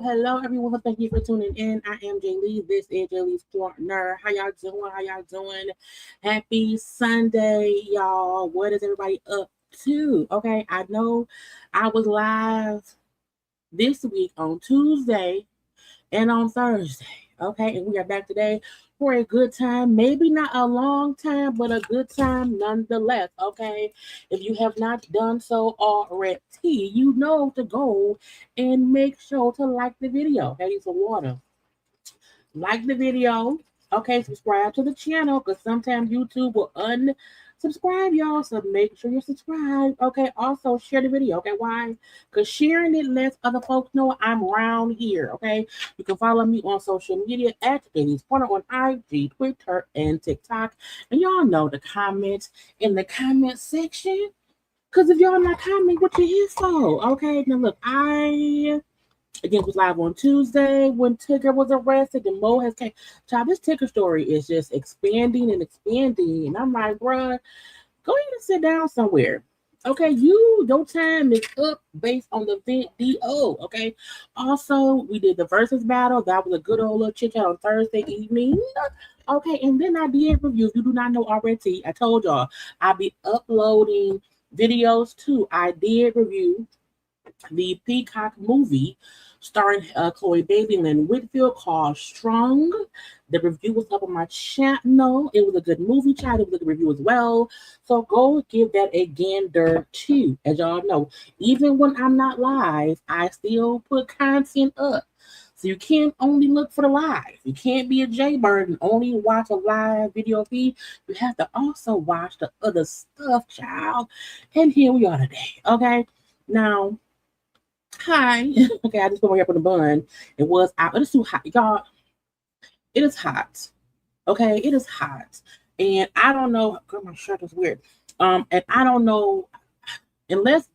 Hello, everyone. Thank you for tuning in. I am Jaylee. This is JayLeesCorner. How y'all doing? Happy Sunday, y'all. What is everybody up to? Okay, I know I was live this week on Tuesday and on Thursday. Okay, and we are back today for a good time. Maybe not a long time, but a good time nonetheless. Okay, if you have not done so already, you know to go and make sure to like the video. Okay, need some water. Like the video. Okay, subscribe to the channel because sometimes YouTube will unsubscribe y'all. So make sure you're subscribed. Okay, also share the video. Okay, why? Because sharing it lets other folks know I'm around here. Okay, you can follow me on social media at JayLeesCorner on IG, Twitter, and TikTok. And y'all know the comments in the comment section. Because if y'all not commenting, what you here for? Okay, now look, again, was live on Tuesday when Tigger was arrested and Mo has came. Child, this Tigger story is just expanding. And I'm like, bruh, go ahead and sit down somewhere. Okay, your time is up based on the video. Okay. Also, we did the versus battle. That was a good old little chit chat on Thursday evening. Okay, and then I did reviews. You do not know already. I told y'all I'll be uploading videos too. I did review the Peacock movie starring Chloe Bailey and Lynn Whitfield called Strong. The review was up on my channel. It was a good movie, child. It was a good review as well. So go give that a gander too. As y'all know, even when I'm not live, I still put content up. So you can't only look for the live. You can't be a JayBird and only watch a live video feed. You have to also watch the other stuff, child. And here we are today. Okay. Now, hi. Okay, I just put my hair up in a bun. It was out. It is too hot, y'all. It is hot. Okay, it is hot. And I don't know. God, my shirt is weird. And I don't know unless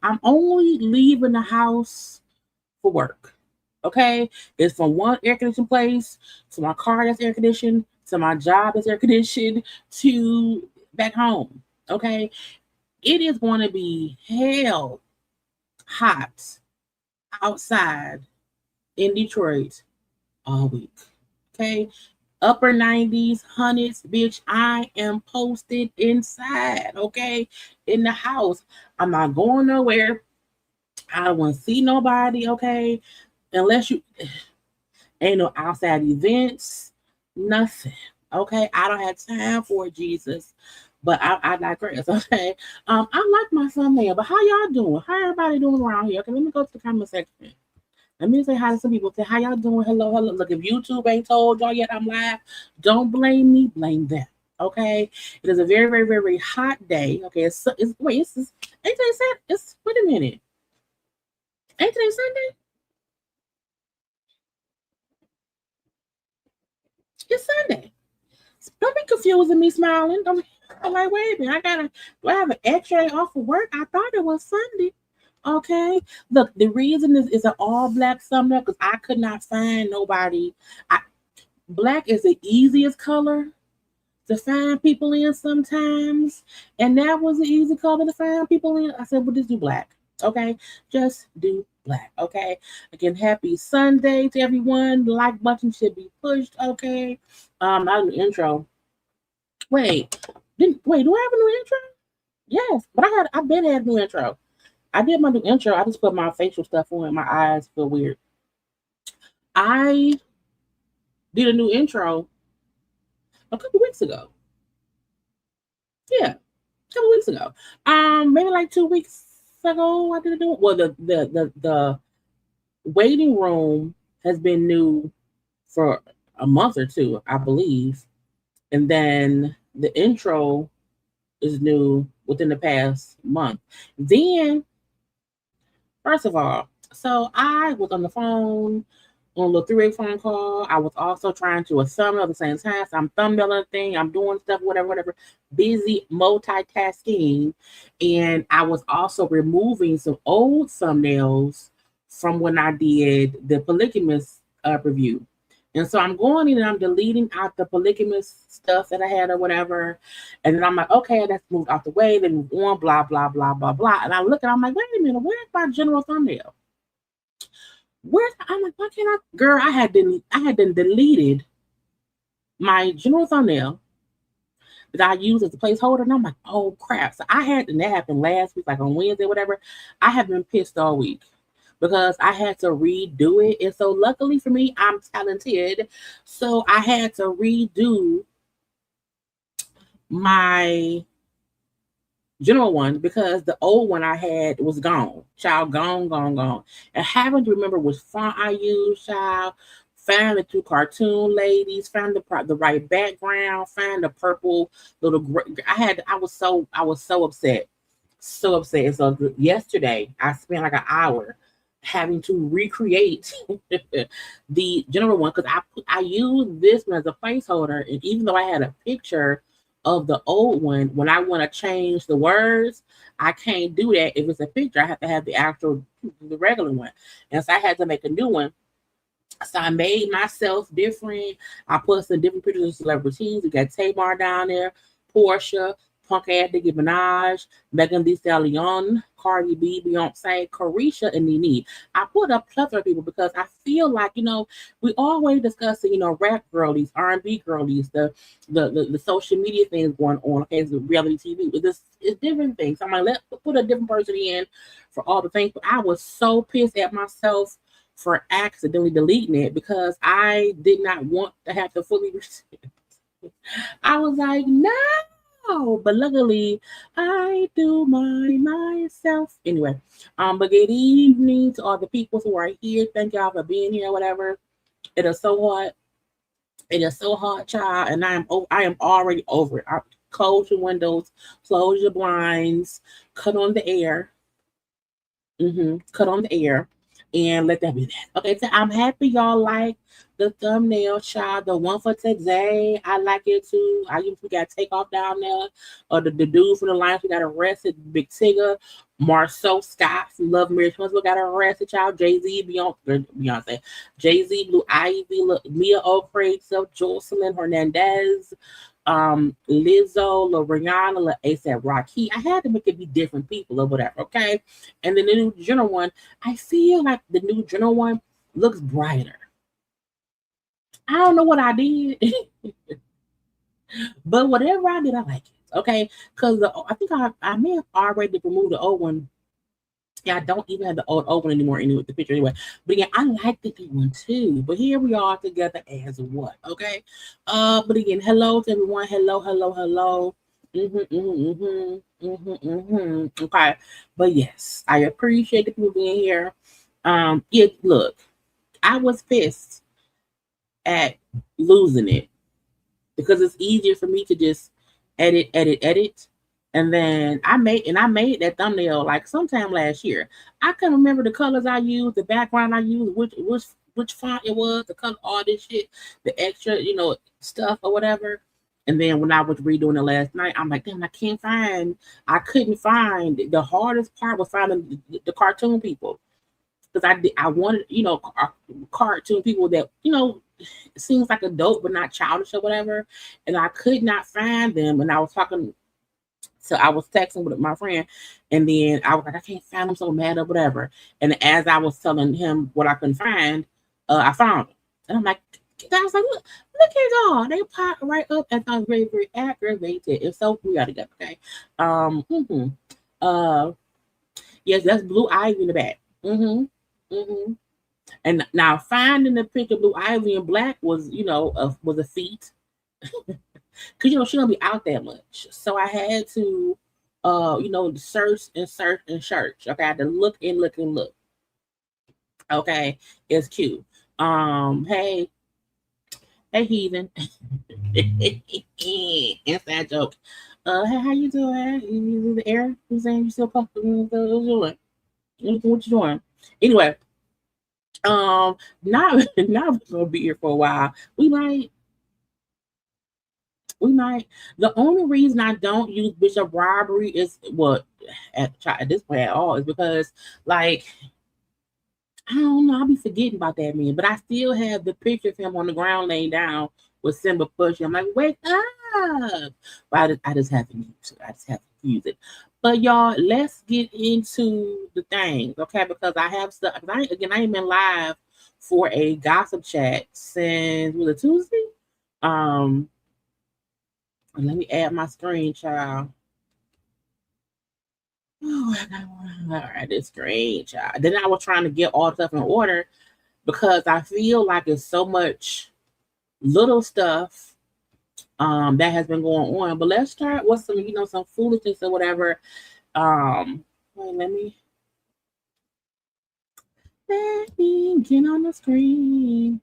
I'm only leaving the house for work. Okay, it's from one air conditioned place to my car that's air conditioned to my job that's air conditioned to back home. Okay, it is going to be hell hot outside in Detroit all week. Okay. Upper 90s, hundreds, bitch. I am posted inside, okay, in the house. I'm not going nowhere. I don't want to see nobody, okay, unless you ain't no outside events, nothing, okay. I don't have time for it, Jesus, but I digress, okay. I like my thumbnail, but how y'all doing? How everybody doing around here? Okay, let me go to the comment section. Let me say hi to some people. Say, how y'all doing? Hello, hello. Look, if YouTube ain't told y'all yet I'm live, don't blame me, blame them. Okay? It is a very, very, very, very hot day. Okay, ain't today Saturday? Wait a minute. Ain't today Sunday? It's Sunday. Don't be confusing me smiling. I'm like, wait a minute, do I have an X-ray off of work? I thought it was Sunday. Okay. Look, the reason is an all black thumbnail because I could not find nobody. Black is the easiest color to find people in sometimes. And that was the easy color to find people in. I said, well, just do black. Okay. Just do black. Okay. Again, happy Sunday to everyone. The like button should be pushed. Okay. I have an intro. Wait, do I have a new intro? Yes, but I've been had a new intro. I did my new intro. I just put my facial stuff on. My eyes feel weird. I did a new intro a couple weeks ago. Yeah, a couple weeks ago. Maybe like 2 weeks ago. I did a new. Well, the waiting room has been new for a month or two, I believe, and then the intro is new within the past month. Then, first of all, so I was on the phone on a little three-way phone call. I was also trying to a thumbnail at the same time. So I'm thumbnailing thing. I'm doing stuff, whatever. Busy multitasking. And I was also removing some old thumbnails from when I did the polygamous review. And so I'm going in and I'm deleting out the polygamous stuff that I had or whatever. And then I'm like, okay, that's moved out the way. Then move on, blah, blah, blah, blah, blah. And I look and I'm like, wait a minute, where's my general thumbnail? I'm like, why can't I? Girl, I had deleted my general thumbnail that I used as a placeholder. And I'm like, oh crap. So and that happened last week, like on Wednesday, whatever. I have been pissed all week because I had to redo it. And so luckily for me, I'm talented. So I had to redo my general one because the old one I had was gone. Child, gone. And having to remember which font I used, child. Found the two cartoon ladies, found the right background, found the purple little I was so upset. So upset. And so yesterday I spent like an hour having to recreate the general one because I used this one as a placeholder, and even though I had a picture of the old one, when I want to change the words, I can't do that if it's a picture. I have to have the regular one, and so I had to make a new one. So I made myself different. I put some different pictures of celebrities. We got Tamar down there, Portia, Punk Ass Nicki Minaj, Megan Thee Stallion, Cardi B, Beyonce, Carisha, and Nene. I put a plethora of people because I feel like, we always discussing, rap girlies, R&B girlies, the social media things going on, okay, it's reality TV. It's different things. So I'm like, let's put a different person in for all the things. But I was so pissed at myself for accidentally deleting it because I did not want to have to fully I was like, no, but luckily I do myself anyway. But good evening to all the people who are here. Thank y'all for being here, whatever. It is so hot. It is so hot, child, and I am already over it. Close your windows, close your blinds, cut on the air. Cut on the air. And let that be that. Okay, so I'm happy y'all like the thumbnail, child. The one for today, I like it too. We got Takeoff down there. Or the dude from the Lions, we got arrested. Big Tigger, Marsau, Scott from Love Marriage Huntsville got arrested, child. Jay-Z, Beyonce, Jay-Z, Blue Ivy, Mia O'Craig, Joseline Hernandez, Lizzo, La Rihanna, La ASAP Rocky. I had to make it be different people or whatever, okay? And then the new general one, I feel like the new general one looks brighter. I don't know what I did, but whatever I did, I like it. Okay, because I think I may have already removed the old one. Yeah, I don't even have the old one anymore anyway, the picture anyway. But again, I like the new one too. But here we are together as what? Okay. But again, hello to everyone. Hello, hello, hello. Okay. But yes, I appreciate the people being here. Look, I was pissed at losing it because it's easier for me to just edit. And then I made that thumbnail like sometime last year. I couldn't remember the colors I used, the background I used, which font it was, the color, all this shit, the extra, stuff or whatever. And then when I was redoing it last night, I'm like, damn, I couldn't find. The hardest part was finding the cartoon people. Because I wanted, cartoon people that, seems like adult but not childish or whatever. And I could not find them. And I was texting with my friend, and then I was like, I can't find them, so mad or whatever. And as I was telling him what I couldn't find, I found them. And I'm like, I was like, look at y'all. They popped right up, and I was very, very aggravated. And so we got together, okay? Yes, that's Blue Ivy in the back. And now finding the picture of Blue Ivy in black was, was a feat. Because she don't be out that much. So I had to search and search and search. Okay, I had to look and look and look. Okay, it's cute. Hey heathen. Inside joke. Hey, how you doing? You the air? You saying you still pumping? What you doing? Anyway, now we're gonna be here for a while. We might. The only reason I don't use Bishop Robbery is at this point at all is because, like, I don't know, I'll be forgetting about that man, but I still have the picture of him on the ground laying down with Simba pushing. I'm like, wake up! But I just have to use it. I just have to use it. But y'all, let's get into the things, okay? Because I have stuff. I ain't been live for a gossip chat since was it Tuesday? Let me add my screen, child. Oh, all right, this screen, child. Then I was trying to get all stuff in order because I feel like it's so much little stuff that has been going on. But let's start with some foolishness or whatever. Let me get on the screen.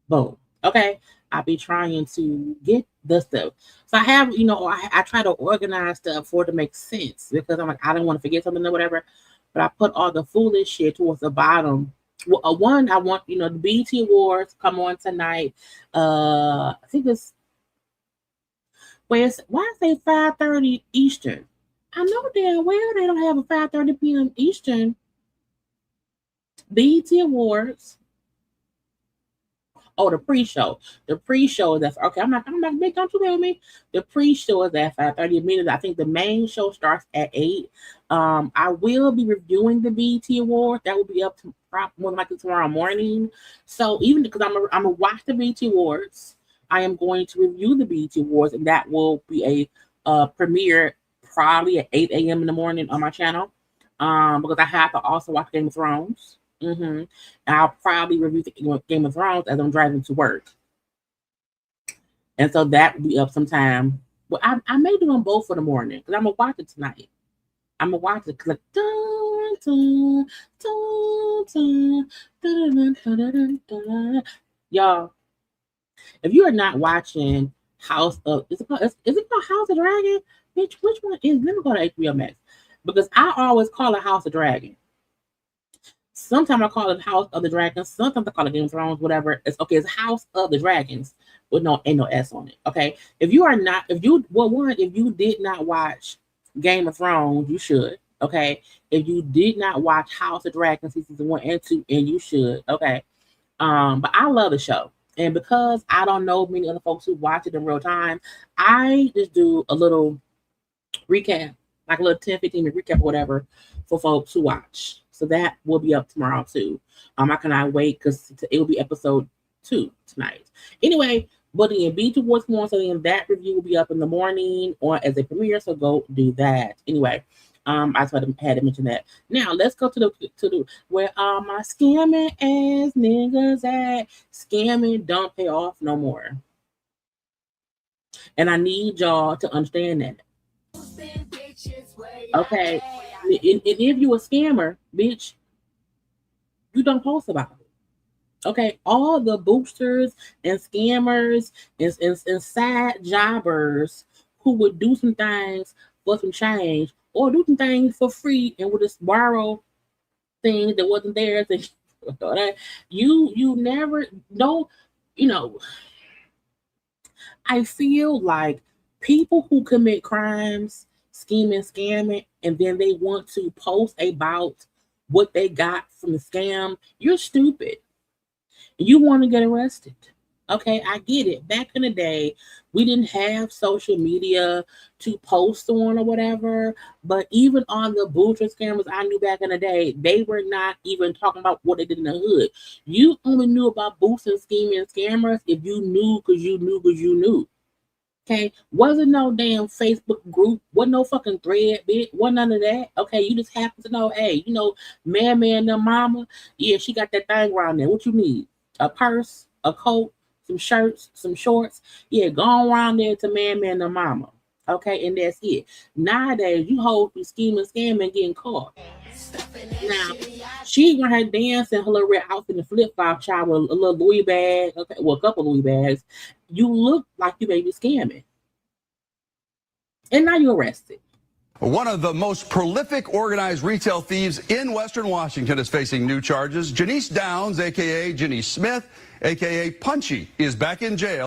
Boom. Okay. I'll be trying to get the stuff. So I have, I try to organize stuff for it to make sense because I'm like, I don't want to forget something or whatever. But I put all the foolish shit towards the bottom. Well, one, I want, the BET Awards come on tonight. I think it's why I say 5:30 Eastern. I know damn well they don't have a 5:30 p.m. Eastern BET Awards. Oh, the pre-show. The pre-show is okay. I'm not big. Don't you tell me. The pre-show is at 5:30 minutes. I think the main show starts at 8. I will be reviewing the BET Awards. That will be up to more likely tomorrow morning. So even because I'm gonna watch the BET Awards, I am going to review the BET Awards, and that will be a premiere probably at 8 a.m. in the morning on my channel. Because I have to also watch Game of Thrones. And I'll probably review Game of Thrones as I'm driving to work. And so that will be up sometime. Well, I may do them both for the morning because I'm going to watch it tonight. I'm going to watch it because y'all, if you are not watching House of, is it called House of Dragon? Which one is? Let me go to HBO Max because I always call it House of Dragon. Sometimes I call it House of the Dragons. Sometimes I call it Game of Thrones, whatever. It's okay. It's House of the Dragons with ain't no S on it. Okay. If you did not watch Game of Thrones, you should. Okay. If you did not watch House of Dragons seasons 1 and 2, and you should. Okay. But I love the show. And because I don't know many other folks who watch it in real time, I just do a little recap, like a little 10-15 minute recap or whatever for folks who watch. So that will be up tomorrow too. I cannot wait because it will be episode 2 tonight. Anyway, but then Beach Awards more, so then that review will be up in the morning or as a premiere. So go do that. Anyway, I just had to mention that. Now let's go to the where all my scamming ass niggas at. Scamming don't pay off no more. And I need y'all to understand that. Okay. And if you a scammer, bitch, you don't post about it. Okay, all the boosters and scammers and side jobbers who would do some things for some change or do some things for free and would just borrow things that wasn't theirs. And you never know, you know. I feel like people who commit crimes, scheming, scamming, and then they want to post about what they got from the scam, you're stupid. You want to get arrested. Okay, I get it. Back in the day, we didn't have social media to post on or whatever. But even on the booster scammers I knew back in the day, they were not even talking about what they did in the hood. You only knew about boosting, scheming, scammers if you knew because you knew because you knew. Okay, wasn't no damn Facebook group, wasn't no fucking thread, bitch, wasn't none of that. Okay, you just happen to know, hey, you know, man, the mama, yeah, she got that thing around there. What you need? A purse, a coat, some shirts, some shorts. Yeah, go around there to man, the mama. Okay, and that's it. Nowadays, you hold through scheming, scamming, getting caught. Now, she gonna have dance in her little red outfit and flip flop child with a little Louis bag. Okay, well, a couple Louis bags. You look like you may be scamming, and now you're arrested. One of the most prolific organized retail thieves in Western Washington is facing new charges. Janice Downs, a.k.a. Janice Smith, a.k.a. Punchy, is back in jail.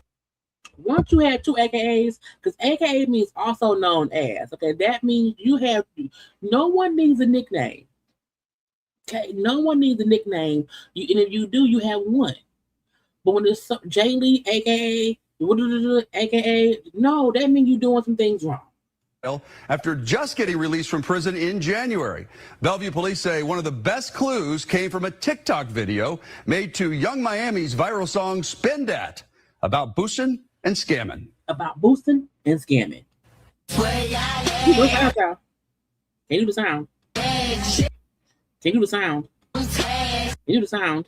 Once you have 2 AKAs, because AKA means also known as, okay, that means you have, no one needs a nickname. Okay, no one needs a nickname. And if you do, you have one. But when it's Jaylee, AKA, AKA, no, that means you're doing some things wrong. After just getting released from prison in January, Bellevue police say one of the best clues came from a TikTok video made to Young Miami's viral song Spin Dat about boosting and scamming. About boosting and scamming. Can you do the sound? Can you do the sound? Can you do the sound?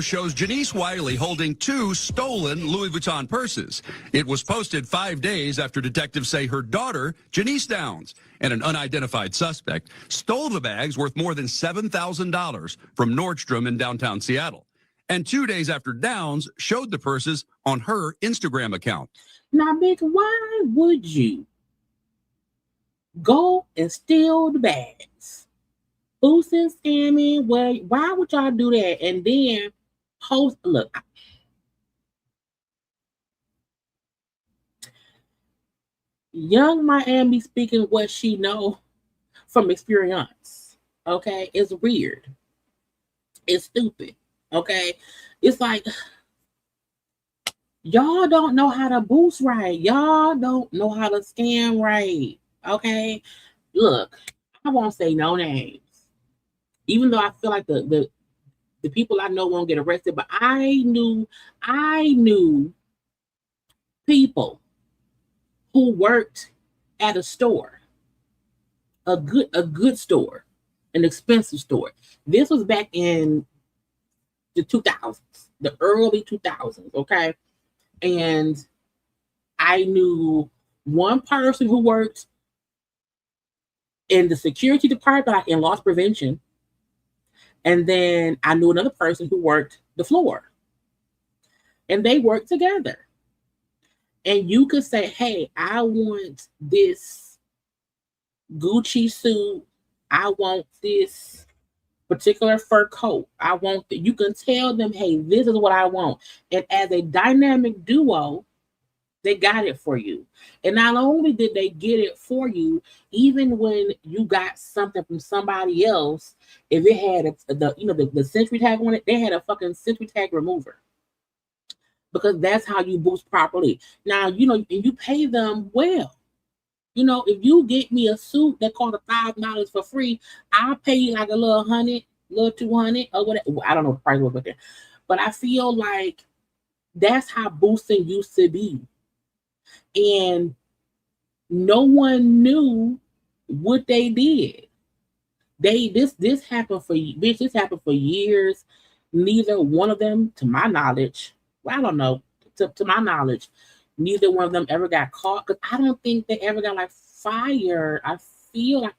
Shows Janice Wiley holding 2 stolen Louis Vuitton purses. It was posted 5 days after detectives say her daughter, Janice Downs, and an unidentified suspect stole the bags worth more than $7,000 from Nordstrom in downtown Seattle. And 2 days after Downs showed the purses on her Instagram account. Now, bitch, why would you go and steal the bags? Boosting, scamming, well, why would y'all do that? And then post, look, Young Miami speaking what she know from experience, okay? It's weird. It's stupid, okay? It's like, y'all don't know how to boost right. Y'all don't know how to scam right, okay? Look, I won't say no names, even though I feel like the people I know won't get arrested, but I knew people who worked at a store, a good store, an expensive store. This was back in the 2000s, the early 2000s, okay? And I knew one person who worked in the security department, like in loss prevention. And then I knew another person who worked the floor. And they worked together. And you could say, hey, I want this Gucci suit. I want this particular fur coat. I want that. You can tell them, hey, this is what I want. And as a dynamic duo, they got it for you. And not only did they get it for you, even when you got something from somebody else, if it had the century tag on it, they had a fucking century tag remover. because that's how you boost properly. Now, and you pay them well. If you get me a suit that costs $1,000 for free, I'll pay you like a little $100, little $200 or whatever. I don't know what the price was with it, but I feel like that's how boosting used to be, and no one knew what they did. This happened for bitch. This happened for years. Neither one of them, to my knowledge, well, I don't know, to my knowledge, neither one of them ever got caught, because I don't think they ever got like fired. I feel like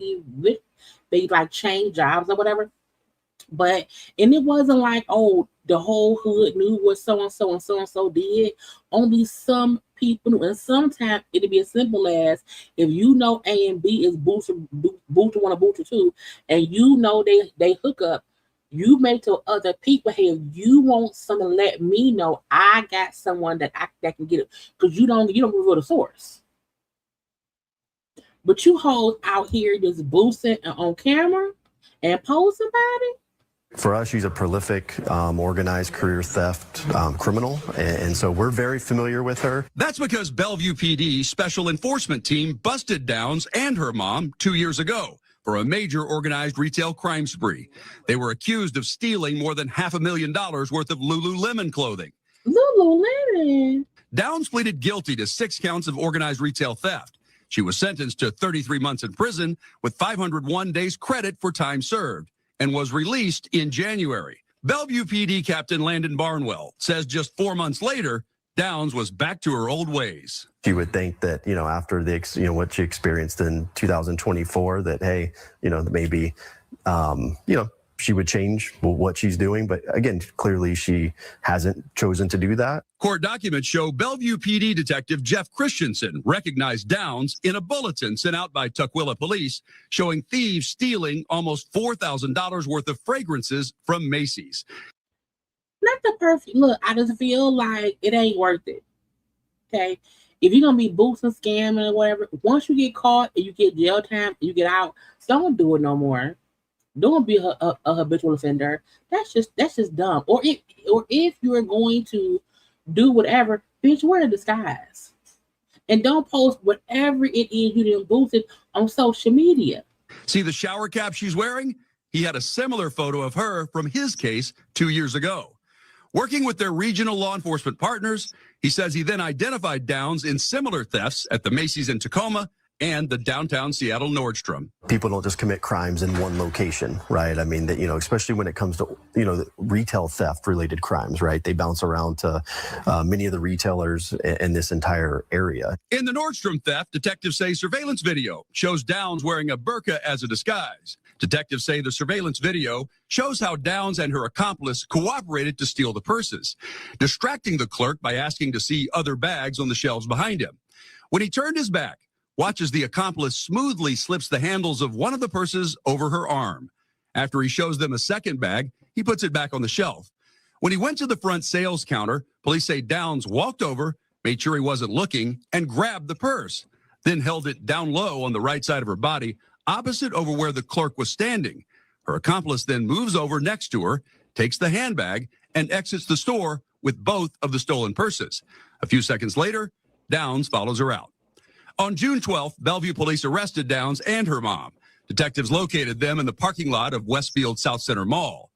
they like changed jobs or whatever. And it wasn't like, oh, the whole hood knew what so and so and so and so did. Only some people knew. And sometimes it'd be as simple as, if you know A and B is booster one or booster two, and they hook up, you may tell other people, hey, if you want someone to let me know, I got someone that can get it, because you don't reveal the source. But you hold out here just boosting on camera and posting about it. For us, she's a prolific, organized career theft criminal, and so we're very familiar with her. That's because Bellevue PD Special Enforcement Team busted Downs and her mom 2 years ago for a major organized retail crime spree. They were accused of stealing more than $500,000 worth of Lululemon clothing. Lululemon? Downs pleaded guilty to 6 counts of organized retail theft. She was sentenced to 33 months in prison with 501 days credit for time served, and was released in January. Bellevue PD Captain Landon Barnwell says just 4 months later, Downs was back to her old ways. You would think that, after what she experienced in 2024, that, hey, that maybe, she would change what she's doing. But again, clearly she hasn't chosen to do that. Court documents show Bellevue PD Detective Jeff Christensen recognized Downs in a bulletin sent out by Tukwila Police showing thieves stealing almost $4,000 worth of fragrances from Macy's. Not the perfect look. I just feel like it ain't worth it. Okay? If you're going to be boosting, scamming, or whatever, once you get caught and you get jail time and you get out, don't do it no more. Don't be a habitual offender. That's just dumb. Or if you're going to do whatever, bitch, wear a disguise. And don't post whatever it is you didn't boost it on social media. See the shower cap she's wearing? He had a similar photo of her from his case 2 years ago. Working with their regional law enforcement partners, he says he then identified Downs in similar thefts at the Macy's in Tacoma and the downtown Seattle Nordstrom. People don't just commit crimes in one location, right? I mean, especially when it comes to, retail theft related crimes, right? They bounce around to many of the retailers in this entire area. In the Nordstrom theft, detectives say surveillance video shows Downs wearing a burqa as a disguise. Detectives say the surveillance video shows how Downs and her accomplice cooperated to steal the purses, distracting the clerk by asking to see other bags on the shelves behind him. When he turned his back, watch as the accomplice smoothly slips the handles of one of the purses over her arm. After he shows them a second bag, he puts it back on the shelf. When he went to the front sales counter, police say Downs walked over, made sure he wasn't looking, and grabbed the purse, then held it down low on the right side of her body, opposite over where the clerk was standing. Her accomplice then moves over next to her, takes the handbag, and exits the store with both of the stolen purses. A few seconds later, Downs follows her out. On June 12th, Bellevue police arrested Downs and her mom. Detectives located them in the parking lot of Westfield South Center Mall.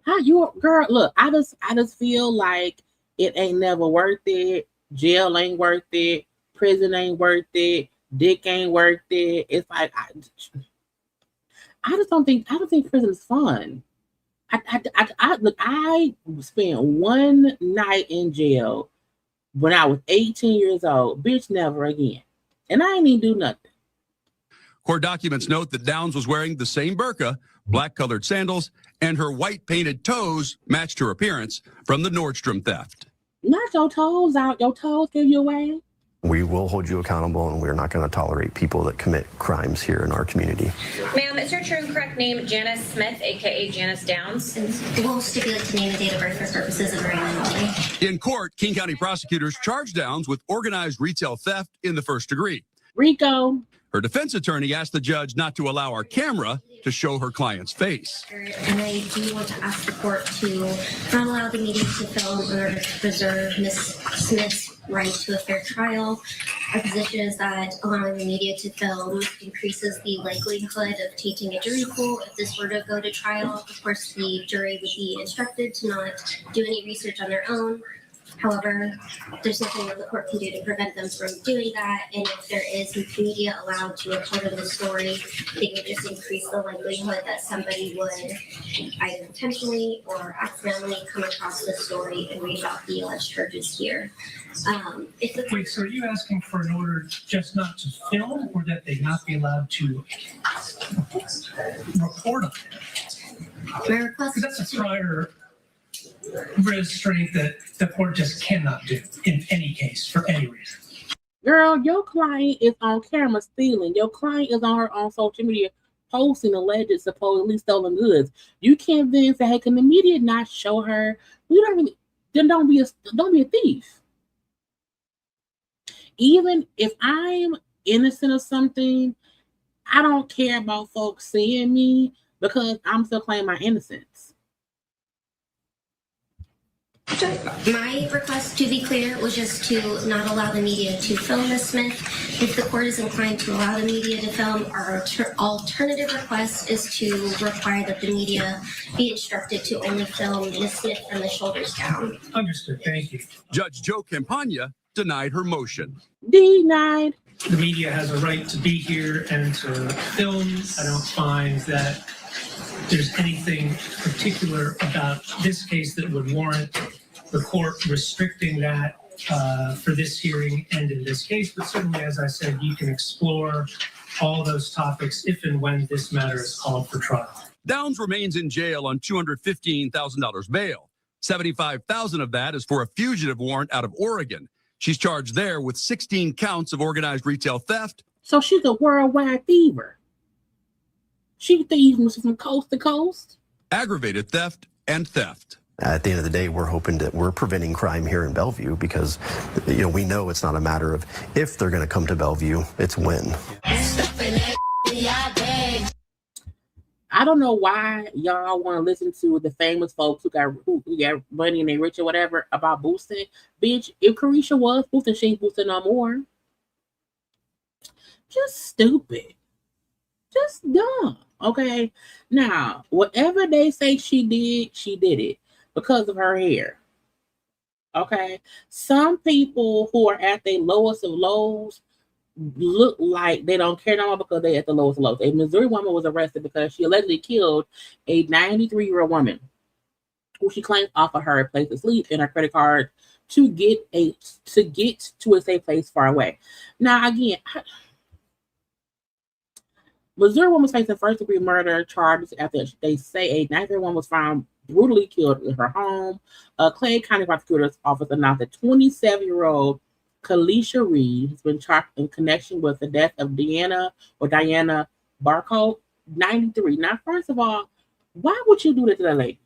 Girl, look, I just feel like it ain't never worth it. Jail ain't worth it. Prison ain't worth it. Dick ain't worth it. It's like I don't think prison is fun. I spent one night in jail when I was 18 years old. Bitch, never again. And I ain't even do nothing. Court documents note that Downs was wearing the same burqa, black-colored sandals, and her white-painted toes matched her appearance from the Nordstrom theft. Not your toes out. Your toes give you away. We will hold you accountable, and we're not going to tolerate people that commit crimes here in our community. Ma'am, is your true and correct name Janice Smith, a.k.a. Janice Downs? We'll stipulate to name and date of birth for purposes of arraignment. In court, King County prosecutors charged Downs with organized retail theft in the first degree. Rico. Her defense attorney asked the judge not to allow our camera to show her client's face. And I do want to ask the court to not allow the media to film in order to preserve Ms. Smith's right to a fair trial. Our position is that allowing the media to film increases the likelihood of tainting a jury pool. If this were to go to trial, of course, the jury would be instructed to not do any research on their own. However, there's nothing that the court can do to prevent them from doing that. And if there is media allowed to report on the story, it would just increase the likelihood that somebody would either intentionally or accidentally come across the story and read about the alleged charges here. Wait, so are you asking for an order just not to film, or that they not be allowed to report on it? My request Because that's a prior restraint that the court just cannot do in any case for any reason. Girl, your client is on camera stealing. Your client is on social media posting alleged supposedly stolen goods. You can't then say, hey, can the media not show her? We don't really, then don't be a thief. Even if I'm innocent of something, I don't care about folks seeing me because I'm still claiming my innocence. My request, to be clear, was just to not allow the media to film Ms. Smith. If the court is inclined to allow the media to film, our alternative request is to require that the media be instructed to only film Ms. Smith from the shoulders down. Understood. Thank you. Judge Joe Campagna denied her motion. Denied. The media has a right to be here and to film. I don't find that there's anything particular about this case that would warrant the court restricting that for this hearing and in this case. But certainly, as I said, you can explore all those topics if and when this matter is called for trial. Downs remains in jail on $215,000 bail. $75,000 of that is for a fugitive warrant out of Oregon. She's charged there with 16 counts of organized retail theft. So she's a worldwide thiever. She thieves from coast to coast. Aggravated theft and theft. At the end of the day, we're hoping that we're preventing crime here in Bellevue because, we know it's not a matter of if they're going to come to Bellevue, it's when. I don't know why y'all want to listen to the famous folks who got money and they rich or whatever about boosting. Bitch, if Carisha was boosting, she ain't boosting no more. Just stupid. Just dumb. Okay? Now, whatever they say she did it because of her hair. Okay? Some people who are at their lowest of lows look like they don't care no more because they're at the lowest of lows. A Missouri woman was arrested because she allegedly killed a 93-year-old woman who she claims offered her a place to sleep and her credit card to get to a safe place far away. Now, again, Missouri woman was facing first-degree murder charges after they say a 93-year-old woman was found brutally killed in her home. Clay County prosecutor's office announced that 27-year-old Kalisha Reed has been charged in connection with the death of Dwyane Barco, 93. Now, first of all, why would you do that to that lady?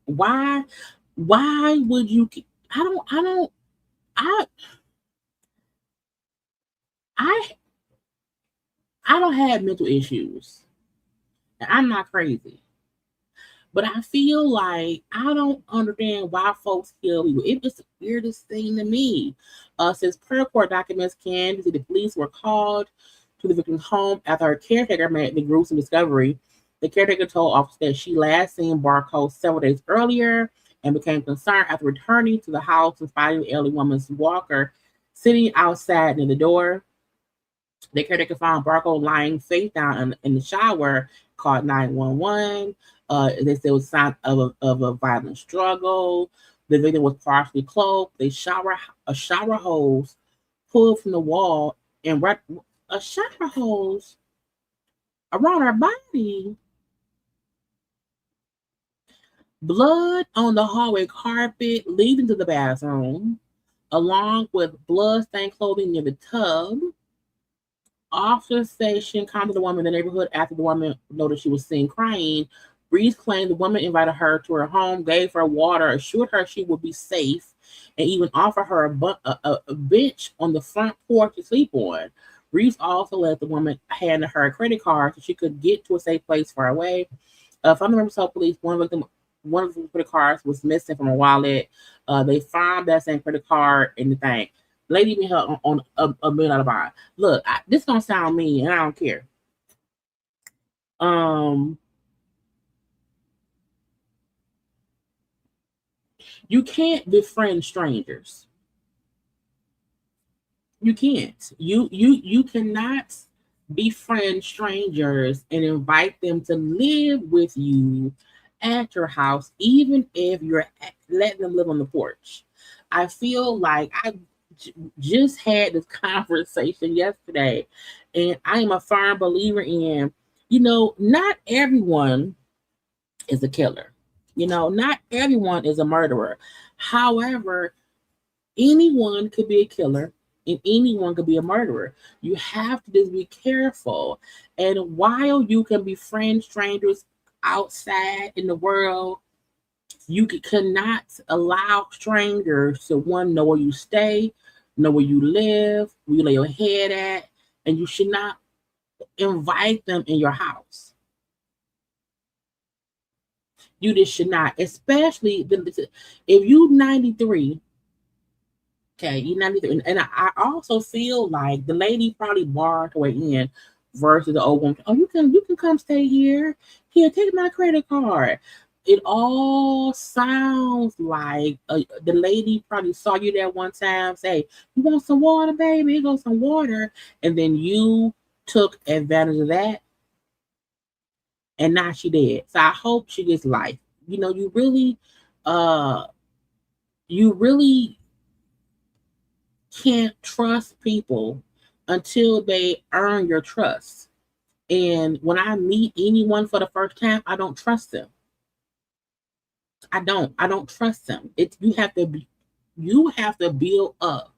Why would you? I don't have mental issues. I'm not crazy. But I feel like I don't understand why folks kill people. It was the weirdest thing to me. Since prayer court documents can see the police were called to the victim's home after her caretaker made the gruesome discovery. The caretaker told officers that she last seen Barco several days earlier and became concerned after returning to the house and finding the elderly woman's walker sitting outside near the door. The caretaker found Barco lying face down in the shower, called 911. They said it was signs of a violent struggle. The victim was partially clothed. A shower hose pulled from the wall and a shower hose around her body. Blood on the hallway carpet leading to the bathroom, along with blood-stained clothing near the tub. Officers say she encountered the woman in the neighborhood after the woman noticed she was seen crying. Reese claimed the woman invited her to her home, gave her water, assured her she would be safe, and even offer her a bench on the front porch to sleep on. Reese also let the woman hand her a credit card so she could get to a safe place far away. From the Marsau police, one of the credit cards was missing from her wallet. They found that same credit card in the thing. Lady been held on $1 million bond. Look, this gonna sound mean, and I don't care. You can't befriend strangers. You can't. You cannot befriend strangers and invite them to live with you at your house, even if you're letting them live on the porch. I feel like I just had this conversation yesterday, and I am a firm believer in, not everyone is a killer. Not everyone is a murderer. However, anyone could be a killer and anyone could be a murderer. You have to just be careful. And while you can befriend strangers outside in the world, you cannot allow strangers to, one, know where you stay, know where you live, where you lay your head at, and you should not invite them in your house. You just should not, especially if you're 93. Okay, you're 93, and I also feel like the lady probably barred her way in versus the old woman. Oh, you can come stay here. Here, take my credit card. It all sounds like the lady probably saw you there one time, say, "You want some water, baby? Here goes some water," and then you took advantage of that, and now she dead. So I hope she gets life. You really can't trust people until they earn your trust. And when I meet anyone for the first time, I don't trust them. I don't trust them. You have to build up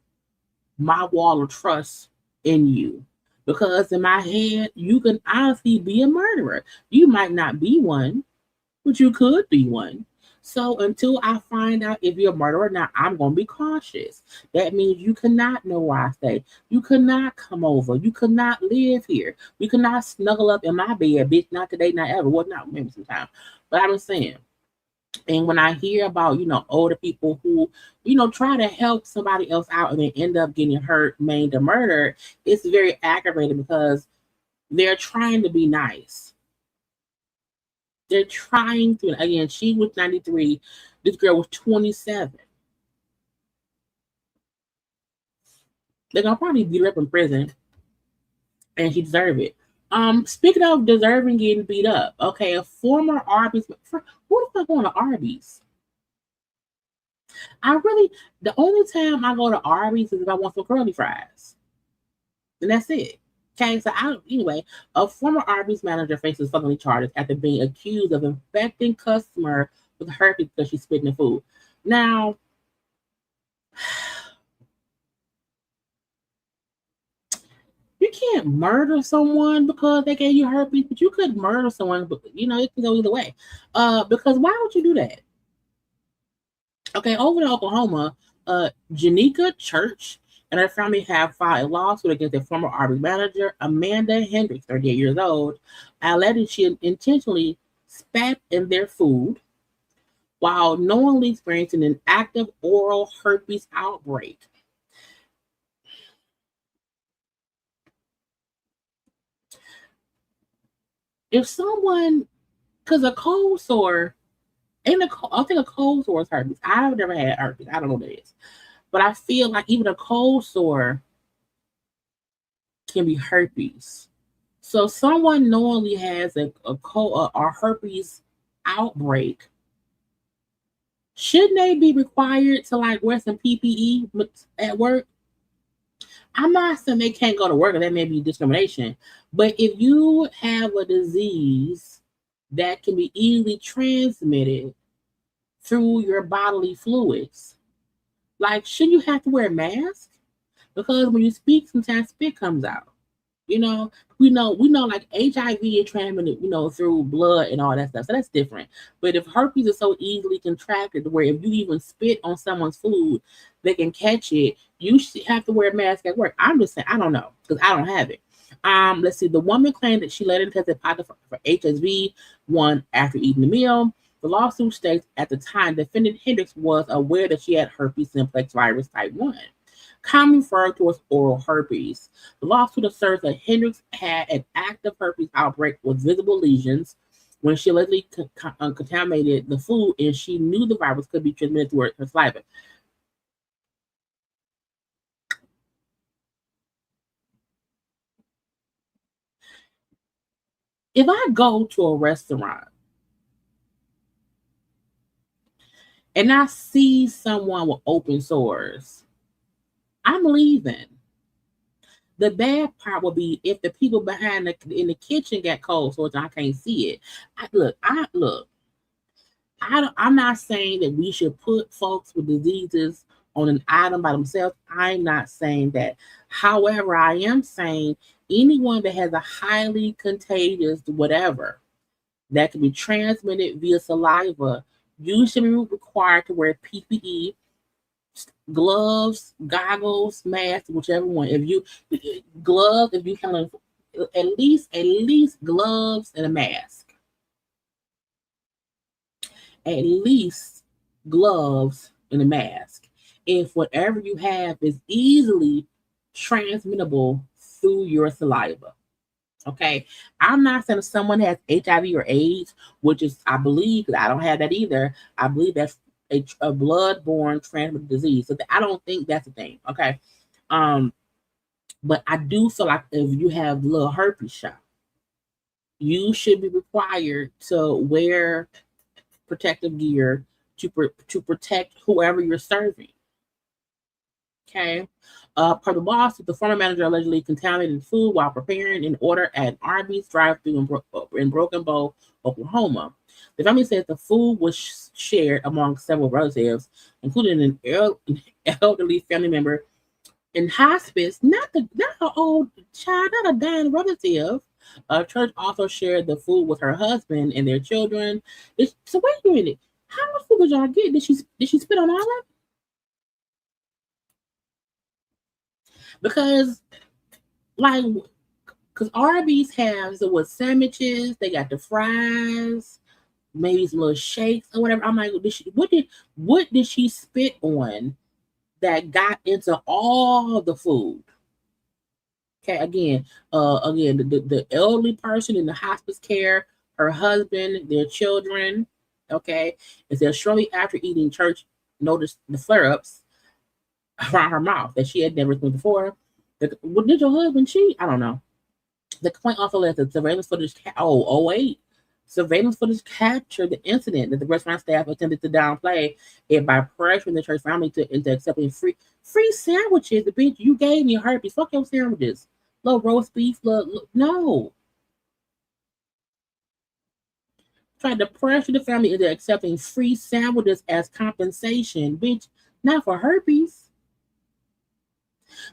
my wall of trust in you. Because in my head, you can honestly be a murderer. You might not be one, but you could be one. So until I find out if you're a murderer or not, I'm going to be cautious. That means you cannot know where I stay. You cannot come over. You cannot live here. You cannot snuggle up in my bed, bitch. Not today, not ever. Well, not maybe sometime. But I'm saying. And when I hear about, older people who, try to help somebody else out and they end up getting hurt, maimed, or murdered, it's very aggravating because they're trying to be nice. They're trying to, again, she was 93. This girl was 27. They're going to probably beat her up in prison, and she deserves it. Speaking of deserving getting beat up, okay, a former Arby's, who the fuck going to Arby's? The only time I go to Arby's is if I want some curly fries. And that's it. Okay, so anyway, a former Arby's manager faces felony charges after being accused of infecting customer with herpes because she spit in the food. Now, you can't murder someone because they gave you herpes, but you could murder someone, but it can go either way. Because why would you do that? Okay, over in Oklahoma, Janika Church and her family have filed a lawsuit against their former Arby's manager, Amanda Hendricks, 38 years old, alleging she intentionally spat in their food while knowingly experiencing an active oral herpes outbreak. If someone, because a cold sore, I think a cold sore is herpes. I've never had herpes. I don't know what it is. But I feel like even a cold sore can be herpes. So if someone knowingly has a herpes outbreak, shouldn't they be required to wear some PPE at work? I'm not saying they can't go to work, and that may be discrimination. But if you have a disease that can be easily transmitted through your bodily fluids, shouldn't you have to wear a mask? Because when you speak, sometimes spit comes out. You know, we know like HIV is transmitted, through blood and all that stuff. So that's different. But if herpes is so easily contracted where if you even spit on someone's food, they can catch it, you should have to wear a mask at work. I'm just saying, I don't know, because I don't have it. Let's see. The woman claimed that she later tested positive for HSV1 after eating the meal. The lawsuit states at the time, defendant Hendricks was aware that she had herpes simplex virus type 1, commonly referred to as oral herpes. The lawsuit asserts that Hendricks had an active herpes outbreak with visible lesions when she allegedly contaminated the food, and she knew the virus could be transmitted through her saliva. If I go to a restaurant and I see someone with open sores, I'm leaving. The bad part will be if the people behind in the kitchen got cold sores and I can't see it. I'm not saying that we should put folks with diseases on an item by themselves. I'm not saying that. However, I am saying anyone that has a highly contagious whatever that can be transmitted via saliva, you should be required to wear PPE, gloves, goggles, masks, whichever one. If you gloves, if you can at least gloves and a mask. At least gloves and a mask. If whatever you have is easily transmittable through your saliva. Okay, I'm not saying if someone has HIV or AIDS, which is, I believe, because I don't have that either. I believe that's a blood-borne transmitted disease. So I don't think that's a thing. Okay, but I do feel like if you have little herpes shot, you should be required to wear protective gear to protect whoever you're serving. Okay. Per the lawsuit, the former manager allegedly contaminated food while preparing an order at Arby's drive-thru in Broken Bow, Oklahoma. The family said the food was shared among several relatives, including an elderly family member in hospice, not an old child, not a dying relative. Church also shared the food with her husband and their children. So wait a minute, how much food did y'all get? Did she spit on all of it? Because Arby's has the sandwiches, they got the fries, maybe some little shakes or whatever. I'm like, what did she spit on that got into all the food? Okay, again, the elderly person in the hospice care, her husband, their children. Okay, it says shortly after eating, Church noticed the flare-ups around her mouth that she had never seen before. Did your husband cheat? I don't know. The complaint also led to surveillance footage. Surveillance footage captured the incident that the restaurant staff attempted to downplay it by pressuring the church family into accepting free sandwiches. The bitch, you gave me herpes. Fuck your sandwiches. Little roast beef. No. Tried to pressure the family into accepting free sandwiches as compensation. Bitch, not for herpes.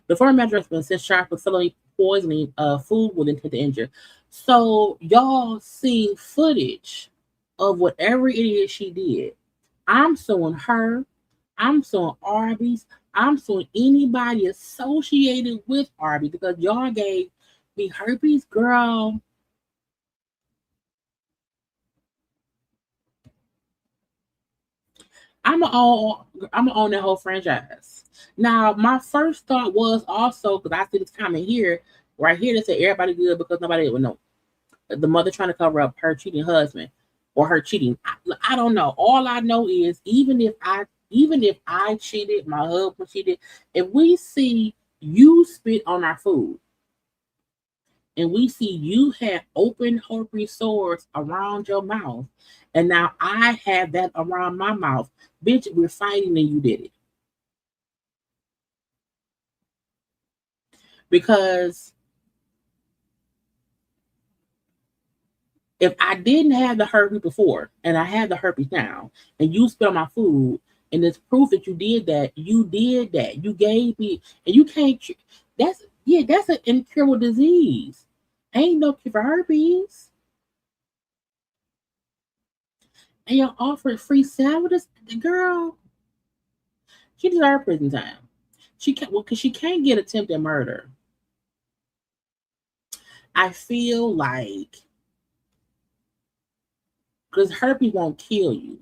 The former manager has been set charged with felony poisoning food with intent to injure. So y'all see footage of whatever it is she did. I'm suing her. I'm suing Arby's. I'm suing anybody associated with Arby's because y'all gave me herpes, girl. I'm gonna own that whole franchise. Now, my first thought was also because I see this comment here, right here, that said everybody good because nobody would know. The mother trying to cover up her cheating husband or her cheating. I don't know. All I know is even if I cheated, my husband cheated, if we see you spit on our food and we see you have open herpes sores around your mouth, and now I have that around my mouth, bitch, we're fighting and you did it. Because if I didn't have the herpes before and I have the herpes now, and you spit on my food, and it's proof that you did that, you gave me, and you can't. Yeah, that's an incurable disease. Ain't no cure for herpes. And y'all offered free sandwiches. The girl, she deserves prison time. She can't, well, because she can't get attempted murder. I feel like, because herpes won't kill you.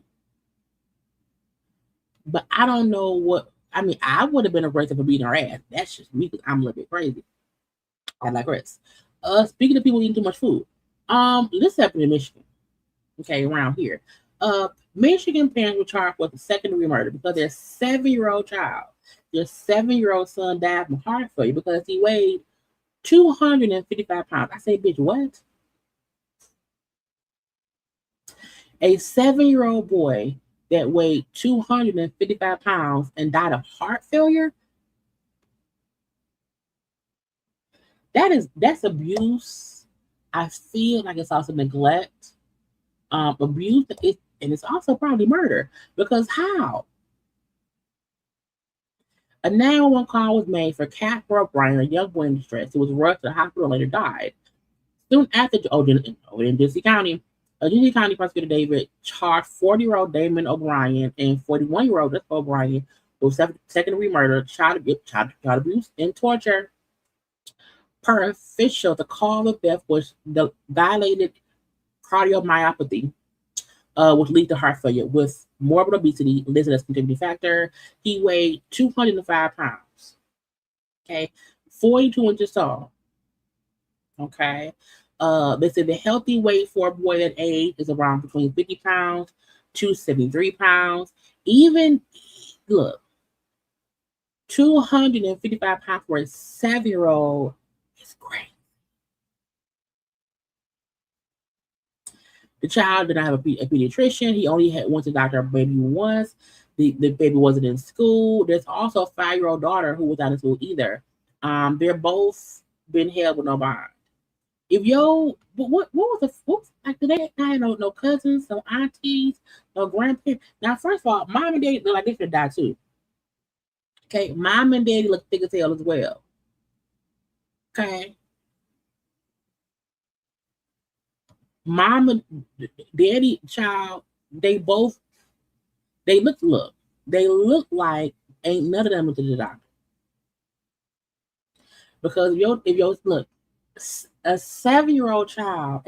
But I don't know what, I mean, I would have been arrested for beating her ass. That's just me, because I'm a little bit crazy. I like rest. Speaking of people eating too much food, this happened in Michigan. Okay, around here. Michigan parents were charged with a second-degree murder because their 7-year-old child, their 7-year-old son died from heart failure because he weighed 255 pounds. I say, bitch, what? A 7-year-old boy that weighed 255 pounds and died of heart failure? That's abuse. I feel like it's also neglect, abuse, and it's also probably murder. Because how? A 911 call was made for Casper O'Brien, a young boy in distress who was rushed to the hospital and later died. Soon after, in Genesee County, Genesee County Prosecutor David charged 40-year-old Damon O'Brien and 41-year-old Jessica O'Brien with second-degree murder, child abuse, and torture. Per official, the cause of death was the dilated cardiomyopathy, which leads to heart failure with morbid obesity listed as contributing factor. He weighed 205 pounds. Okay, 42 inches tall. Okay. They said the healthy weight for a boy that age is around between 50 pounds to 73 pounds. Even, look, 255 pounds for a 7-year-old is great. The child did not have a pediatrician. He only went to Dr. Baby once. The baby wasn't in school. There's also a 5-year-old daughter who was not in school either. They're both been held with no bond. If what was like today? I had no cousins, no aunties, no grandparents. Now, first of all, mom and daddy look like they should die too. Okay, mom and daddy look thick as hell as well. Okay, mom and daddy, child, they look like ain't none of them went to the doctor. Because if your look, a 7-year-old child,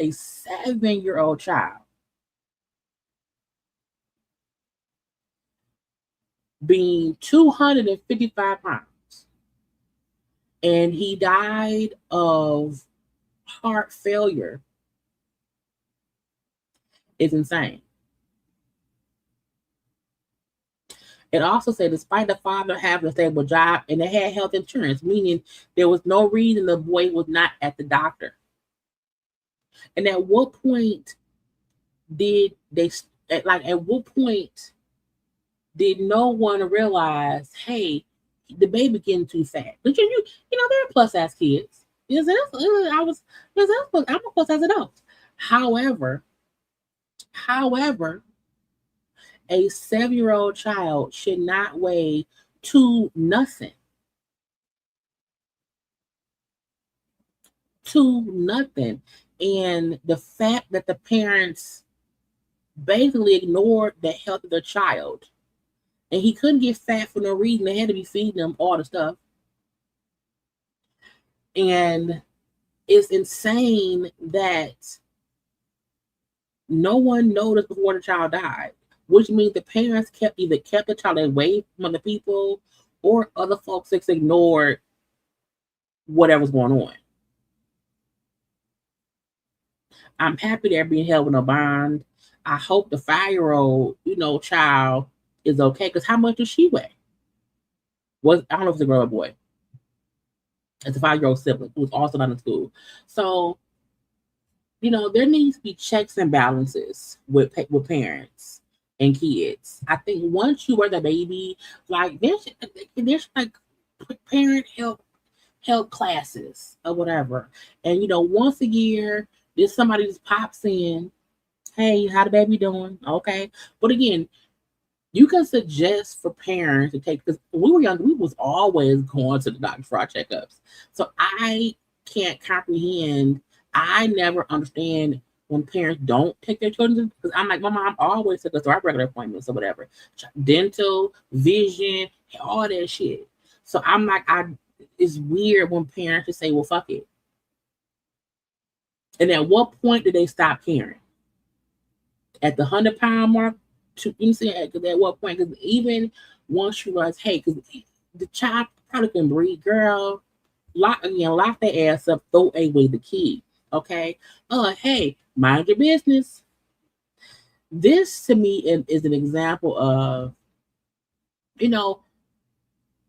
being 255 pounds, and he died of heart failure is insane. It also said, despite the father having a stable job and they had health insurance, meaning there was no reason the boy was not at the doctor. And at what point did no one realize, hey, the baby getting too fat? But you know, they're plus size kids. I'm a plus size adult. However, a 7-year-old child should not weigh nothing. And the fact that the parents basically ignored the health of their child, and he couldn't get fat for no reason. They had to be feeding him all the stuff. And it's insane that no one noticed before the child died, which means the parents either kept the child away from other people or other folks just ignored whatever's going on. I'm happy they're being held with no bond. I hope the 5-year-old, child is okay. Because how much does she weigh? I don't know if it's a girl or boy. It's a 5-year-old sibling who's also not in school. So, there needs to be checks and balances with parents and kids. I think once you were the baby, like there's like parent help classes or whatever. And once a year, there's somebody just pops in. Hey, how the baby doing? Okay. But again, You can suggest for parents to take, because when we were young, we was always going to the doctor for our checkups. So I can't comprehend. I never understand when parents don't take their children, because I'm like, my mom always took us to our regular appointments or whatever, dental, vision, all that shit. So I'm like, it's weird when parents just say, well, fuck it. And at what point did they stop caring? At the 100-pound mark? You see, at what point? Because even once you realize, hey, because the child probably can breathe, girl, lock their ass up, throw away the key. Okay? Hey, mind your business. This to me is an example of,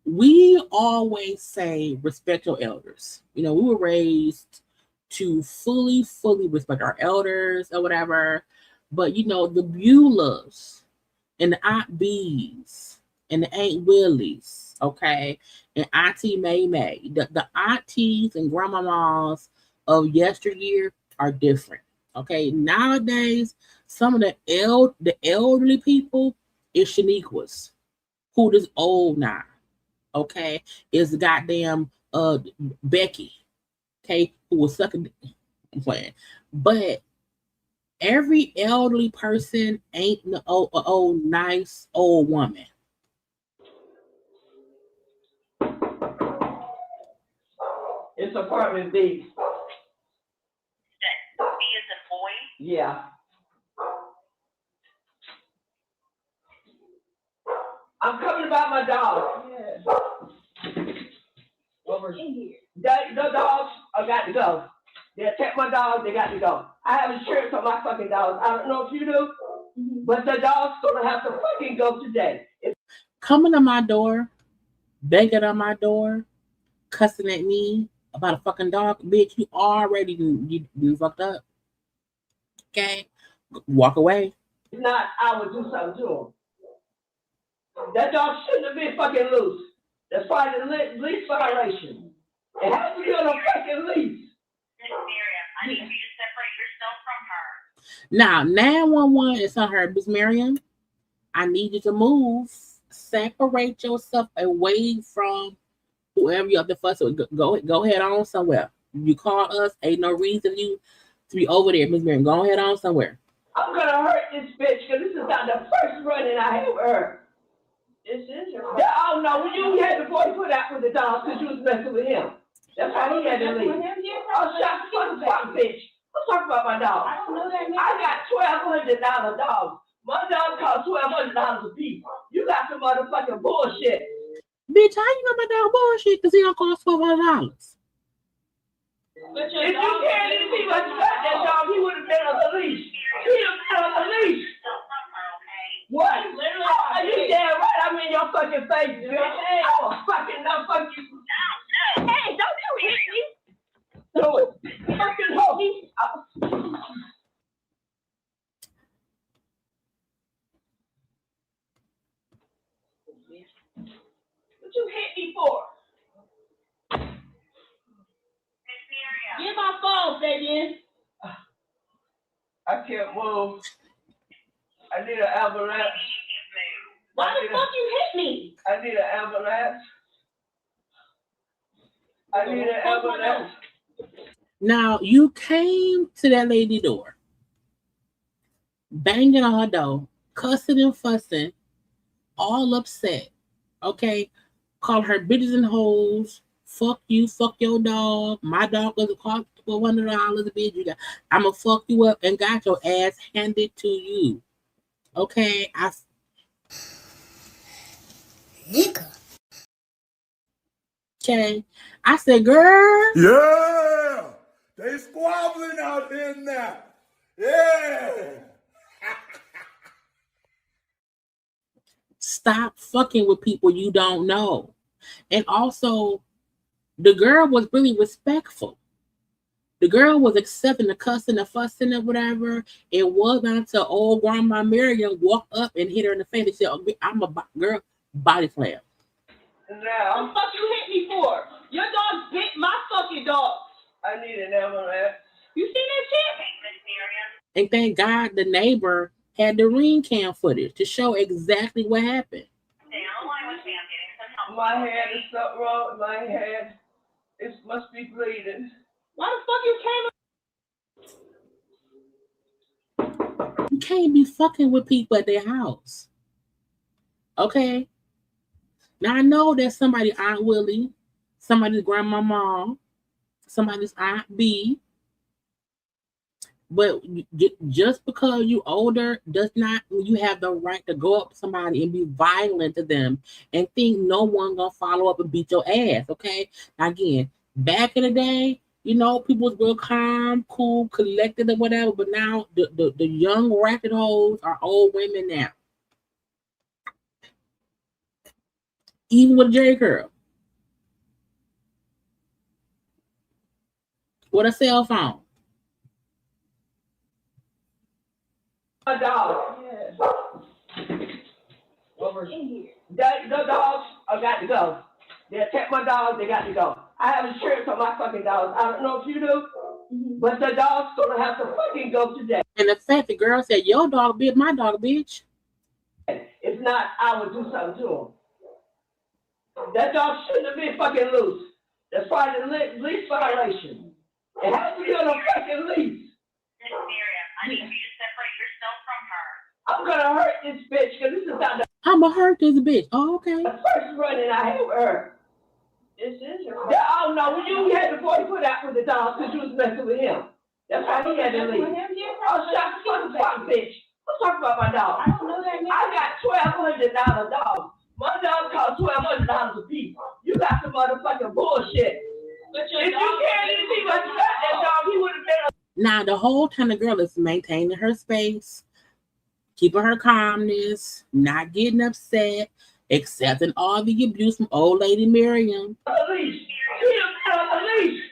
we always say respect your elders. We were raised to fully respect our elders or whatever. But the Beulahs and the Aunt B's and the Aunt Willies, okay, and Auntie May May, the aunties and grandmamas of yesteryear are different. Okay, nowadays some of the elderly people is Shaniquas, who is old now. Okay, is goddamn Becky, okay, who was sucking. I'm playing, but every elderly person ain't an old nice old woman. It's apartment B. B is a boy? Yeah. I'm coming about my dog. Yeah. Over in here. The dogs are got to go. They attack my dogs, they got to go. I have insurance on my fucking dogs. I don't know if you do, but the dog's gonna have to fucking go today. Coming to my door, begging on my door, cussing at me about a fucking dog, bitch, you already you fucked up. Okay? Walk away. If not, I would do something to him. That dog shouldn't have been fucking loose. That's probably the lease violation. It has to be on a fucking lease. Miss Miriam, I need you to separate yourself from her. Now, 911 is on her. Miss Miriam, I need you to move. Separate yourself away from whoever you have to fuss with. Go head on somewhere. You call us, ain't no reason you to be over there, Miss Miriam. Go ahead on somewhere. I'm gonna hurt this bitch because this is not the first running I ever heard. This is your fault. Oh no, when you had the boy put out with the dog because you was messing with him. That's why he had to leave. Oh, fuck, bitch. Let's talk about my dog. I don't know that. I got $1,200 dogs. My dog costs $1,200 a piece. You got some motherfucking bullshit. Bitch, how you know my dog bullshit? Because he don't cost $1,200. If you cared anything much about that dog, he would have been on the leash. He would have been on the leash. What? Oh, you damn right. I'm in your fucking face, bitch. I will fucking not fuck you. Hey, don't you hit me. Do it. Fucking hoe. What you hit me for? Get my phone, Fabian. I can't move. I need an ambulance. Why the fuck you hit me? I need an ambulance. I need an ambulance. Now, you came to that lady door, banging on her door, cussing and fussing, all upset, okay? Call her bitches and hoes, fuck you, fuck your dog, my dog doesn't cost $100 a bitch, I'm gonna fuck you up, and got your ass handed to you, okay? Nigga. Okay, I said, girl. Yeah, they squabbling out there now. Yeah. Stop fucking with people you don't know. And also, the girl was really respectful. The girl was accepting the cussing, the fussing, or whatever. It wasn't until old Grandma Miriam walked up and hit her in the face and said, oh, I'm a girl, body slam. Now, what the fuck you hit me for? Your dog bit my fucking dog. I need an ambulance. You see that shit? And thank God the neighbor had the ring cam footage to show exactly what happened. Stay on the line with me. I'm getting some help. My head is something wrong with my head. It must be bleeding. Why the fuck you came? You can't be fucking with people at their house. Okay? Now I know that somebody's Aunt Willie, somebody's grandmama, somebody's Aunt B. But just because you older does not mean you have the right to go up to somebody and be violent to them and think no one gonna follow up and beat your ass. Okay? Now again, back in the day, you know, people was real calm, cool, collected, or whatever. But now the young racket hoes are old women now. Even with Jerry Curl. With a cell phone. My dog. Yes. The dogs are got to go. They attack my dogs, they got to go. I have insurance on my fucking dogs. I don't know if you do, but the dog's gonna have to fucking go today. And the fact the girl said, your dog bit my dog, bitch. If not, I would do something to him. That dog shouldn't have been fucking loose. That's probably the lease violation. It has to be on a fucking lease. Miss Miriam, I need you to separate yourself from her. I'm gonna hurt this bitch because this is not the I'ma hurt this bitch. Oh, okay. first running I had with her. This is her. Oh no, when you had the boy put out with the dog because you was messing with him. That's why he had to leave. Oh, shut the fucking fuck, bitch. Let's talk about my dog. I don't know that name. I got $1,200 dog. My dog cost $1,200 a piece. You got some motherfucking bullshit. But if you can't even see what you got that dog, he would have been. Now the whole time the girl is maintaining her space, keeping her calmness, not getting upset, accepting all the abuse from old lady Miriam. Police. She on the leash.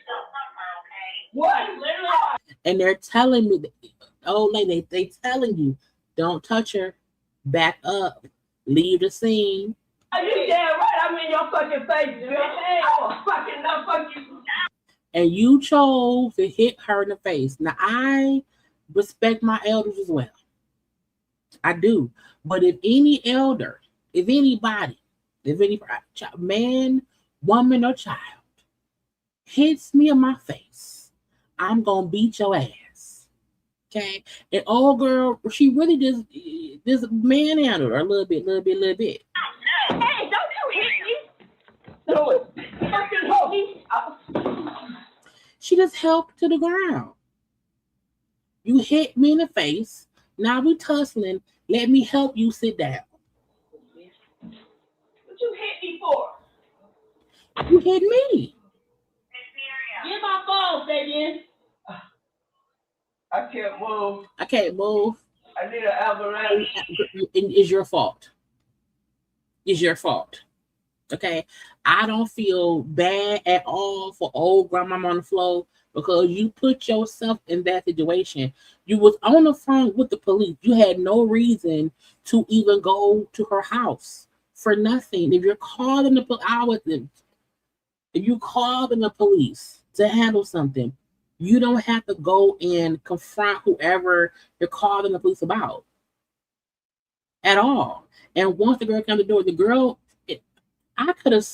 What? And they're telling me, old lady, they telling you, don't touch her, back up, leave the scene. Are you damn right? I'm in your fucking face, bitch. I will fucking not fuck you. And you chose to hit her in the face. Now I respect my elders as well. I do. But if any elder, if anybody, if any man, woman, or child hits me in my face, I'm gonna beat your ass. Okay? And old girl, she really just manhandled her a little bit. Hey, don't you hit me. Do it. Fucking hoe. She just helped to the ground. You hit me in the face. Now we tussling. Let me help you sit down. What you hit me for? You hit me. Get my phone, Fabian. I can't move. I can't move. I need an ambulance. It's your fault. It's your fault. Okay? I don't feel bad at all for old grandmama on the floor because you put yourself in that situation. You was on the phone with the police. You had no reason to even go to her house for nothing. If you're calling the police, if you call the police to handle something, you don't have to go and confront whoever you're calling the police about at all. And once the girl came to the door, the girl, I could have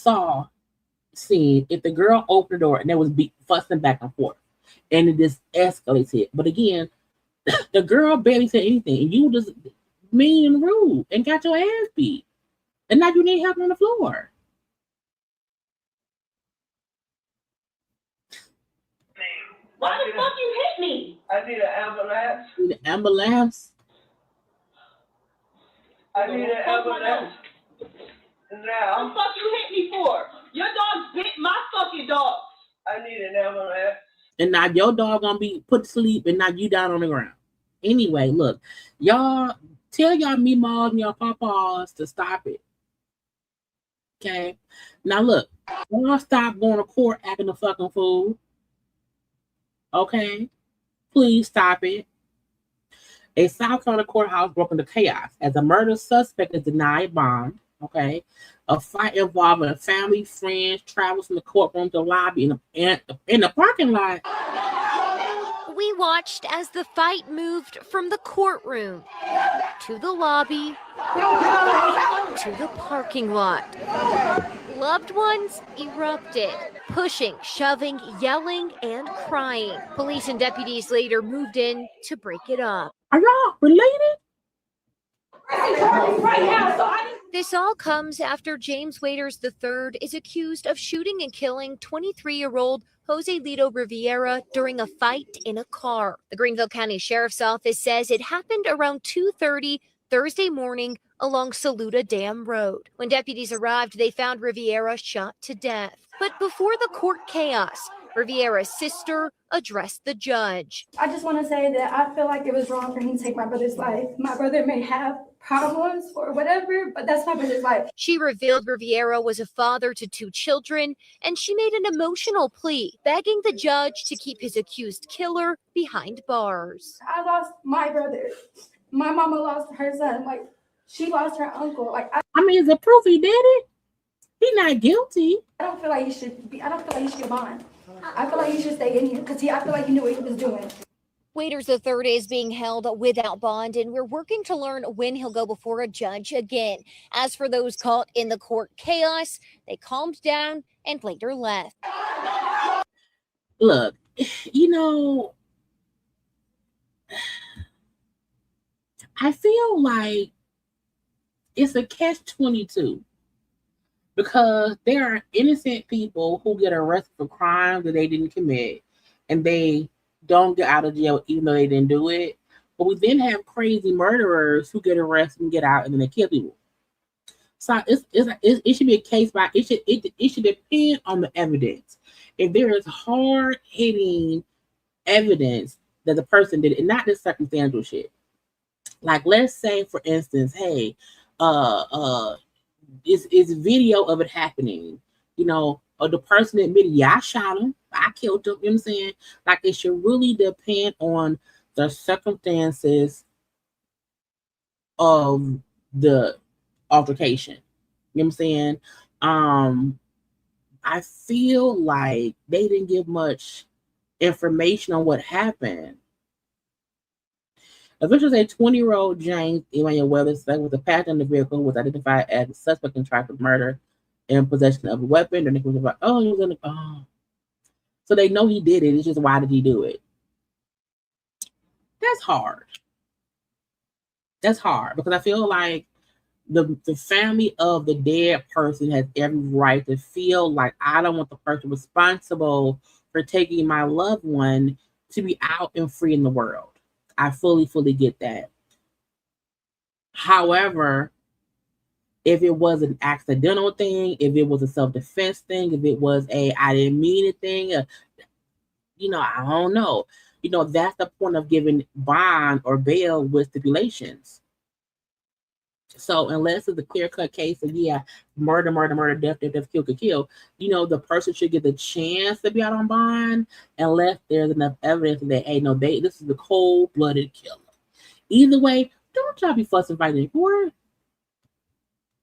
seen if the girl opened the door and there was fussing back and forth, and it just escalated. But again, the girl barely said anything, and you just mean and rude and got your ass beat, and now you need help on the floor. Why the fuck you hit me? I need an ambulance. You need an ambulance. I need an ambulance. What Now, the fuck you hit me for? Your dog bit my fucking dog. I need an ambulance. And now your dog gonna be put to sleep, and now you down on the ground. Anyway, look, y'all tell y'all meemaws and y'all papas to stop it. Okay. Now look, y'all stop going to court acting a fucking fool. Okay, please stop it. A South Carolina courthouse broke into chaos as a murder suspect is denied bond. Okay, a fight involving a family, friends travels from the courtroom to the lobby in the parking lot. We watched as the fight moved from the courtroom to the lobby to the parking lot. Loved ones erupted, pushing, shoving, yelling, and crying. Police and deputies later moved in to break it up. Are y'all related? This all comes after James Waiters III is accused of shooting and killing 23-year-old Joselito Rivera during a fight in a car. The Greenville County Sheriff's Office says it happened around 2:30 Thursday morning along Saluda Dam Road. When deputies arrived, they found Rivera shot to death. But before the court chaos, Rivera's sister addressed the judge. I just want to say that I feel like it was wrong for him to take my brother's life. My brother may have problems or whatever, but that's my brother's life. She revealed Rivera was a father to 2 children, and she made an emotional plea, begging the judge to keep his accused killer behind bars. I lost my brother. My mama lost her son. Like, she lost her uncle. Like, I mean, is it proof he did it? He's not guilty. I don't feel like he should be. I don't feel like he should get bond. I feel like he should stay in here because I feel like he knew what he was doing. Waiters III is being held without bond, and we're working to learn when he'll go before a judge again. As for those caught in the court chaos, they calmed down and later left. Look, you know, I feel like it's a catch-22 because there are innocent people who get arrested for crimes that they didn't commit, and they don't get out of jail even though they didn't do it. But we then have crazy murderers who get arrested and get out and then they kill people. So it should be a case by it should depend on the evidence. If there is hard hitting evidence that the person did it, and not this circumstantial shit. Like, let's say for instance, hey, it's video of it happening, you know, or the person admitted, yeah, I shot him, I killed him, you know what I'm saying? Like, it should really depend on the circumstances of the altercation. You know what I'm saying? I feel like they didn't give much information on what happened. Officials say 20-year-old James Emmanuel Weathers with a passenger in the vehicle was identified as a suspect in traffic murder and possession of a weapon. And they was about, he was in the so they know he did it. It's just, why did he do it? That's hard. That's hard because I feel like the family of the dead person has every right to feel like I don't want the person responsible for taking my loved one to be out and free in the world. I fully get that. However, if it was an accidental thing, if it was a self-defense thing, if it was a I didn't mean a thing, I don't know. That's the point of giving bond or bail with stipulations. So unless it's a clear-cut case of, murder, death, kill, the person should get the chance to be out on bond unless there's enough evidence that, hey, no, this is a cold-blooded killer. Either way, don't try to be fussing fighting for it.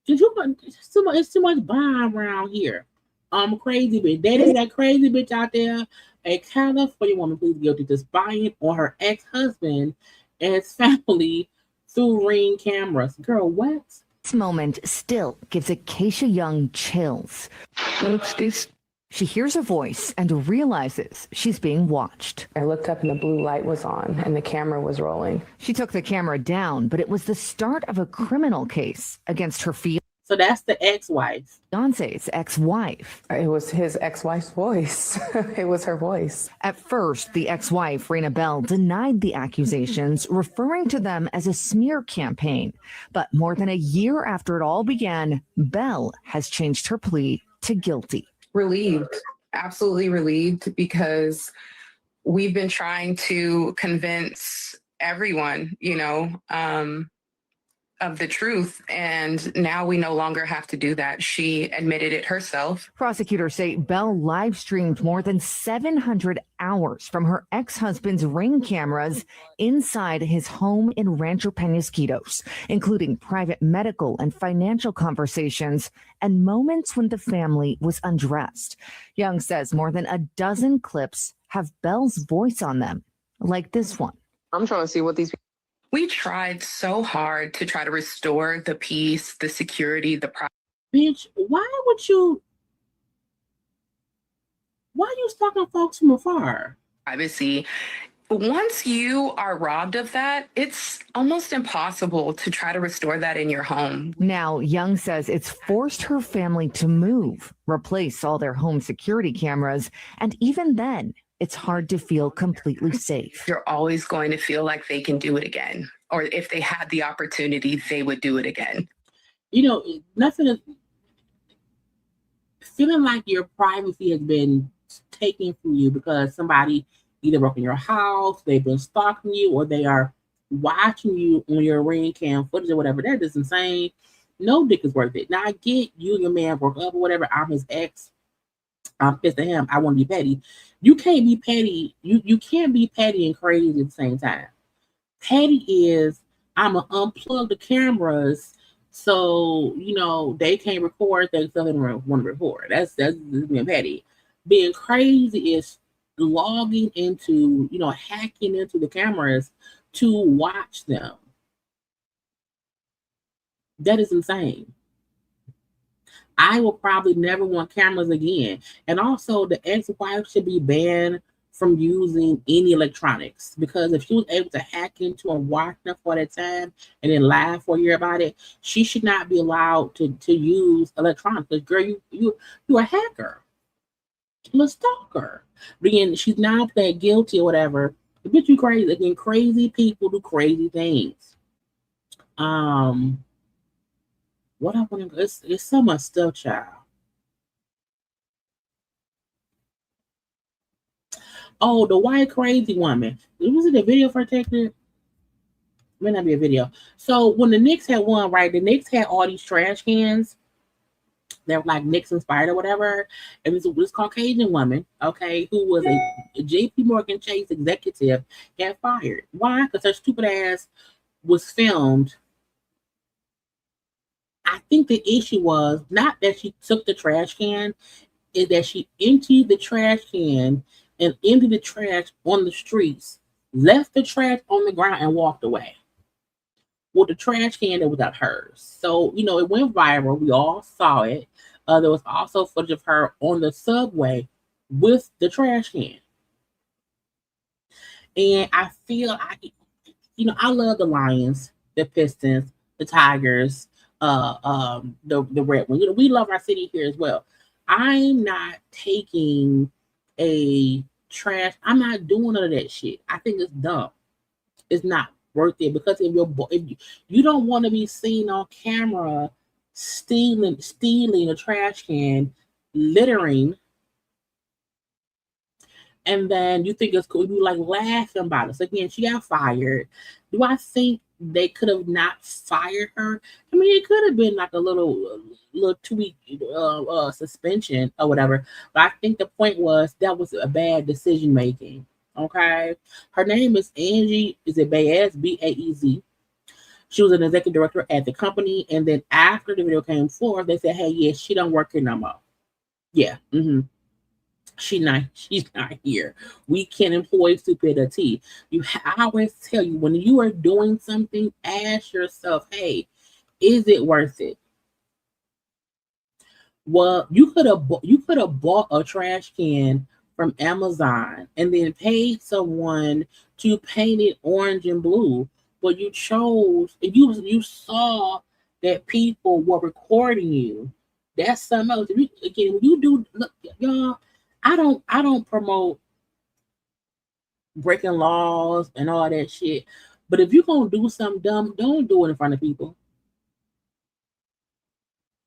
It's too much bond around here. Crazy bitch. That crazy bitch out there. A California woman pleads guilty to spying on her ex-husband and his family through Ring cameras. Girl, what? This moment still gives Acacia Young chills. She hears a voice and realizes she's being watched. I looked up and the blue light was on and the camera was rolling. She took the camera down, but it was the start of a criminal case against her fiancé. So that's the ex-wife. Fiance's ex-wife. It was his ex-wife's voice. It was her voice. At first, the ex-wife, Raina Bell, denied the accusations, referring to them as a smear campaign. But more than a year after it all began, Bell has changed her plea to guilty. Relieved, absolutely relieved, because we've been trying to convince everyone, of the truth, and now we no longer have to do that. She admitted it herself. Prosecutors say Bell live streamed more than 700 hours from her ex-husband's Ring cameras inside his home in Rancho Penasquitos, including private medical and financial conversations and moments when the family was undressed. Young says more than a dozen clips have Bell's voice on them. like this one. I'm trying to see what these. We tried so hard to try to restore the peace, the security, the privacy. Bitch, why are you stalking folks from afar? Once you are robbed of that, it's almost impossible to try to restore that in your home. Now, Young says it's forced her family to move, replace all their home security cameras, and even then, it's hard to feel completely safe. You're always going to feel like they can do it again, or if they had the opportunity, they would do it again. You know, nothing is feeling like your privacy has been taken from you because somebody either broke in your house, they've been stalking you, or they are watching you on your ring cam footage or whatever. That is insane. No dick is worth it. Now I get you and your man broke up or whatever. I'm his ex. I'm pissed at him. I want to be petty. You can't be petty. You can't be petty and crazy at the same time. Petty is I'm gonna unplug the cameras so they can't record things so they want to record. That's being petty. Being crazy is logging into, hacking into the cameras to watch them. That is insane. I will probably never want cameras again. And also, the ex-wife should be banned from using any electronics, because if she was able to hack into and watch them for that time and then lie for a year about it, she should not be allowed to use electronics. Because girl, you're a hacker, you're a stalker. Again, she's now playing guilty or whatever. Bitch, you crazy. Again, crazy people do crazy things. What I want to it's so much stuff, child. Oh, the white crazy woman. Was it a video for Tigger? May not be a video. So when the Knicks had won, right? The Knicks had all these trash cans that were like Knicks inspired or whatever. It was this Caucasian woman, okay, who was a JP Morgan Chase executive, got fired. Why? Because her stupid ass was filmed. I think the issue was not that she took the trash can, is that she emptied the trash can and emptied the trash on the streets, left the trash on the ground, and walked away. Well, the trash can that was not hers. So, it went viral. We all saw it. There was also footage of her on the subway with the trash can. And I feel, I love the Lions, the Pistons, the Tigers, the Red Wings. We love our city here as well. I'm not taking I'm not doing none of that shit. I think it's dumb. It's not worth it, because if you don't want to be seen on camera stealing a trash can, littering, and then you think it's cool, you like laughing about it. So again, she got fired. Do I think they could have not fired her? I mean, it could have been like a little 2-week suspension or whatever. But I think the point was that was a bad decision making. Okay, her name is Angie. Is it Baez? Baez. She was an executive director at the company, and then after the video came forth, they said, "Hey, yes, she don't work here no more." Yeah. She's not here. We can't employ stupidity. I always tell you, when you are doing something, ask yourself, hey, is it worth it? Well, you could have bought a trash can from Amazon and then paid someone to paint it orange and blue, but you chose, and you saw that people were recording you. That's something else. When you do, look, y'all, I don't promote breaking laws and all that shit. But if you're gonna do something dumb, don't do it in front of people.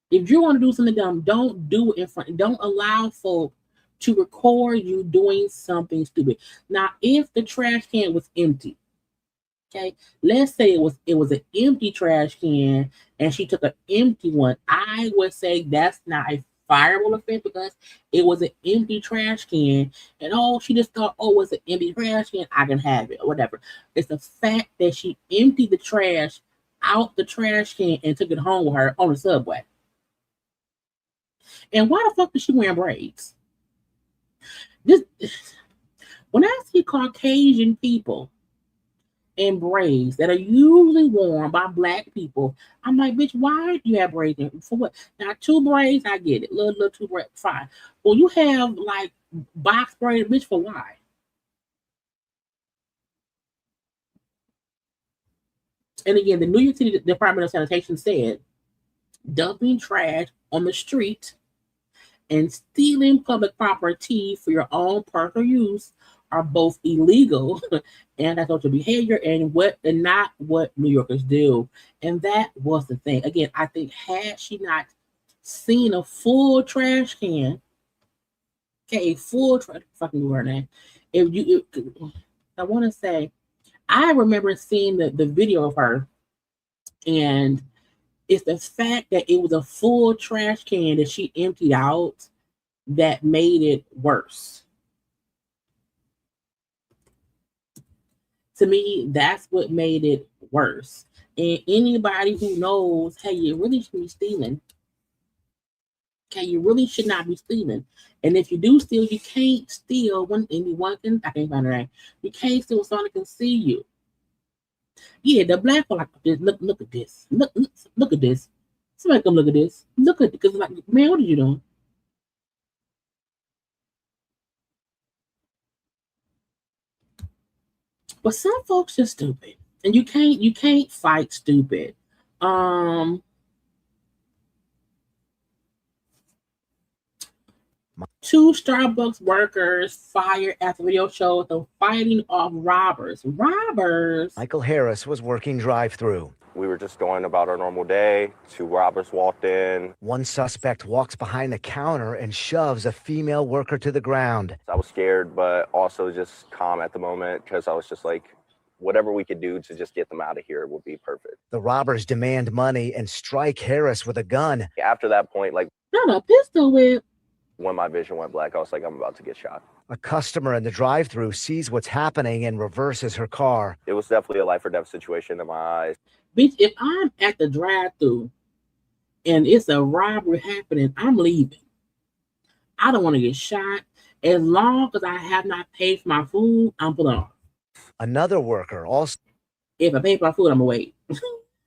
If you want to do something dumb, don't do it in front. Don't allow folk to record you doing something stupid. Now, if the trash can was empty, okay, let's say it was an empty trash can and she took an empty one, I would say that's not a fireable offense, because it was an empty trash can, and she just thought, it was an empty trash can, I can have it or whatever. It's the fact that she emptied the trash out the trash can and took it home with her on the subway. And why the fuck is she wearing braids? When I see Caucasian people in braids that are usually worn by black people, I'm like, bitch, why do you have braids in? For what? Now, 2 braids, I get it. Little 2 braids, fine. Well, you have like box braid, bitch, for why? And again, the New York City Department of Sanitation said dumping trash on the street and stealing public property for your own personal use are both illegal and antisocial behavior and not what New Yorkers do. And that was the thing. Again, I think had she not seen a full trash can, okay, a full trash fucking word name. I want to say, I remember seeing the video of her, and it's the fact that it was a full trash can that she emptied out that made it worse. To me, that's what made it worse. And anybody who knows, hey, you really should be stealing. Okay, you really should not be stealing. And if you do steal, you can't steal when anyone can, I can't find it right. You can't steal when someone can see you. Yeah, the black one like this. Look at this. Look at this. Somebody come look at this. Look at it. Because like, man, what are you doing? But some folks are stupid. And you can't fight stupid. 2 Starbucks workers fired after video shows them fighting off robbers. Robbers? Michael Harris was working drive-through. We were just going about our normal day. 2 robbers walked in. One suspect walks behind the counter and shoves a female worker to the ground. I was scared, but also just calm at the moment because I was just like, whatever we could do to just get them out of here would be perfect. The robbers demand money and strike Harris with a gun. After that point, like, not a pistol whip. When my vision went black, I was like, I'm about to get shot. A customer in the drive-thru sees what's happening and reverses her car. It was definitely a life or death situation in my eyes. Bitch, if I'm at the drive-thru and it's a robbery happening, I'm leaving. I don't want to get shot. As long as I have not paid for my food, I'm pulling off. Another worker also. If I pay for my food, I'm gonna wait.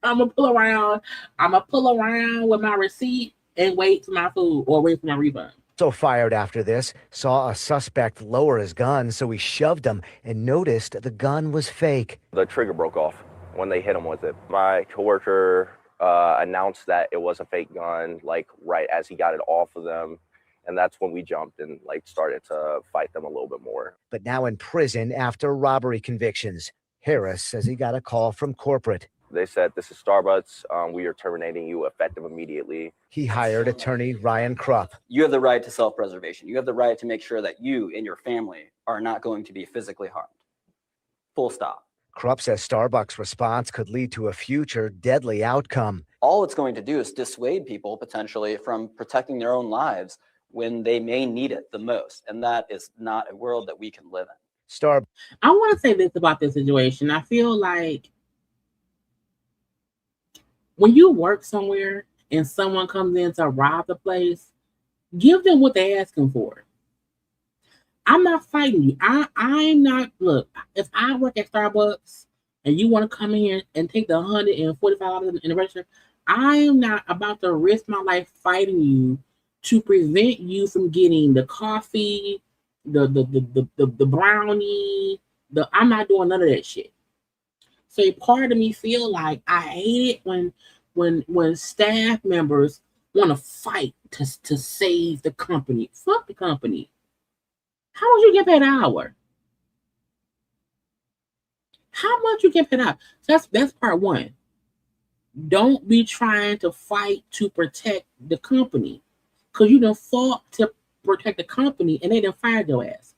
I'm gonna pull around. I'm gonna pull around with my receipt and wait for my food or wait for my refund. So fired after this, saw a suspect lower his gun, so he shoved him and noticed the gun was fake. The trigger broke off when they hit him with it. My coworker announced that it was a fake gun, like right as he got it off of them. And that's when we jumped and like started to fight them a little bit more. But now in prison after robbery convictions. Harris says he got a call from corporate. They said, this is Starbucks. We are terminating you effective immediately. He hired attorney Ryan Krupp. You have the right to self-preservation. You have the right to make sure that you and your family are not going to be physically harmed. Full stop. Krupp says Starbucks' response could lead to a future deadly outcome. All it's going to do is dissuade people potentially from protecting their own lives when they may need it the most. And that is not a world that we can live in. I want to say this about this situation. I feel like when you work somewhere and someone comes in to rob the place, give them what they're asking for. I'm not fighting you. I'm not, look, if I work at Starbucks and you want to come in here and take the $145 in the register, I am not about to risk my life fighting you to prevent you from getting the coffee, the brownie, I'm not doing none of that shit. So a part of me feel like I hate it when staff members want to fight to save the company. Fuck the company. How much you get paid an hour? How much you get paid an hour? So that's part one. Don't be trying to fight to protect the company, because you done fought to protect the company and they done fired your ass.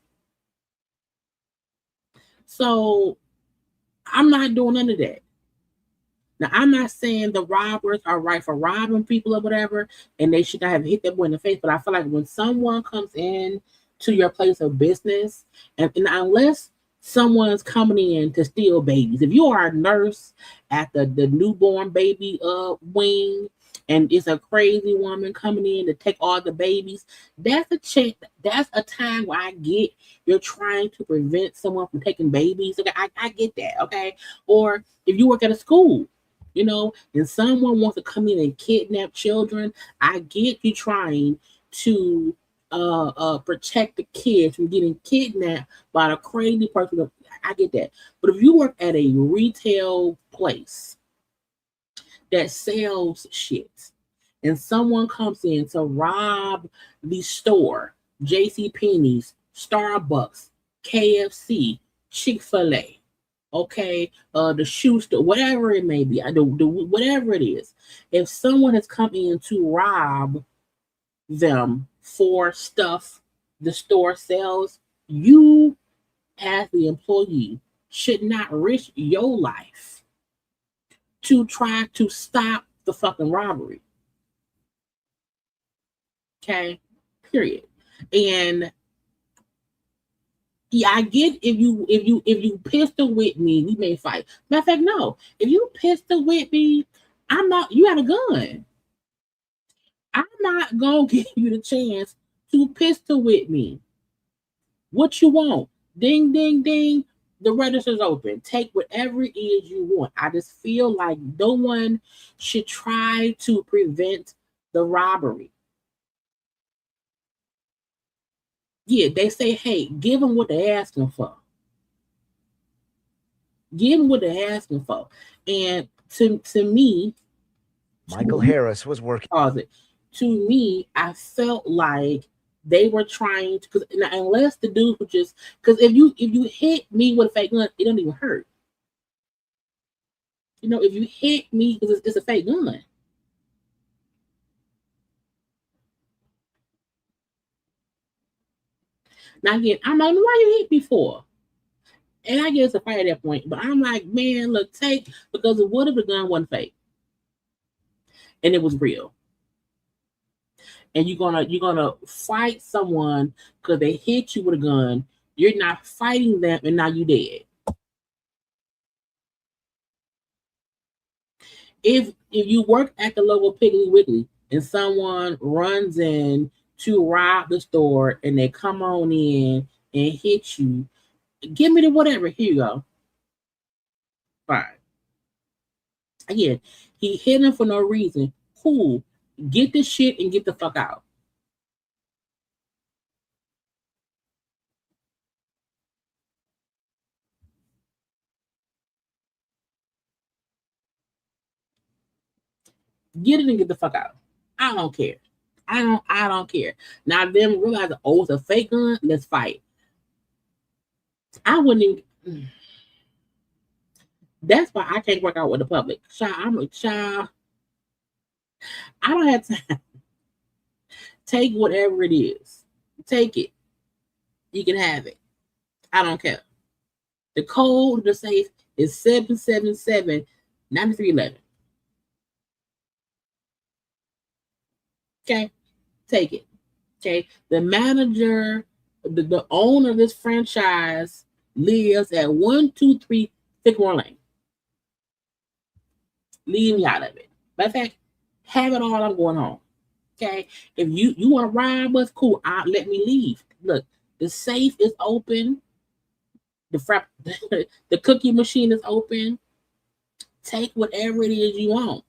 So I'm not doing none of that. Now, I'm not saying the robbers are right for robbing people or whatever, and they should not have hit that boy in the face. But I feel like when someone comes in to your place of business, and unless someone's coming in to steal babies, if you are a nurse at the newborn baby wing, and it's a crazy woman coming in to take all the babies, that's a chance. That's a time where I get you're trying to prevent someone from taking babies. Okay, I get that. Okay, or if you work at a school, and someone wants to come in and kidnap children, I get you trying to protect the kids from getting kidnapped by a crazy person. I get that. But if you work at a retail place that sells shit and someone comes in to rob the store, JCPenney's, Starbucks, KFC, Chick-fil-A, okay, the shoe store, whatever it may be, whatever it is, if someone has come in to rob them for stuff the store sells, you as the employee should not risk your life to try to stop the fucking robbery. Okay, period. And yeah, I get if you pistol with me, we may fight. Matter of fact, no. If you pistol with me, I'm not. You had a gun. I'm not gonna give you the chance to pistol with me. What you want? Ding, ding, ding. The register's open. Take whatever it is you want. I just feel like no one should try to prevent the robbery. Yeah, they say, hey, give them what they're asking for. Give them what they're asking for. And to me, Michael Harris was working. To me, I felt like they were trying to, because unless the dudes were just, because if you hit me with a fake gun, it don't even hurt. If you hit me because it's a fake gun. Now again, I'm like, why you hit me for? And I guess a fight at that point, but I'm like, man, look, because what if the gun wasn't fake and it was real? And you're gonna fight someone because they hit you with a gun. You're not fighting them, and now you dead. If you work at the local Piggly Wiggly and someone runs in to rob the store and they come on in and hit you, give me the whatever. Here you go. Fine. Again, he hit him for no reason. Cool. Get this shit and get the fuck out. Get it and get the fuck out. I don't care. I don't care. Now them realize, oh, it's a fake gun. Let's fight. I wouldn't even. That's why I can't work out with the public. I'm a child. I don't have time. Take whatever it is. Take it. You can have it. I don't care. The code to the safe is 777-9311. Okay? Take it. Okay? The manager, the owner of this franchise lives at 123 Thickmore Lane. Leave me out of it. Matter of fact, have it all. I'm going home. Okay? If you want to rob us, cool. Let me leave. Look, the safe is open. The cookie machine is open. Take whatever it is you want.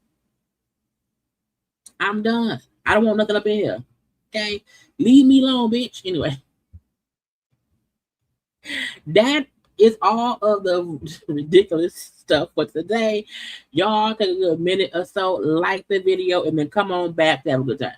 I'm done. I don't want nothing up in here. Okay? Leave me alone, bitch. Anyway. That is all of the ridiculous stuff for today. Y'all take a good minute or so, like the video, and then come on back to have a good time.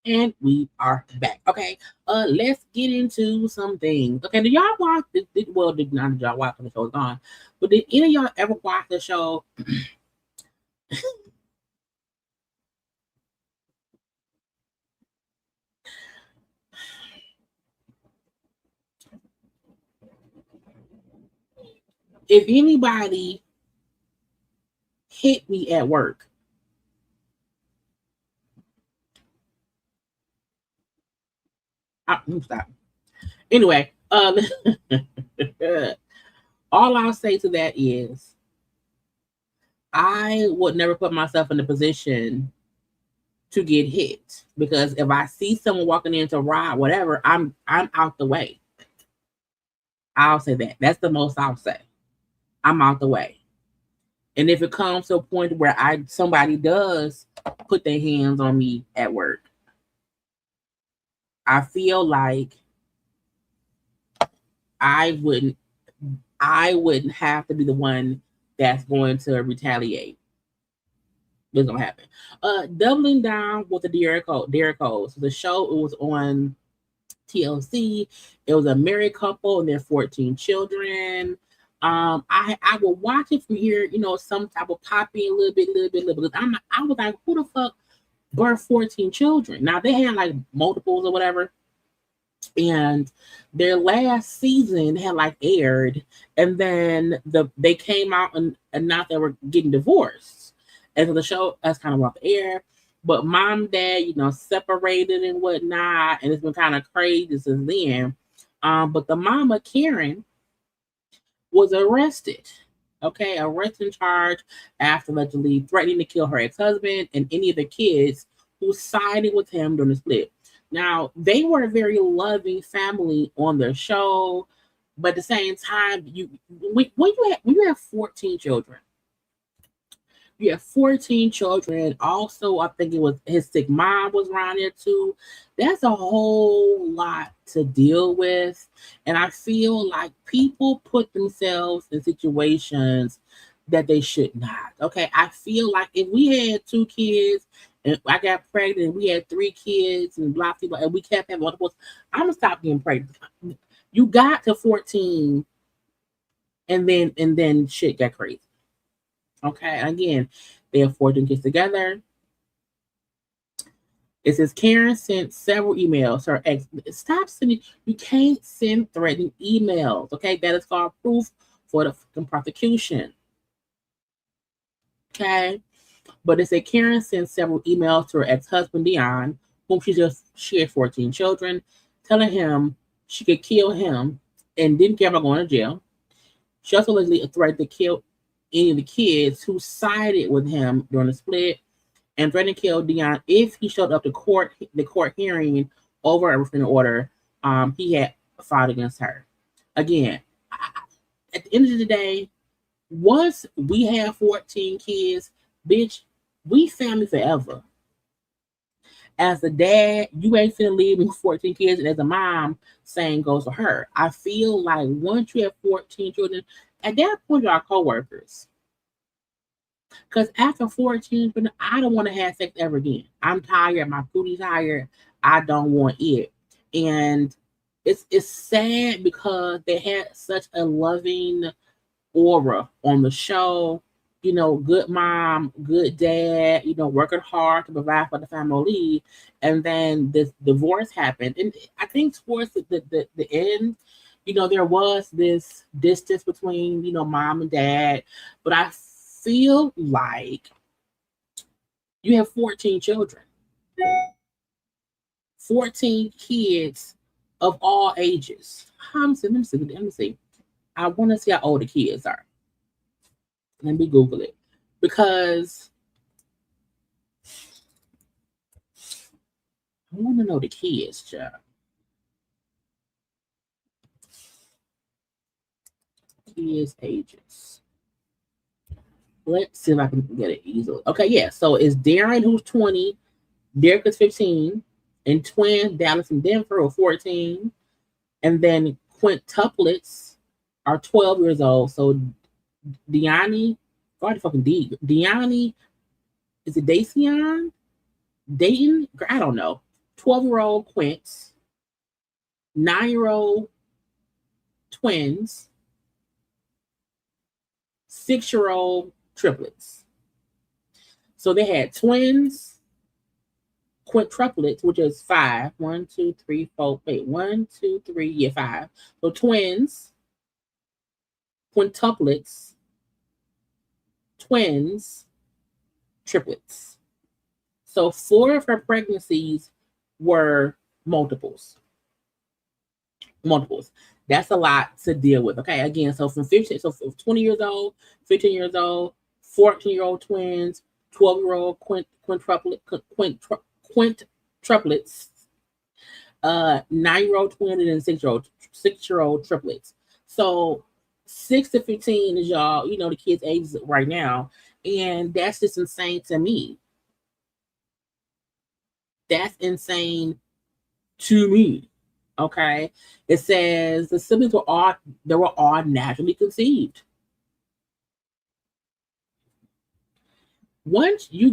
And we are back. Okay. Let's get into some things. Okay, did y'all watch did not y'all watch when the show was gone, but did any of y'all ever watch the show? If anybody hit me at work, stop. Anyway, all I'll say to that is I would never put myself in a position to get hit, because if I see someone walking in to ride, whatever, I'm out the way. I'll say that. That's the most I'll say. I'm out the way. And if it comes to a point where somebody does put their hands on me at work, I feel like I wouldn't have to be the one that's going to retaliate. It's gonna happen. Doubling down with the Derek Coles. So the show, it was on TLC. It was a married couple and their 14 children. I will watch it from here, some type of poppy a little bit. Because I was like, who the fuck birthed 14 children? Now they had like multiples or whatever. And their last season had like aired, and then they came out and announced they were getting divorced. And so the show has kind of off the air. But mom, dad, separated and whatnot, and it's been kind of crazy since then. But the mama, Karen, was arrested. Okay, arrested and charged after allegedly threatening to kill her ex-husband and any of the kids who sided with him during the split. Now, they were a very loving family on the show, but at the same time, when you have 14 children, you have 14 children. Also, I think it was his sick mom was around there too. That's a whole lot to deal with. And I feel like people put themselves in situations that they should not. Okay. I feel like if we had 2 kids and I got pregnant and we had 3 kids and blah, blah, blah, and we kept having multiples, I'm going to stop getting pregnant. You got to 14 and then shit got crazy. Okay, again, they have 14 kids together. It says Karen sent several emails. Her ex, stop sending. You can't send threatening emails. Okay, that is called proof for the fucking prosecution. Okay, but it said Karen sent several emails to her ex-husband Dwyane, whom she had 14 children, telling him she could kill him and didn't care about going to jail. She also allegedly threatened to kill any of the kids who sided with him during the split, and threatened to kill Dwyane if he showed up to the court hearing over a restraining order he had filed against her. Again, at the end of the day, once we have 14 kids, bitch, we family forever. As a dad, you ain't finna leave with 14 kids, and as a mom, same goes for her. I feel like once you have 14 children, at that point, y'all co-workers. Because after 14, I don't want to have sex ever again. I'm tired. My booty's tired. I don't want it. And it's sad because they had such a loving aura on the show. Good mom, good dad, working hard to provide for the family. And then this divorce happened. And I think towards the end, there was this distance between, mom and dad. But I feel like you have 14 children, 14 kids of all ages. Let me see. I want to see how old the kids are. Let me Google it, because I want to know the kids, child. Kids' ages. Let's see if I can get it easily. Okay, yeah. So it's Darren, who's 20, Derek is 15, and twins Dallas and Denver are 14, and then quintuplets are 12 years old. So Dwyane, God fucking Dwyane, is it Dayton? I don't know. 12-year-old Quints, 9-year-old twins, 6-year-old triplets. So they had twins, quintuplets, which is 5. 1, 2, 3, 4. Wait, 1, 2, 3. Yeah, 5. So twins, quintuplets, twins, triplets. So 4 of her pregnancies were multiples. That's a lot to deal with. Okay, again, so from 20 years old, 15 years old, 14-year-old twins, 12-year-old quintuplets, 9-year-old twins, and then 6-year-old triplets. So 6 to 15 is y'all, the kids' ages right now, and that's just insane to me. That's insane to me. Okay, it says the siblings were all naturally conceived. Once we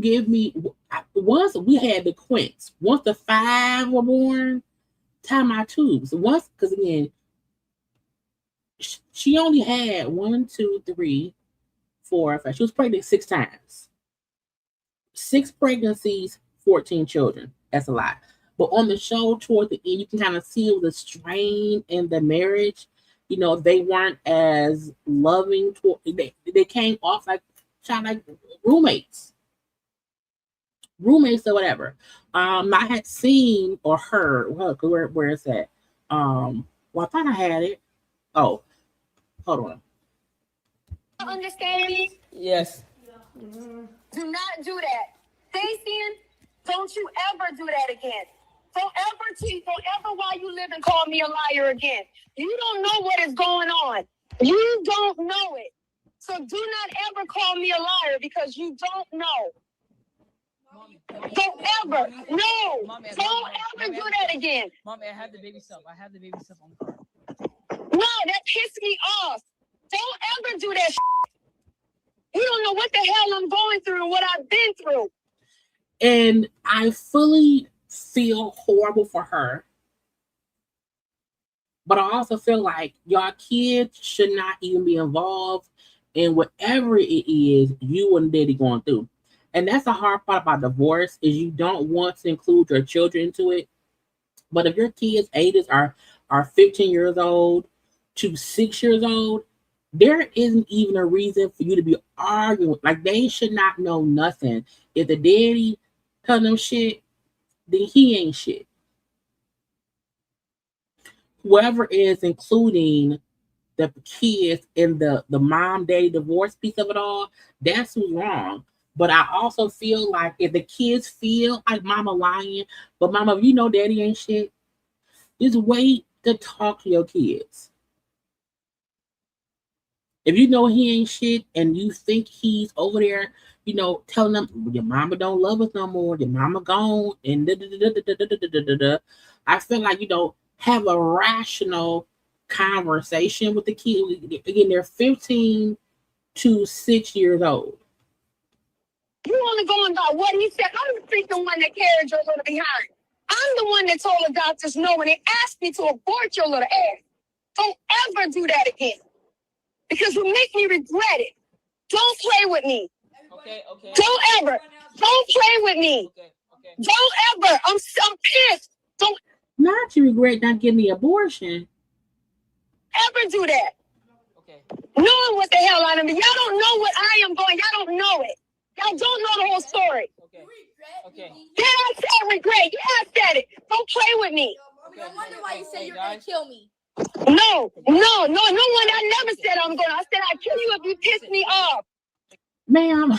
had the Quints, once the 5 were born, tie my tubes. Because again, she only had 1, 2, 3, 4, 5. She was pregnant 6 times. 6 pregnancies, 14 children. That's a lot. But on the show toward the end, you can kind of see the strain in the marriage. They weren't as loving. They came off like roommates or whatever. I had seen or heard. Where is that? Well, I thought I had it. Oh, hold on. Understand me? Yes. Do not do that. Dacian, don't you ever do that again. Don't ever cheat. Don't ever, while you live, and call me a liar again. You don't know what is going on. You don't know it. So do not ever call me a liar because you don't know. Don't ever. No. Don't ever do that again. Mommy, I have the baby stuff. On the car. No, that pissed me off. Don't ever do that. You don't know what the hell I'm going through and what I've been through. And I fully feel horrible for her. But I also feel like y'all kids should not even be involved in whatever it is you and daddy going through. And that's the hard part about divorce, is you don't want to include your children into it. But if your kids' ages are 15 years old to 6 years old, there isn't even a reason for you to be arguing. Like, they should not know nothing. If the daddy tell them shit, then he ain't shit. Whoever is including the kids in the mom daddy divorce piece of it all, that's who's wrong. But I also feel like if the kids feel like mama lying, but mama, if you know daddy ain't shit, just wait to talk to your kids. If you know he ain't shit and you think he's over there, telling them your mama don't love us no more, your mama gone, and I feel like have a rational conversation with the kid. Again, they're 15 to 6 years old. You only going by what he said. I'm the one that carried your little behind. I'm the one that told the doctors no when they asked me to abort your little ass. Don't ever do that again. Because you make me regret it. Don't play with me. Okay. Don't ever. Don't play with me. Okay. Don't ever. I'm pissed. Don't not you regret not getting the abortion. Ever do that. Okay. Knowing what the hell out of me. Y'all don't know what I am going. Y'all don't know it. Y'all don't know the whole story. Okay. Then I said regret. Yeah, I said it. Don't play with me. No wonder why you said you're going to kill me. No one. I never said I'm going to. I said I'd kill you if you piss me off. Ma'am,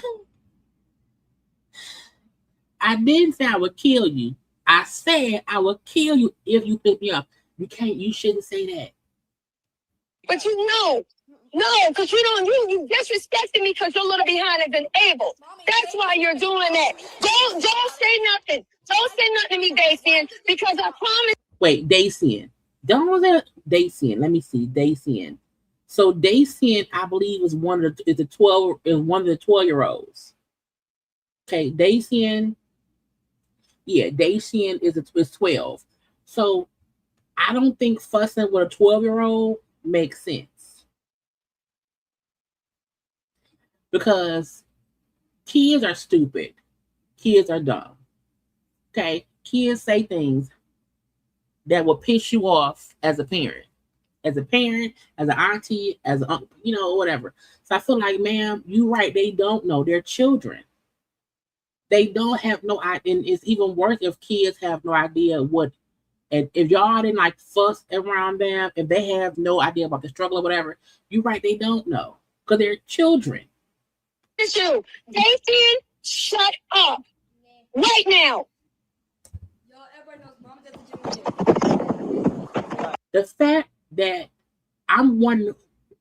I didn't say I would kill you. I said I would kill you if you piss me off. You shouldn't say that. But no, because you disrespected me because you're a little behind and able. That's why you're doing that. Don't say nothing. Don't say nothing to me, Dacian, because I promise. Wait, Dacian. Don't say Dacian. Let me see, Dacian. So Dacian, I believe, is one of the 12-year-olds. Okay, Dacian Yeah, Dacian is 12. So I don't think fussing with a 12-year-old makes sense. Because kids are stupid. Kids are dumb. Okay? Kids say things that will piss you off as a parent. As a parent, as an auntie, as a, whatever. So I feel like, ma'am, you're right. They don't know. They're children. They don't have no idea. And it's even worse if kids have no idea what. And if y'all didn't like fuss around them, if they have no idea about the struggle or whatever, you're right. They don't know because they're children. It's you. Dacian, shut up. Right now. The fact that I'm wondering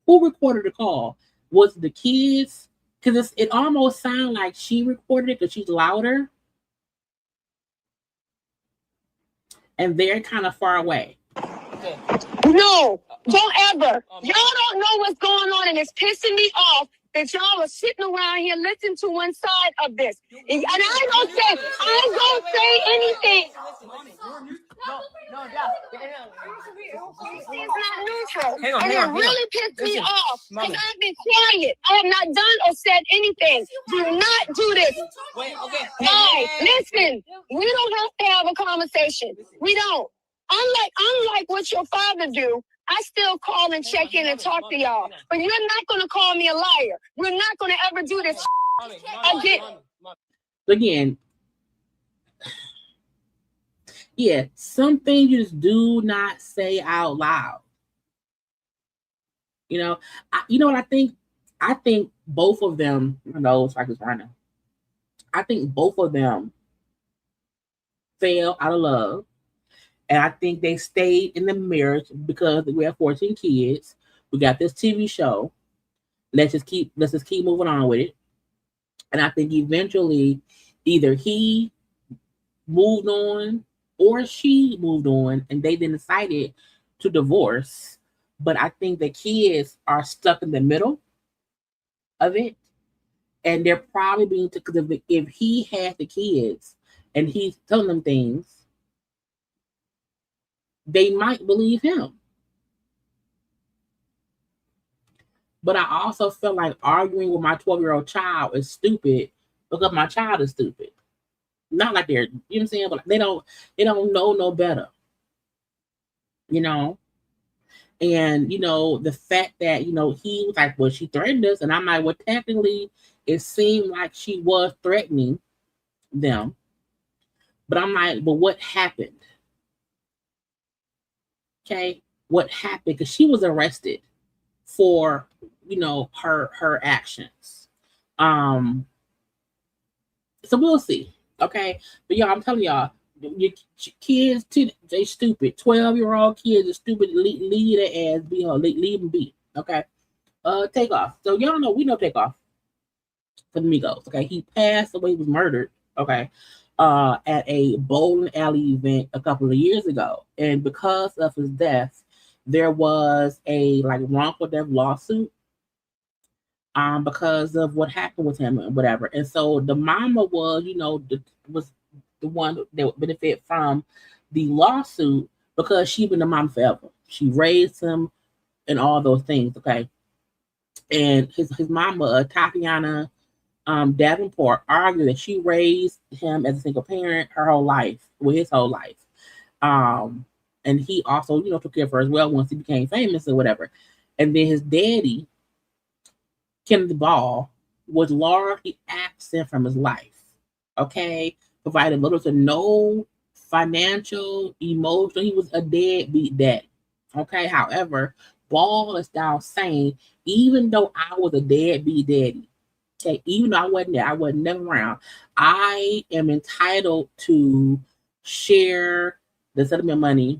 who recorded the call, was the kids, because it almost sounded like she recorded it because she's louder and they're kind of far away. No, don't ever. Y'all don't know what's going on, and it's pissing me off that y'all are sitting around here listening to one side of this. And I don't say anything. It's not neutral. And it really pissed me off because I've been quiet. I have not done or said anything. Do not do this. Guys, listen. We don't have to have a conversation. We don't. Unlike what your father do, I still call and check in and talk to y'all. But you're not going to call me a liar. We're not going to ever do this Again, yeah, some things you just do not say out loud. You know what I think? I think both of them, it's like it's right now. I think both of them fell out of love. And I think they stayed in the marriage because we have 14 kids. We got this TV show. Let's just keep moving on with it. And I think eventually either he moved on or she moved on and they then decided to divorce. But I think the kids are stuck in the middle of it. And they're probably being because if he had the kids and he's telling them things, they might believe him. But I also feel like arguing with my 12-year-old child is stupid because my child is stupid. Not like they're, you know what I'm saying? But they don't know no better. And, the fact that, he was like, well, she threatened us. And I'm like, well, technically, it seemed like she was threatening them. But I'm like, but what happened? Okay, what happened? Because she was arrested for, her actions. So we'll see. Okay, but y'all, I'm telling y'all, your kids, they stupid. 12-year-old kids are stupid. Leave their ass be. Leave them be. Okay. Takeoff. So y'all know we know Takeoff for the Migos. Okay, he passed away. He was murdered. Okay. At a bowling alley event a couple of years ago. And because of his death, there was a wrongful death lawsuit because of what happened with him and whatever. And so the mama was, was the one that would benefit from the lawsuit because she been the mom forever. She raised him and all those things, okay? And his mama, Tatiana Davenport, argued that she raised him as a single parent his whole life. And he also, took care of her as well once he became famous or whatever. And then his daddy, Kennedy Ball, was largely absent from his life. Okay, provided little to no financial, emotional. He was a deadbeat dad. Okay, however, Ball is now saying, even though I was a deadbeat daddy, okay, even though I wasn't there, I wasn't never around, I am entitled to share the settlement money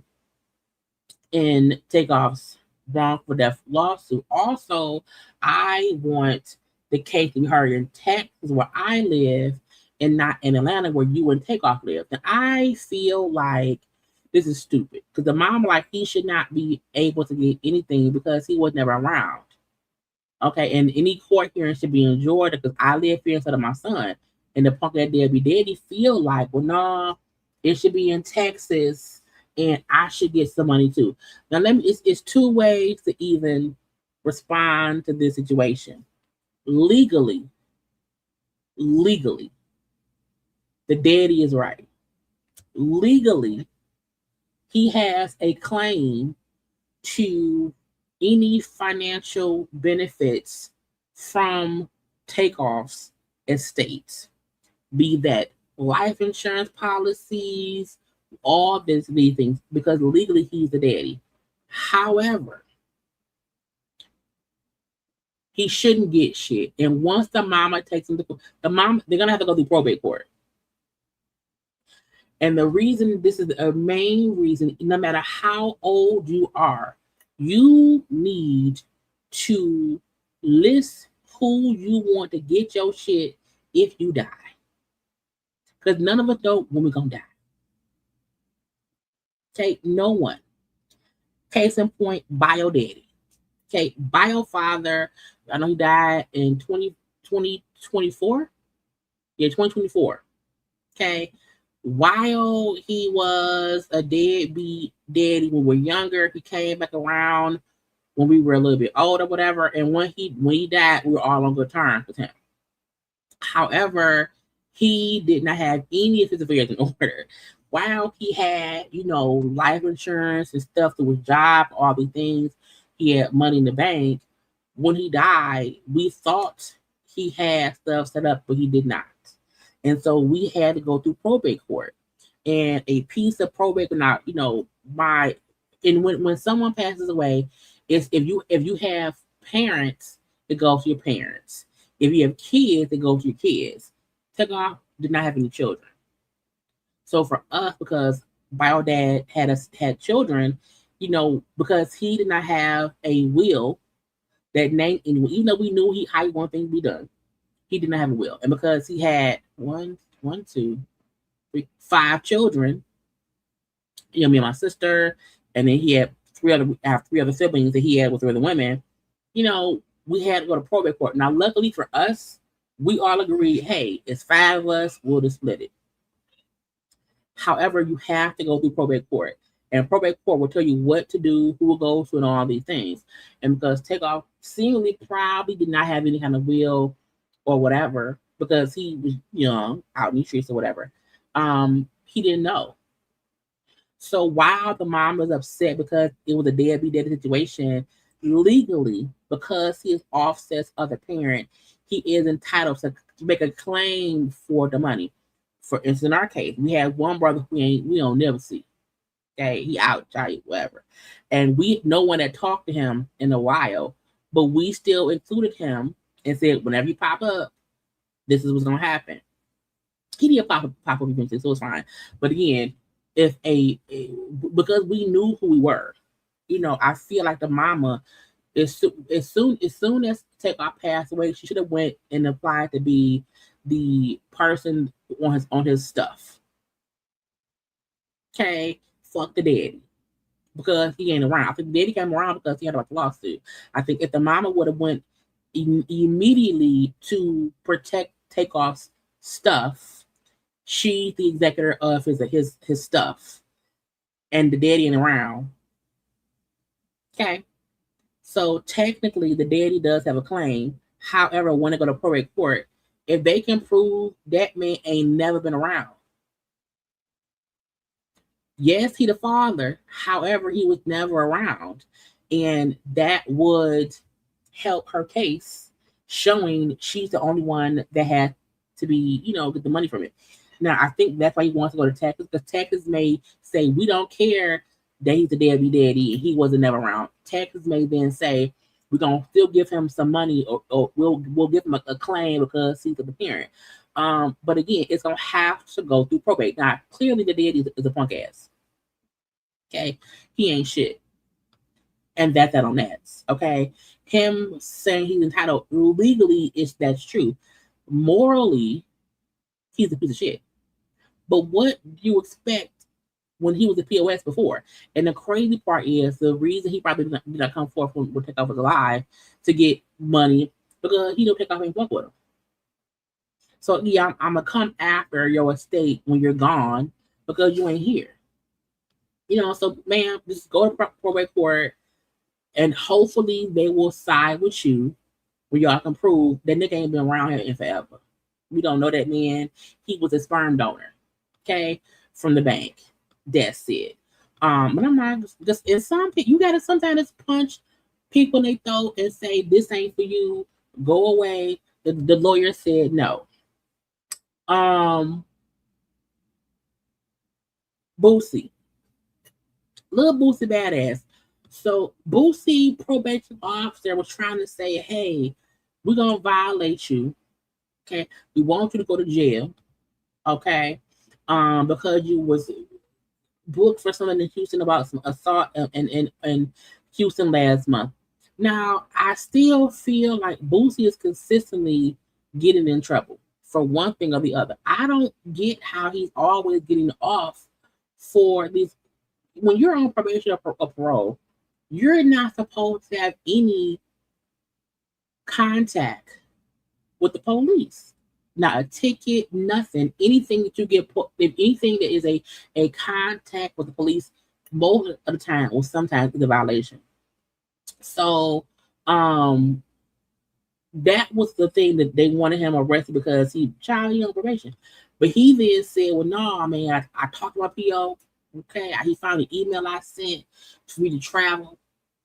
in Takeoff's wrongful death lawsuit. Also, I want the case to be heard in Texas where I live and not in Atlanta where you and Takeoff live. And I feel like this is stupid because the mom, he should not be able to get anything because he was never around. Okay, and any court hearing should be in Georgia because I live here instead of my son. And the punk that daddy feel like, well, no, It should be in Texas, and I should get some money too. Now, it's two ways to even respond to this situation. Legally, the daddy is right. Legally, he has a claim to any financial benefits from Takeoff's estate, be that life insurance policies, all these things, because legally he's the daddy. However, he shouldn't get shit. And once the mama takes him to the mom, they're gonna have to go through probate court. And the reason, this is a main reason, no matter how old you are, you need to list who you want to get your shit if you die. Because none of us know when we're going to die. Okay, no one. Case in point, bio daddy. Okay, bio father, I know he died in 2024. Yeah, 2024. Okay. While he was a deadbeat daddy when we were younger, he came back around when we were a little bit older, whatever. And when he died, we were all on good terms with him. However, he did not have any of his affairs in order. While he had, life insurance and stuff through his job, all these things, he had money in the bank. When he died, we thought he had stuff set up, but he did not. And so we had to go through probate court, and a piece of probate, when someone passes away, it's if you have parents, it goes to your parents. If you have kids, it goes to your kids. Takeoff did not have any children. So for us, because bio dad had children, because he did not have a will that named anyone, even though we knew how he wanted things to be done. He did not have a will. And because he had 5 children, me and my sister, and then he had 3 other siblings that he had with 3 other women, we had to go to probate court. Now, luckily for us, we all agreed, hey, it's 5 of us, we'll just split it. However, you have to go through probate court. And probate court will tell you what to do, who will go to, and all these things. And because Takeoff seemingly probably did not have any kind of will or whatever, because he was young, out in the streets or whatever, he didn't know. So while the mom was upset because it was a deadbeat daddy situation, legally, because he is Offset's other parent, he is entitled to make a claim for the money. For instance, in our case, we had one brother we don't never see. Okay, he out, whatever, and no one had talked to him in a while, but we still included him and said, whenever you pop up, this is what's gonna happen. He did pop up eventually, so it's fine. But again, if because we knew who we were, I feel like the mama, as soon as Takeoff passed away, she should have went and applied to be the person on his stuff. Okay, fuck the daddy, because he ain't around. I think the daddy came around because he had a lawsuit. I think if the mama would have went immediately to protect Takeoff's stuff, she's the executor of his stuff, and the daddy ain't around. Okay, so technically the daddy does have a claim. However, when they go to probate court, if they can prove that man ain't never been around, yes, he the father. However, he was never around, and that would help her case, showing she's the only one that had to be, get the money from it. Now, I think that's why he wants to go to Texas, because Texas may say, we don't care that he's a deadbeat daddy and he wasn't never around. Texas may then say, we're going to still give him some money, or we'll give him a claim because he's the parent. But again, it's going to have to go through probate. Now, clearly the daddy is a punk ass. Okay? He ain't shit. And that's that on that. Okay? Him saying he's entitled legally, that's true. Morally, he's a piece of shit. But what do you expect when he was a POS before? And the crazy part is, the reason he probably did not come forth when Takeoff was alive to get money, because he knew Takeoff ain't fuck with him. So yeah, I'm gonna come after your estate when you're gone, because you ain't here. So ma'am, just go to probate court and hopefully they will side with you where y'all can prove that nigga ain't been around here in forever. We don't know that man. He was a sperm donor, okay, from the bank. That's it. But I'm not just in some people, you gotta sometimes punch people in their throat and say, this ain't for you, go away. The lawyer said no. Boosie. Little Boosie badass. So Boosie probation officer was trying to say, hey, we're gonna violate you. Okay, we want you to go to jail. Okay, because you was booked for something in Houston about some assault in Houston last month. Now I still feel like Boosie is consistently getting in trouble for one thing or the other. I don't get how he's always getting off for these. When you're on probation or parole, you're not supposed to have any contact with the police. Not a ticket, nothing. Anything that you get, if anything that is a contact with the police, most of the time or sometimes is a violation. So that was the thing that they wanted him arrested because he child on probation. But he then said, well, no, man, I talked to my PO. Okay, he found an email I sent for me to travel.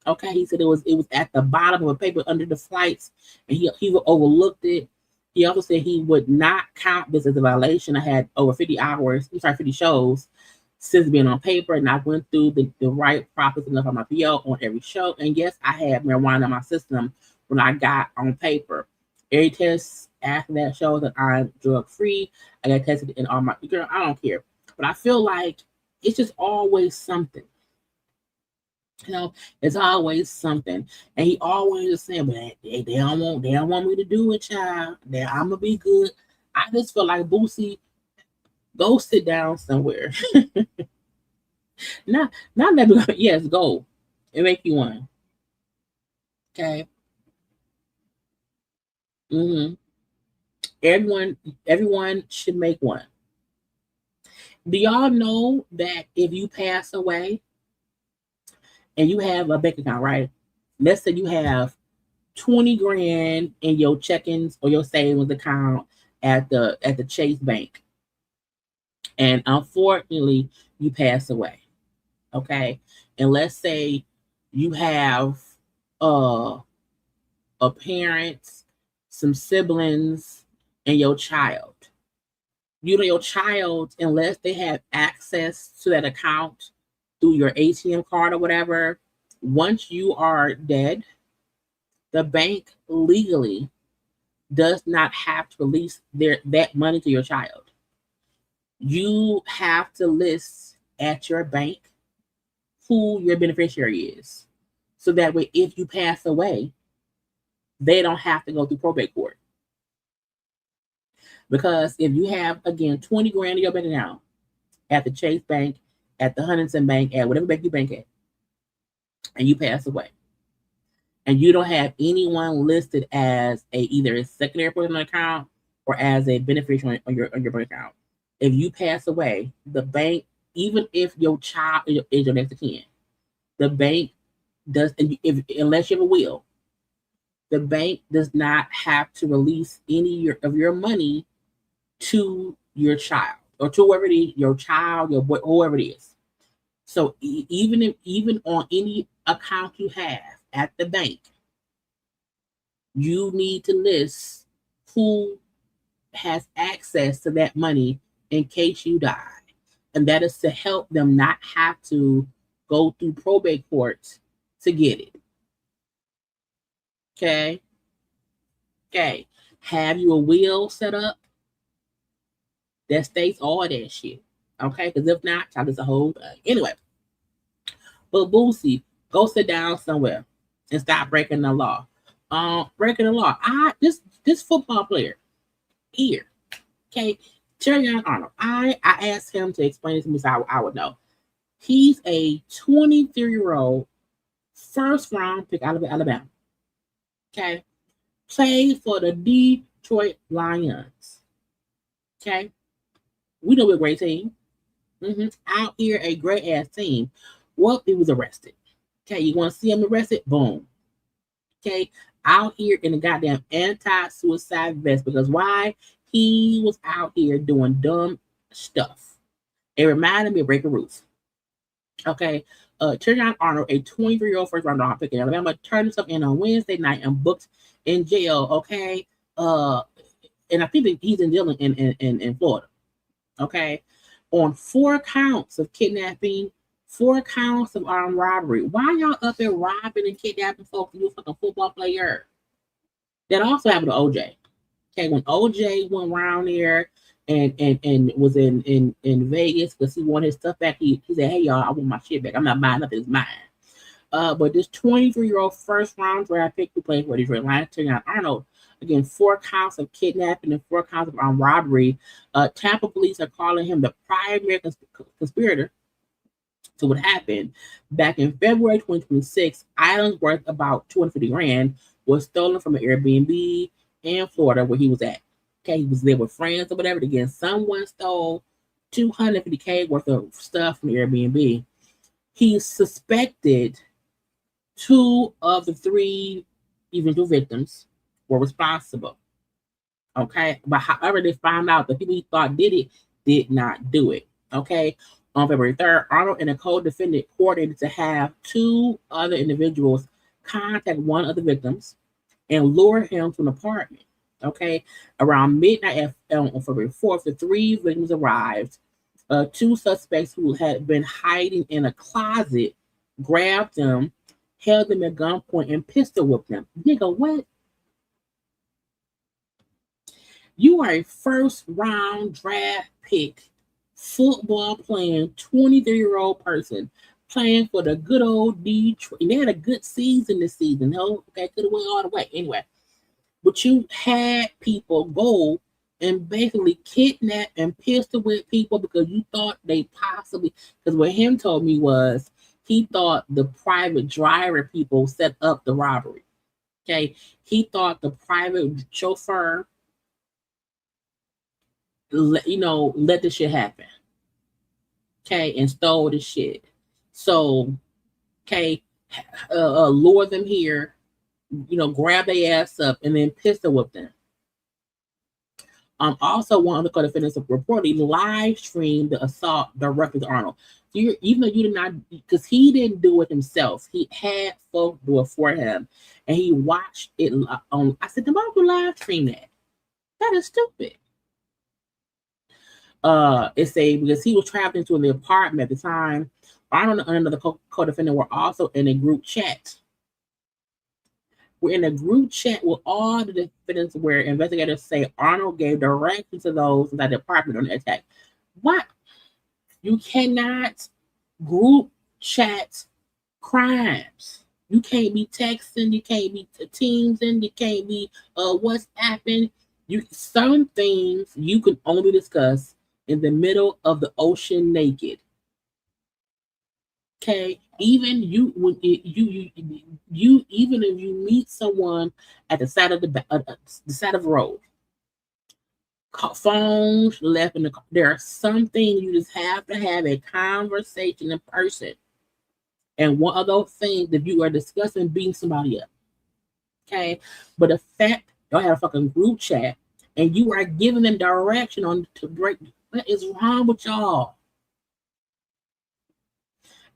Okay, he said it was at the bottom of a paper under the flights, and he overlooked it. He also said he would not count this as a violation. I had over 50 shows since being on paper, and I went through the right process enough on my PO on every show. And yes, I had marijuana in my system when I got on paper. Every test after that shows that I'm drug free. I got tested in all my girl. I don't care, but I feel like it's just always something. It's always something. And he always is saying, but they don't want me to do it, child. I'm gonna be good. I just feel like Boosie, go sit down somewhere. not never. Yes, go and make you one. Okay. Everyone should make one. Do y'all know that if you pass away and you have a bank account, right? Let's say you have 20 grand in your checkings or your savings account at the Chase Bank. And unfortunately, you pass away. Okay. And let's say you have a parent, some siblings, and your child. Your child, unless they have access to that account through your ATM card or whatever, once you are dead, the bank legally does not have to release that money to your child. You have to list at your bank who your beneficiary is. So that way, if you pass away, they don't have to go through probate court. Because if you have, again, 20 grand in your bank account at the Chase Bank, at the Huntington Bank, at whatever bank you bank at, and you pass away, and you don't have anyone listed as either a secondary person account or as a beneficiary on your bank account, if you pass away, the bank, even if your child is your next of kin, the bank does, unless you have a will, the bank does not have to release any of your money to your child or to whoever it is, your child, your boy, whoever it is. So even on any account you have at the bank, you need to list who has access to that money in case you die. And that is to help them not have to go through probate courts to get it. Okay. Have you a will set up that states all that shit? Okay, because if not, child, is a whole thing. Anyway, but Boosie, go sit down somewhere and stop breaking the law. Breaking the law. This football player here, okay, Jaylen Arnold. I asked him to explain it to me so I would know. He's a 23-year-old first round pick out of Alabama. Okay, played for the Detroit Lions. Okay, we know we're a great team. Out here, a great ass team. Well, he was arrested. Okay, you want to see him arrested? Boom. Okay, out here in the goddamn anti-suicide vest because why? He was out here doing dumb stuff. It reminded me of Breaking Rules. Okay, Tigger Arnold, a 23-year-old first round draft pick in Alabama, turned himself in on Wednesday night and booked in jail. Okay, and I think that he's in jail in Florida. Okay, on 4 counts of kidnapping, 4 counts of armed robbery. Why y'all up there robbing and kidnapping folks? You a fucking football player. That also happened to OJ. Okay, when OJ went around there and was in Vegas because he wanted his stuff back, he said, "Hey y'all, I want my shit back. I'm not buying nothing. It's mine." But this 23-year-old first round draft pick who played for Detroit Lions, Tigger Arnold, again, 4 counts of kidnapping and 4 counts of armed robbery. Tampa police are calling him the primary conspirator to what happened. Back in February 2026, items worth about $250,000 was stolen from an Airbnb in Florida where he was at. Okay, he was there with friends or whatever. Again, someone stole $250,000 worth of stuff from the Airbnb. He suspected 2 of the 3 eventual victims were responsible. Okay, but however, they found out the people he thought did it did not do it. Okay, on February 3rd, Arnold and a co-defendant coordinated to have 2 other individuals contact one of the victims and lure him to an apartment. Okay, around midnight on February 4th, the 3 victims arrived. 2 suspects who had been hiding in a closet grabbed them, held them at gunpoint, and pistol whipped them. Nigga, what? You are a first round draft pick, football playing 23-year-old person playing for the good old Detroit. And they had a good season this season. No, okay, could have went all the way. Anyway, but you had people go and basically kidnap and pistol whip people because you thought they possibly, because what him told me was he thought the private driver people set up the robbery. Okay, he thought the private chauffeur let the shit happen. Okay, and stole the shit. So, okay, lure them here, grab their ass up and then pistol whip them. Also, one of the co-defendants reportedly live streamed the assault directly to Arnold. So even though you did not, because he didn't do it himself, he had folks do it for him, and he watched it on. I said, "Why don't you live stream that? That is stupid." Because he was trapped into the apartment at the time. Arnold and another co-defendant were also in a group chat. We're in a group chat with all the defendants where investigators say Arnold gave directions to those inside the apartment on the attack. What? You cannot group chat crimes. You can't be texting, you can't be teamsing, you can't be WhatsApping. Some things you can only discuss in the middle of the ocean naked. Okay, even you even if you meet someone at the side of the side of the road, phones left in the car. There are some things you just have to have a conversation in person, and one of those things that you are discussing beating somebody up. Okay, but the fact y'all have a fucking group chat and you are giving them direction on to break. What is wrong with y'all?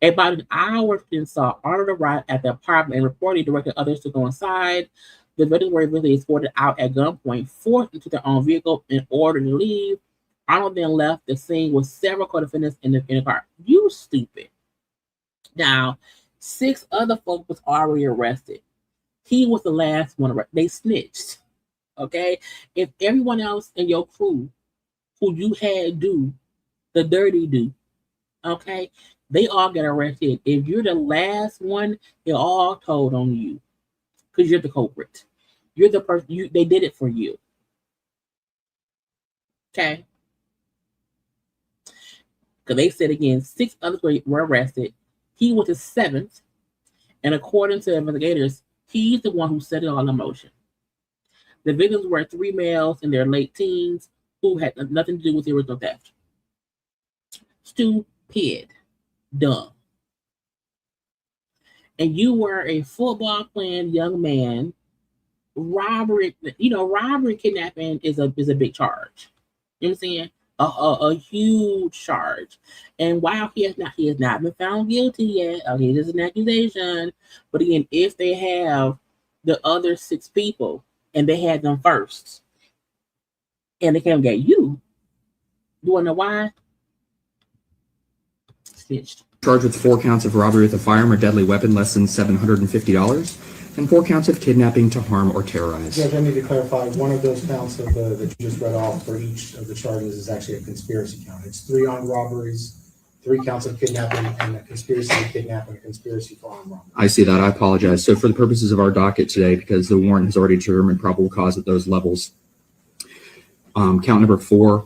About an hour since Arnold arrived at the apartment and reportedly directed others to go inside. The victims were eventually escorted out at gunpoint, forced into their own vehicle in order to leave. Arnold then left the scene with several co-defendants in the car. You stupid. Now, 6 other folks was already arrested. He was the last one arrested. They snitched. Okay? If everyone else in your crew who you had do the dirty do, okay, they all get arrested. If you're the last one, they're all told on you because you're the culprit. You're the person. They did it for you. Okay. Because they said again, 6 others were arrested. He was the 7th, and according to investigators, he's the one who set it all in motion. The victims were 3 males in their late teens who had nothing to do with the original theft. Stupid. Dumb. And you were a football playing young man. Robbery, robbery, kidnapping is a big charge. You know what I'm saying? A huge charge. And while he has not been found guilty yet, okay, this is an accusation. But again, if they have the other 6 people and they had them first, and they can't get you wanna know why? Stitched. Charged with 4 counts of robbery with a firearm or deadly weapon less than $750, and 4 counts of kidnapping to harm or terrorize. Judge, I need to clarify, one of those counts that you just read off for each of the charges is actually a conspiracy count. It's 3 armed robberies, 3 counts of kidnapping, and a conspiracy to kidnap and a conspiracy for armed robbery. I see that. I apologize. So for the purposes of our docket today, because the warrant has already determined probable cause at those levels, count number 4,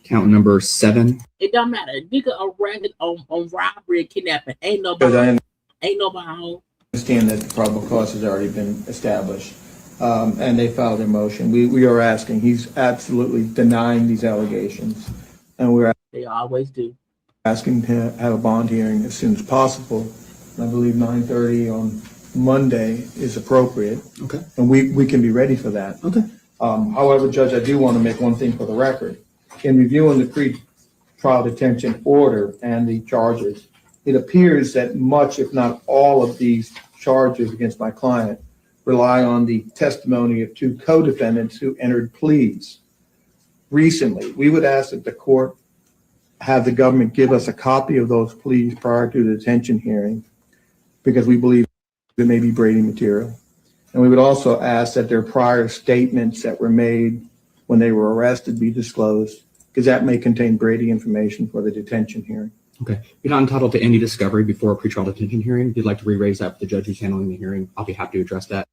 count number 7. It don't matter. Nigga arrested on robbery and kidnapping. Ain't nobody home. Understand that the probable cause has already been established, and they filed their motion. We are asking. He's absolutely denying these allegations, and they always do. Asking to have a bond hearing as soon as possible. I believe 9:30 on Monday is appropriate. Okay. And we can be ready for that. Okay. However, Judge, I do want to make one thing for the record. In reviewing the pre-trial detention order and the charges, it appears that much, if not all, of these charges against my client rely on the testimony of 2 co-defendants who entered pleas recently. We would ask that the court have the government give us a copy of those pleas prior to the detention hearing, because we believe there may be Brady material. And we would also ask that their prior statements that were made when they were arrested be disclosed, because that may contain Brady information for the detention hearing. Okay. You're not entitled to any discovery before a pretrial detention hearing. If you'd like to re-raise that with the judge who's handling the hearing, I'll be happy to address that.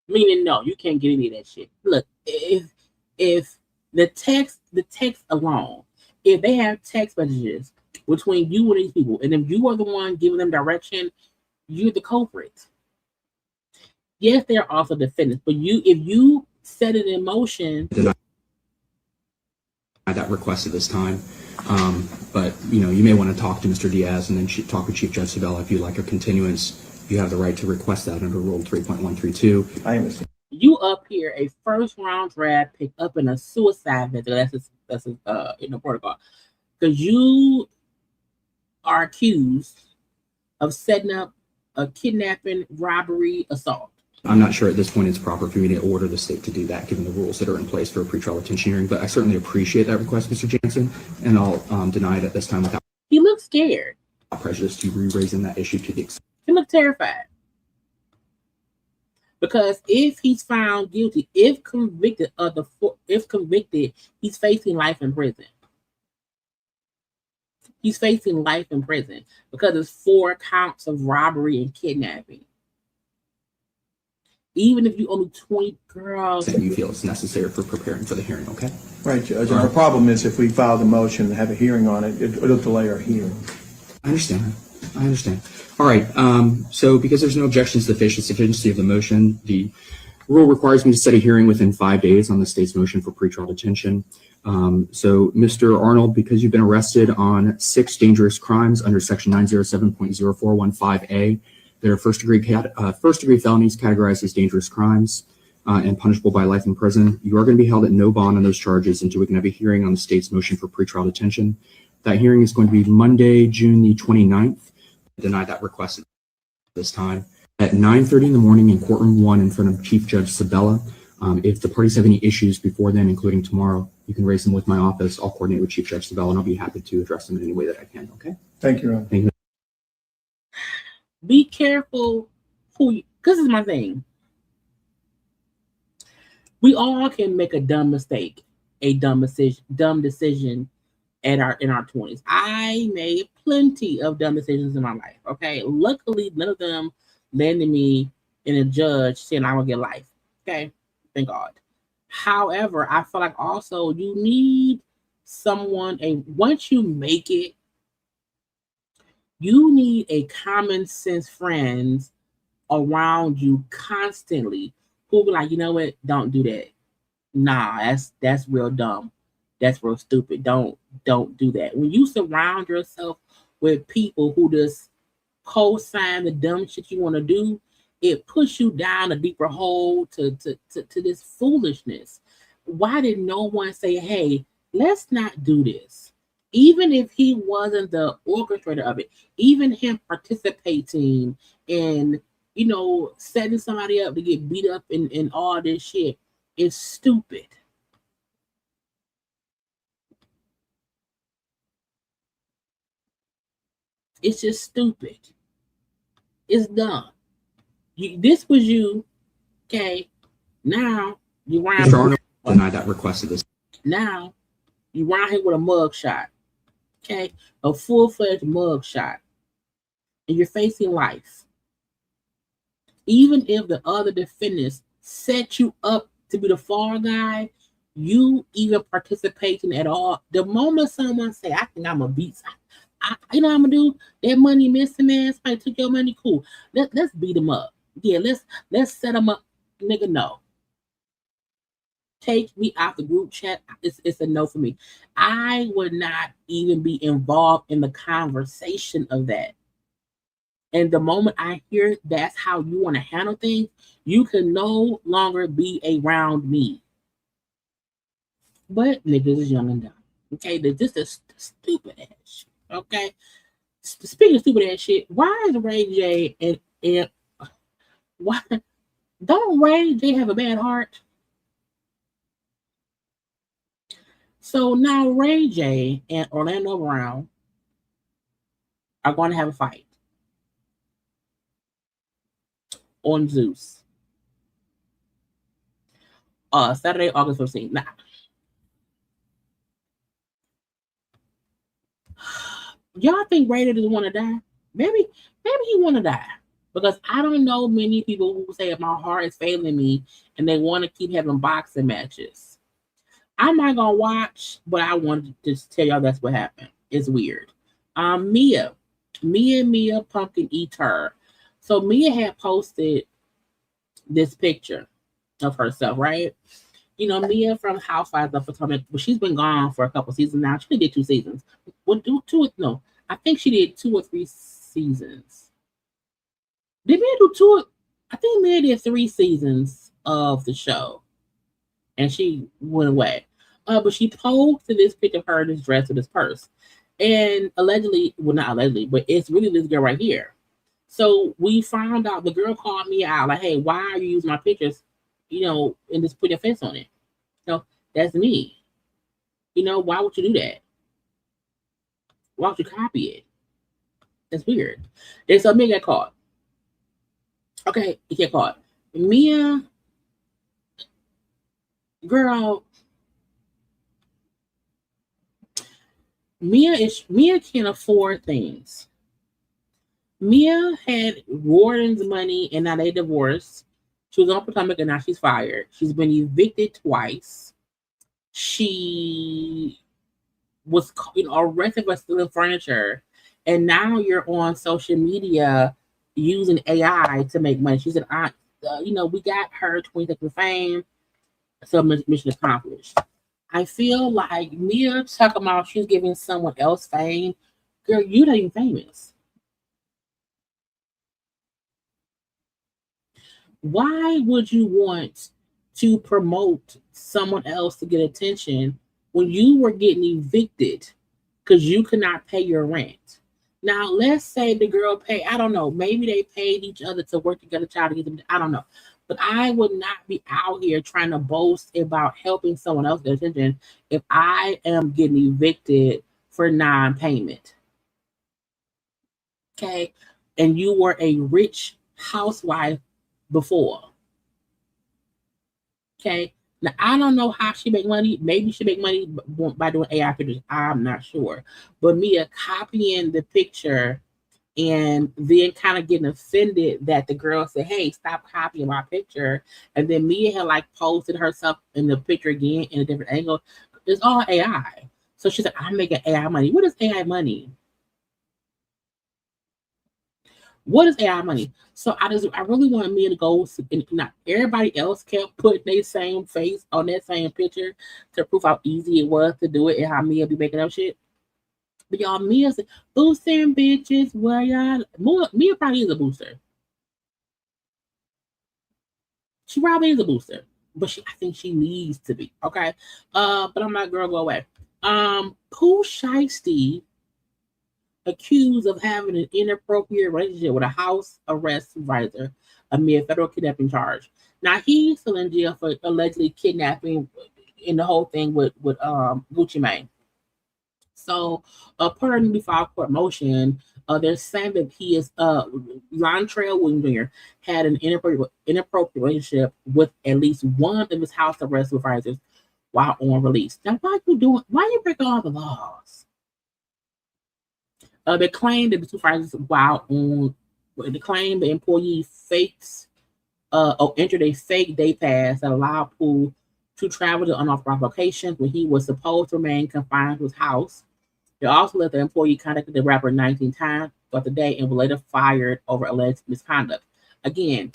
Meaning, no, you can't get any of that shit. Look, if the text alone, if they have text messages between you and these people, and if you are the one giving them direction, you're the culprit. Yes, they're also defendants, but if you set it in motion. That request at this time. But you may want to talk to Mr. Diaz and then talk with Chief Judge Sabella if you'd like a continuance. You have the right to request that under Rule 3.132. I understand. You up here a first round draft pick up in a suicide vent. That's in the protocol, because you are accused of setting up a kidnapping, robbery, assault. I'm not sure at this point it's proper for me to order the state to do that, given the rules that are in place for a pretrial detention hearing. But I certainly appreciate that request, Mr. Jansen, and I'll deny it at this time without. He looks scared. Prejudice to re-raising that issue to the extent. He looks terrified. Because if he's found guilty, if convicted, he's facing life in prison. He's facing life in prison because it's 4 counts of robbery and kidnapping. Even if you only 20 girls. That you feel is necessary for preparing for the hearing, okay? Right, Judge. Our problem is if we file the motion and have a hearing on it, it'll delay our hearing. I understand. All right. So because there's no objections to the sufficiency of the motion, the rule requires me to set a hearing within 5 days on the state's motion for pretrial detention. So Mr. Arnold, because you've been arrested on 6 dangerous crimes under section 907.0415A, they're first degree felonies categorized as dangerous crimes and punishable by life in prison. You are going to be held at no bond on those charges until we can have a hearing on the state's motion for pretrial detention. That hearing is going to be Monday, June the 29th. I deny that request at this time at 9:30 in the morning in courtroom 1 in front of Chief Judge Sabella. If the parties have any issues before then, including tomorrow, you can raise them with my office. I'll coordinate with Chief Judge Sabella, and I'll be happy to address them in any way that I can. Okay. Thank you, Ron. Thank you. Be careful because this is my thing. We all can make a dumb mistake, a dumb decision in our 20s. I made plenty of dumb decisions in my life. Okay. Luckily, none of them landed me in a judge saying I will get life. Okay. Thank God. However, I feel like also you need someone, once you make it, you need a common sense friends around you constantly who be like, you know what, don't do that. Nah, that's real dumb. That's real stupid. Don't do that. When you surround yourself with people who just co-sign the dumb shit you want to do, it puts you down a deeper hole to this foolishness. Why did no one say, hey, let's not do this? Even if he wasn't the orchestrator of it, even him participating in, setting somebody up to get beat up and all this shit is stupid. It's just stupid. It's dumb. This was you, okay? Now you round. Mr. Arnold denied that request of this. Now you round here with a mug shot, okay? A full-fledged mug shot, and you're facing life. Even if the other defendants set you up to be the fall guy, you even participating at all. The moment someone say, "I think I'm a beat," you know what I'm gonna do? That money missing, man. Somebody took your money. Cool. Let's beat them up. Yeah, let's set them up, nigga. No. Take me out the group chat. It's a no for me. I would not even be involved in the conversation of that. And the moment I hear that's how you want to handle things, you can no longer be around me. But niggas is young and dumb. Okay, this is stupid ass shit. Okay. Speaking of stupid ass shit, why is Ray J and why don't Ray J have a bad heart? So now Ray J and Orlando Brown are going to have a fight on Zeus. Saturday, August 15th. Now, y'all think Ray J doesn't want to die? Maybe he want to die. Because I don't know many people who say my heart is failing me and they want to keep having boxing matches. I'm not gonna watch, but I wanted to just tell y'all that's what happened. It's weird. Mia Pumpkin Eater. So Mia had posted this picture of herself, right? Mia from Housewives of Potomac, but she's been gone for a couple seasons now. She only did 2 seasons. I think she did 2 or 3 seasons. Did Mia do 2? I think Mia did 3 seasons of the show, and she went away. But she posted this picture of her in this dress with this purse. And allegedly, well, not allegedly, but it's really this girl right here. So we found out the girl called me out, like, hey, why are you using my pictures, and just put your face on it? That's me. Why would you do that? Why would you copy it? That's weird. And so Mia got caught. Okay, you get caught. Mia, girl, Mia can't afford things. Mia had Warden's money and now they divorced. She was on Potomac and now she's fired. She's been evicted twice. She was arrested for stealing furniture. And now you're on social media using AI to make money. She said, we got her 20 seconds of fame. So mission accomplished. I feel like Mia talking about she's giving someone else fame. Girl, you're not even famous. Why would you want to promote someone else to get attention when you were getting evicted because you could not pay your rent? Now, let's say the girl paid, I don't know, maybe they paid each other to work together, child to get them, I don't know. But I would not be out here trying to boast about helping someone else get attention if I am getting evicted for non-payment. Okay? And you were a rich housewife before. Okay? Now, I don't know how she make money. Maybe she make money by doing AI pictures. I'm not sure. But Mia copying the picture and then kind of getting offended that the girl said, hey, stop copying my picture. And then Mia had posted herself in the picture again in a different angle. It's all AI. So she said, I'm making AI money. What is AI money? What is AI money? So I really want Mia to go, and not everybody else kept putting their same face on that same picture to prove how easy it was to do it and how Mia be making up shit. But y'all, Mia's boosting bitches. Where y'all? Mia probably is a booster. She probably is a booster, but I think she needs to be. Okay. But I'm not, girl, go away. Pooh Shiesty accused of having an inappropriate relationship with a house arrest supervisor amid federal kidnapping charge. Now he's still in jail for allegedly kidnapping in the whole thing with Gucci Mane. So, part of the newly filed court motion, they're saying that he is Lontrell Williams Jr. had an inappropriate relationship with at least one of his house arrest supervisors while on release. Now, why you breaking all the laws? They claim that the supervisors they claim the employee entered a fake day pass that allowed Pooh to travel to unauthorized locations where he was supposed to remain confined to his house. They also let the employee contact the rapper 19 times throughout the day and was later fired over alleged misconduct. Again,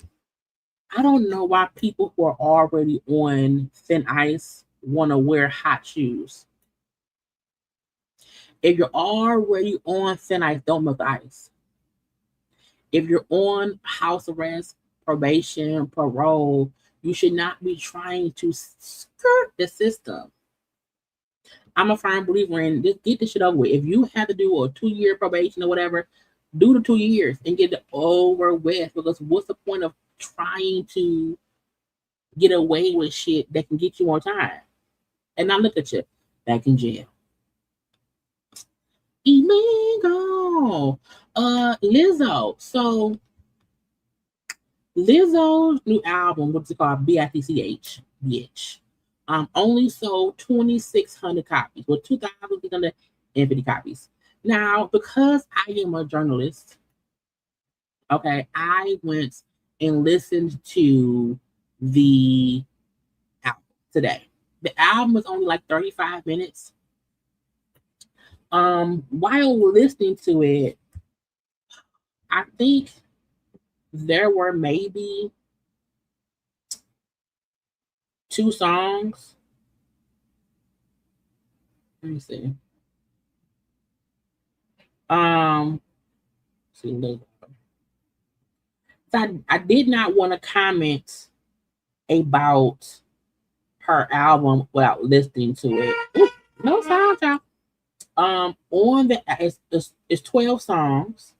I don't know why people who are already on thin ice want to wear hot shoes. If you're already on thin ice, don't melt the ice. If you're on house arrest, probation, parole, you should not be trying to skirt the system. I'm a firm believer in just get this shit over with. If you have to do a 2-year probation or whatever, do the 2 years and get it over with. Because what's the point of trying to get away with shit that can get you more time? And now look at you, back in jail. Illegal. Lizzo. So Lizzo's new album, what's it called? BITCH, bitch. Only sold 2,600 copies, with 2,650 copies. Now, because I am a journalist, okay, I went and listened to the album today. The album was only like 35 minutes. While listening to it, I think there were maybe 2 songs. Let me see. I did not want to comment about her album without listening to it. Ooh, no sound, y'all. On the it's 12 songs.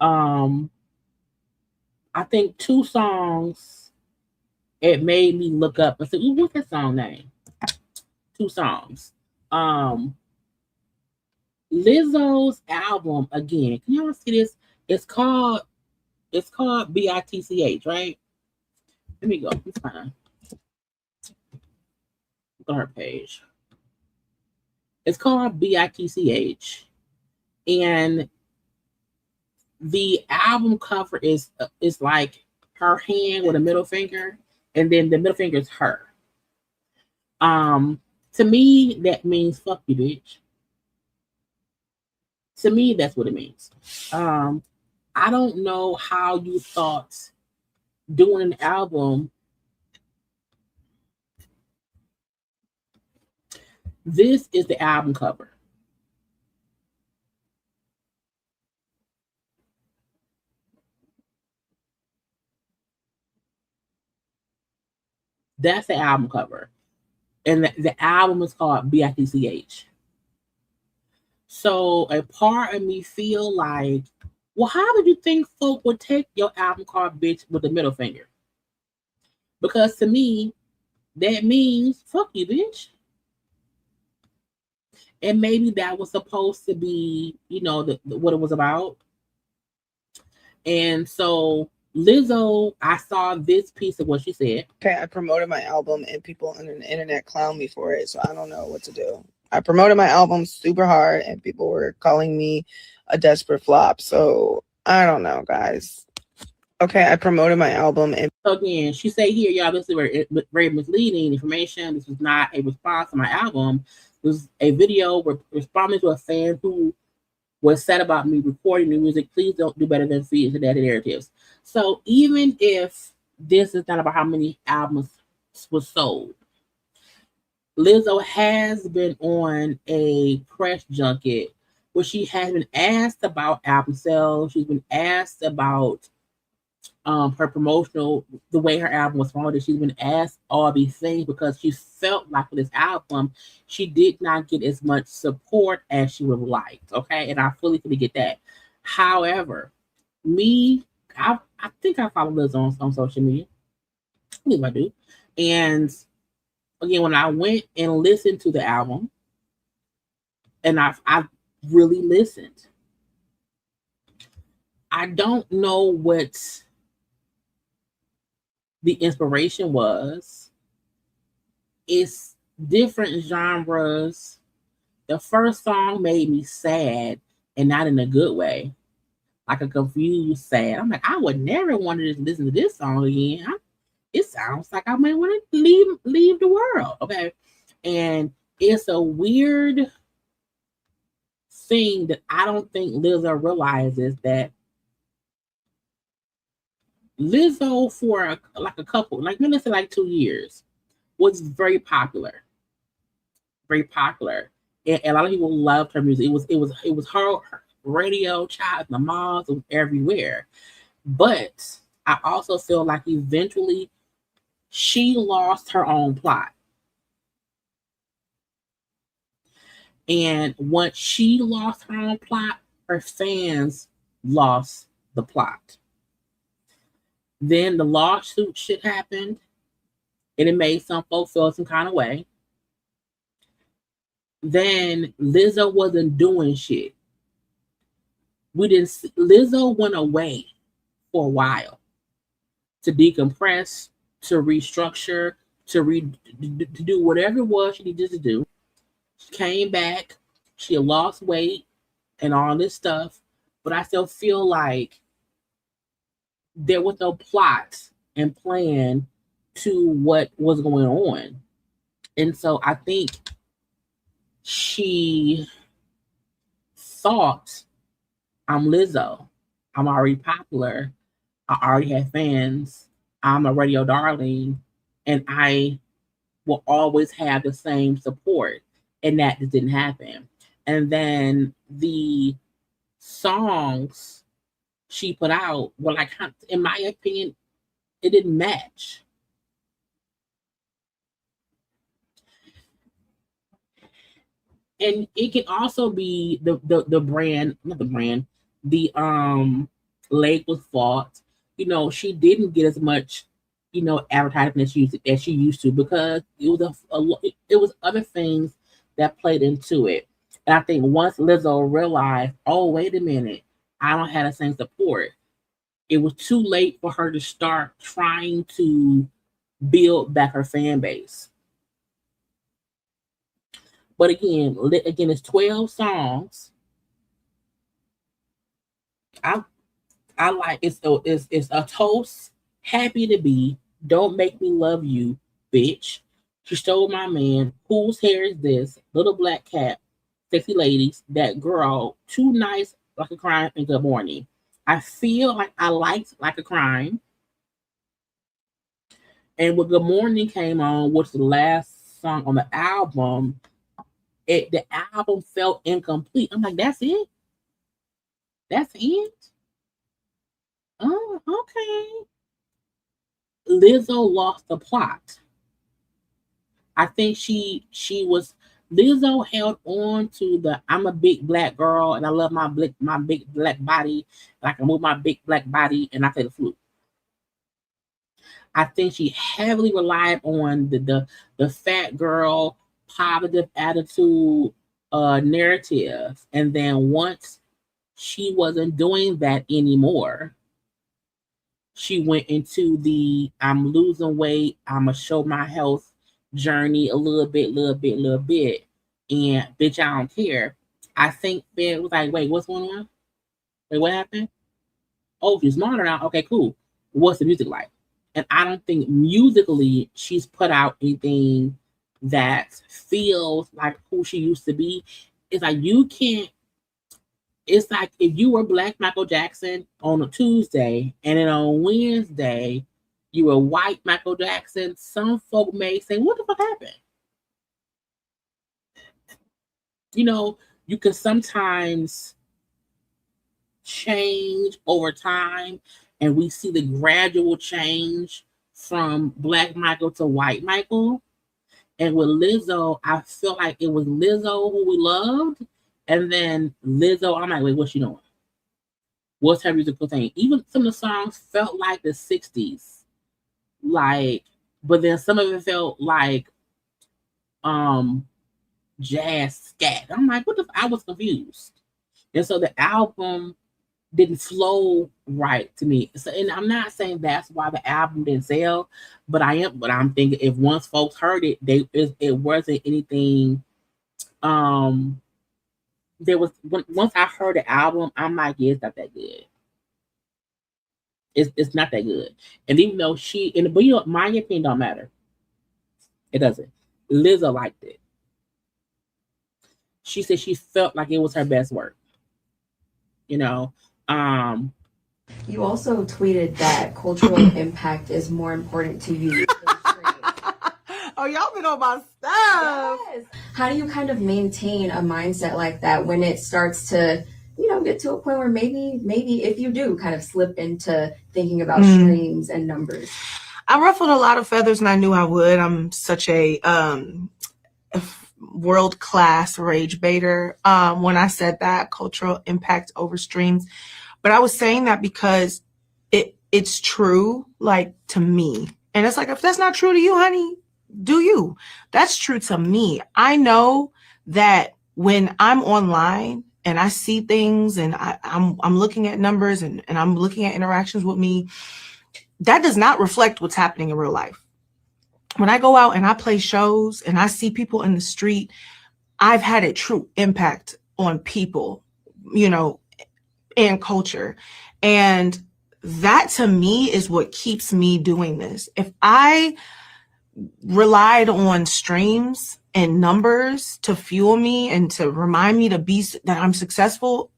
I think 2 songs it made me look up and say, what's that song name? 2 songs. Lizzo's album, again, can y'all see this? It's called BITCH, right? Let me go. It's fine. Look on her page. It's called BITCH. And the album cover is like her hand with a middle finger, and then the middle finger is her. To me, that means fuck you, bitch. To me, that's what it means. I don't know how you thought doing an album. This is the album cover. That's the album cover. And the album is called BITCH. So a part of me feel like, well, how did you think folk would take your album called bitch with the middle finger? Because to me, that means fuck you, bitch. And maybe that was supposed to be, what it was about. And so Lizzo, I saw this piece of what she said. Okay, I promoted my album and people on the internet clown me for it, so I don't know what to do. I promoted my album super hard and people were calling me a desperate flop, so I don't know, guys. Okay, I promoted my album and again, she said here, y'all, this is very, very misleading information. This was not a response to my album. It was a video responding to a fan who was said about me recording new music. Please don't do better than feed into that narratives. So even if this is not about how many albums was sold, Lizzo has been on a press junket where she has been asked about album sales. She's been asked about her promotional, the way her album was promoted. She's been asked all these things because she felt like with this album, she did not get as much support as she would have liked. Okay, and I fully get that. However, I think I follow Lizzo on social media. I believe I do. And again, when I went and listened to the album, and I really listened, I don't know what the inspiration was. It's different genres. The first song made me sad, and not in a good way, like a confused sad. I'm like, I would never want to just listen to this song again. It sounds like I might want to leave the world. Okay. And it's a weird thing that I don't think Lizzo realizes, that Lizzo for a couple, like let's say like 2 years, was very popular. Very popular. And a lot of people loved her music. It was her radio, child, the malls, and everywhere. But I also feel like eventually she lost her own plot. And once she lost her own plot, her fans lost the plot. Then the lawsuit shit happened, and it made some folks feel some kind of way. Then Lizzo wasn't doing shit. Lizzo went away for a while to decompress, to restructure, to do whatever it was she needed to do. She came back, she lost weight and all this stuff, but I still feel like there was no plot and plan to what was going on. And so I think she thought, I'm Lizzo, I'm already popular, I already have fans, I'm a radio darling, and I will always have the same support. And that just didn't happen. And then the songs she put out were like, in my opinion, it didn't match. And it can also be the brand, not the brand, the label's fault. She didn't get as much, advertising as she used to, because it was other things that played into it. And I think once Lizzo realized, oh, wait a minute, I don't have the same support, it was too late for her to start trying to build back her fan base. But again, it's 12 songs. I like it's a toast, happy to be, don't make me love you, bitch. She stole my man, whose hair is this, little black cat, sexy ladies, that girl, too nice, like a crime, and good morning. I feel like I liked Like a Crime. And when Good Morning came on, which was the last song on the album, the album felt incomplete. I'm like, that's it? That's it? Oh, okay. Lizzo lost the plot. I think Lizzo held on to the, I'm a big black girl and I love my big black body, and I can move my big black body and I play the flute. I think she heavily relied on the fat girl, positive attitude narrative. And then once she wasn't doing that anymore, she went into the I'm losing weight, I'm gonna show my health journey a little bit. And bitch, I don't care. I think it was like, wait, what's going on? Wait, what happened? Oh, she's smarter now. Okay, cool. What's the music like? And I don't think musically she's put out anything that feels like who she used to be. It's like you can't It's like if you were Black Michael Jackson on a Tuesday and then on Wednesday you were white Michael Jackson, some folk may say, what the fuck happened? You know, you can sometimes change over time, and we see the gradual change from Black Michael to white Michael. And with Lizzo, I feel like it was Lizzo who we loved, and then Lizzo, I'm like, wait, what's she doing? What's her musical thing? Even some of the songs felt like the 60s. Like, but then some of it felt like jazz scat. I'm like, what the I was confused. And so the album didn't flow right to me. So, and I'm not saying that's why the album didn't sell, but I'm thinking if once folks heard it, it wasn't anything. There was once I heard the album, I'm like, yeah, it's not that good. It's not that good. And even though but you know, my opinion don't matter. It doesn't. Lizzo liked it. She said she felt like it was her best work. You know, you also tweeted that cultural impact is more important to you. Oh, y'all been on my stuff. Yes. How do you kind of maintain a mindset like that when it starts to, get to a point where maybe if you do kind of slip into thinking about streams and numbers? I ruffled a lot of feathers and I knew I would. I'm such a world-class rage baiter when I said that, cultural impact over streams. But I was saying that because it's true, like, to me. And it's like, if that's not true to you, honey, do you? That's true to me. I know that when I'm online and I see things and I'm looking at numbers and I'm looking at interactions with me, that does not reflect what's happening in real life. When I go out and I play shows and I see people in the street, I've had a true impact on people, and culture. And that to me is what keeps me doing this. If I relied on streams and numbers to fuel me and to remind me that I'm successful,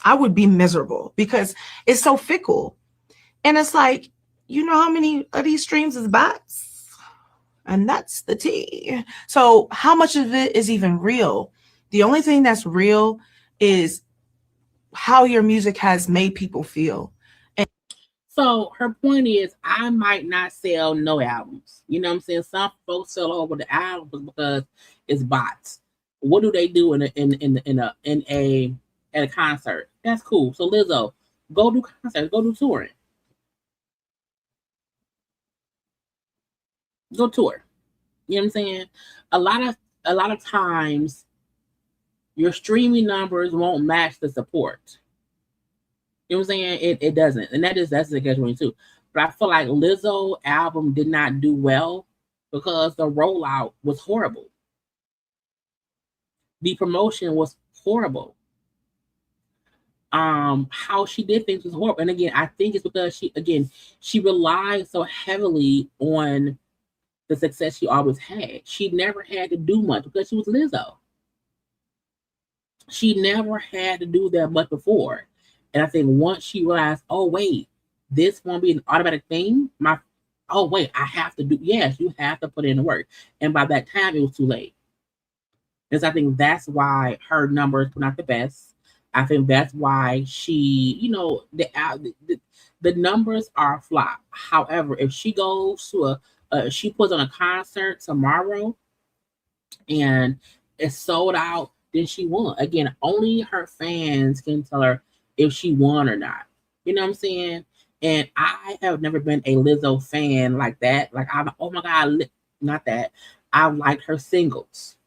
I would be miserable because it's so fickle. And it's like, you know how many of these streams is bots? And that's the tea. So how much of it is even real? The only thing that's real is how your music has made people feel. And so her point is, I might not sell no albums. You know what I'm saying? Some folks sell over the albums because it's bots. What do they do at a concert? That's cool. So Lizzo, go do concerts, go do touring. Go tour. You know what I'm saying? A lot of times your streaming numbers won't match the support. You know what I'm saying? It doesn't. And that's the catch-22 too. But I feel like Lizzo album did not do well because the rollout was horrible. The promotion was horrible. How she did things was horrible. And again, I think it's because she relied so heavily on the success she always had. She never had to do much because she was Lizzo. She never had to do that much before. And I think once she realized, oh wait, this won't be an automatic thing. I have to do, yes, you have to put in the work. And by that time it was too late. Because I think that's why her numbers were not the best. I think that's why she, the numbers are flop. However, if she goes to she puts on a concert tomorrow and it's sold out, then she won. Again, only her fans can tell her if she won or not. You know what I'm saying? And I have never been a Lizzo fan like that. Like, oh my God, not that. I liked her singles.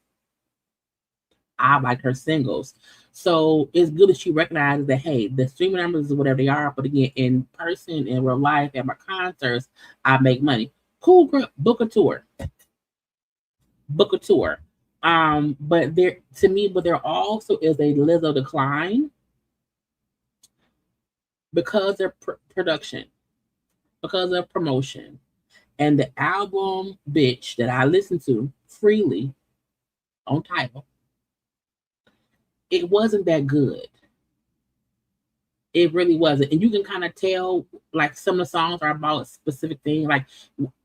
So it's good that she recognizes that, hey, the streaming numbers is whatever they are. But again, in person, in real life, at my concerts, I make money. Cool, girl, book a tour. But there also is a Lizzo decline because of production, because of promotion. And the album Bitch that I listen to freely on Tidal, it wasn't that good. It really wasn't. And you can kind of tell, like, some of the songs are about specific things. Like,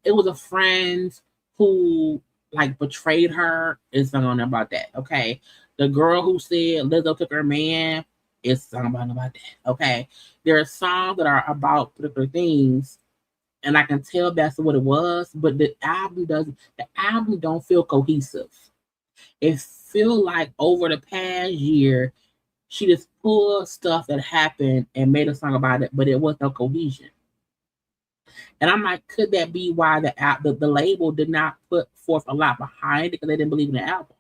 it was a friend who, like, betrayed her and sung on about that, okay? The girl who said Lizzo took her man is sung about that, okay? There are songs that are about particular things, and I can tell that's what it was, but the album don't feel cohesive. It feel like over the past year, she just pulled stuff that happened and made a song about it, but it was no cohesion. And I'm like, could that be why the label did not put forth a lot behind it because they didn't believe in the album?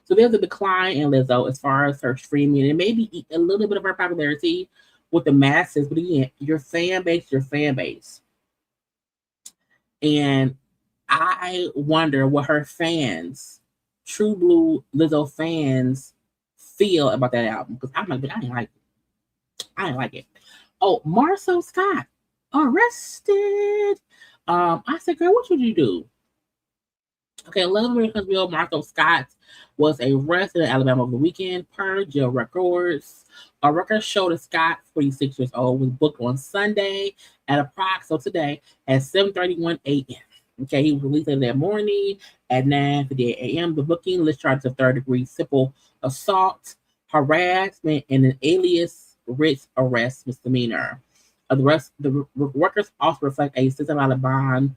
So there's a decline in Lizzo as far as her streaming and maybe a little bit of her popularity with the masses. But again, your fan base. And I wonder what her fans, true blue Lizzo fans, feel about that album. Because I'm like, but I didn't like it. Oh, Marsau Scott arrested. I said, girl, what should you do? Okay, 11 year-old Marsau Scott was arrested in Alabama over the weekend per jail records. A record showed that Scott, 46 years old, was booked on Sunday at today at 7:31 a.m. Okay, he was released that morning at 9:58 a.m. The booking list charges of third-degree simple assault, harassment, and an alias writ arrest misdemeanor. The records also reflect a $6,000 bond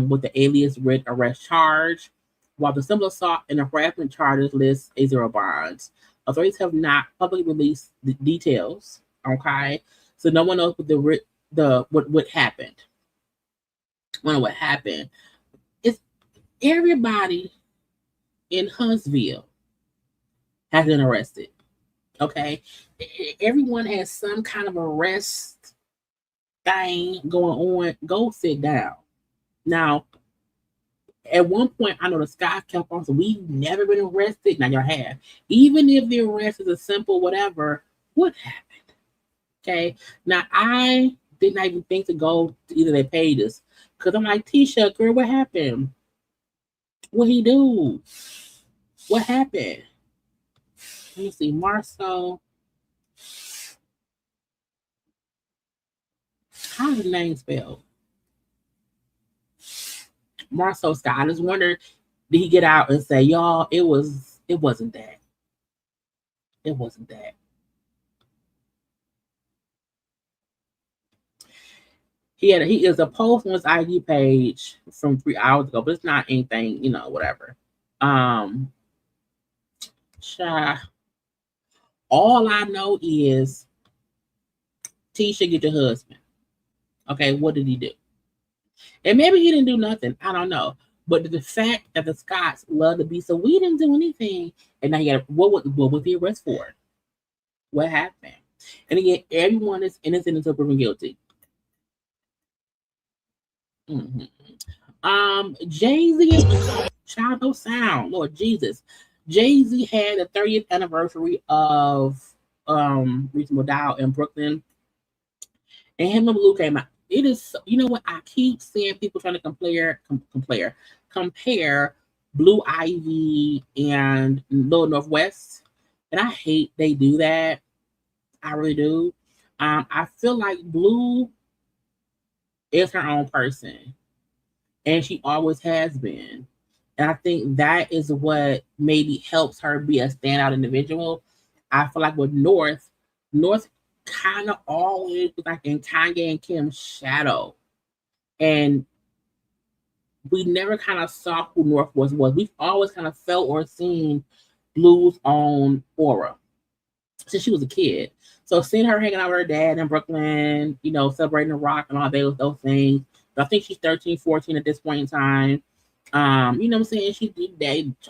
with the alias writ arrest charge, while the simple assault and harassment charges list a zero bonds. Authorities have not publicly released the details. Okay, so no one knows what happened. I don't know what happened. It's everybody in Huntsville has been arrested. Okay, everyone has some kind of arrest thing going on. Go sit down. Now, at one point, I know the Scott kept on, so we've never been arrested. Now y'all have. Even if the arrest is a simple whatever, what happened? Okay. Now, I did not even think to go to either they paid us. Because I'm like, Tisha, girl, what happened? What he do? What happened? Let me see. Marsau. How's his name spelled? Marsau Scott. I just wonder, did he get out and say, y'all, it wasn't that. It wasn't that. He is a post on his IG page from 3 hours ago, but it's not anything, whatever. All I know is Tisha, get your husband. Okay, what did he do? And maybe he didn't do nothing. I don't know. But the fact that the Scotts love to be so, we didn't do anything. And now he got, what was the arrest for? What happened? And again, everyone is innocent until proven guilty. Jay-Z, Child No Sound, Lord Jesus. Jay-Z had the 30th anniversary of Reasonable Doubt in Brooklyn. And him and Blue came out. It is, you know what? I keep seeing people trying to compare Blue Ivy and Little Northwest. And I hate they do that. I really do. I feel like Blue is her own person. And she always has been. And I think that is what maybe helps her be a standout individual. I feel like with North kind of always was like in Kanye and Kim's shadow. And we never kind of saw who North was. We've always kind of felt or seen Blue's own aura since she was a kid. So seeing her hanging out with her dad in Brooklyn, celebrating the rock and all those things. I think she's 13, 14 at this point in time. You know what I'm saying? She did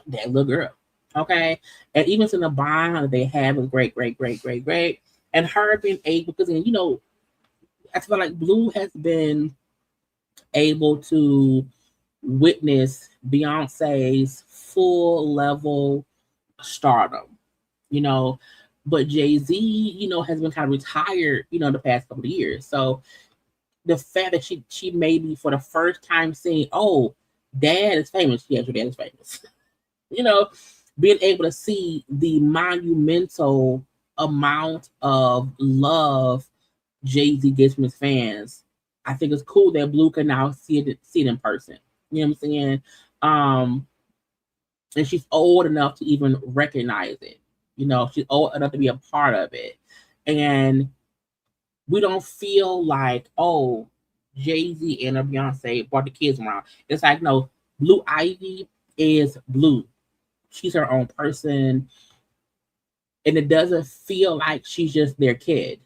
that little girl. Okay. And even in the bond that they had was great. And her being able, because I feel like Blue has been able to witness Beyonce's full level stardom, but Jay-Z, has been kind of retired, the past couple of years. So the fact that she maybe for the first time saying, oh, dad is famous. Yes, your dad is famous. Being able to see the monumental amount of love Jay-Z gets from his fans, I think it's cool that Blue can now see it in person. You know what I'm saying? And she's old enough to even recognize it. You know, she's old enough to be a part of it. And we don't feel like, oh, Jay-Z and Beyonce brought the kids around. It's like, no, Blue Ivy is Blue. She's her own person. And it doesn't feel like she's just their kid.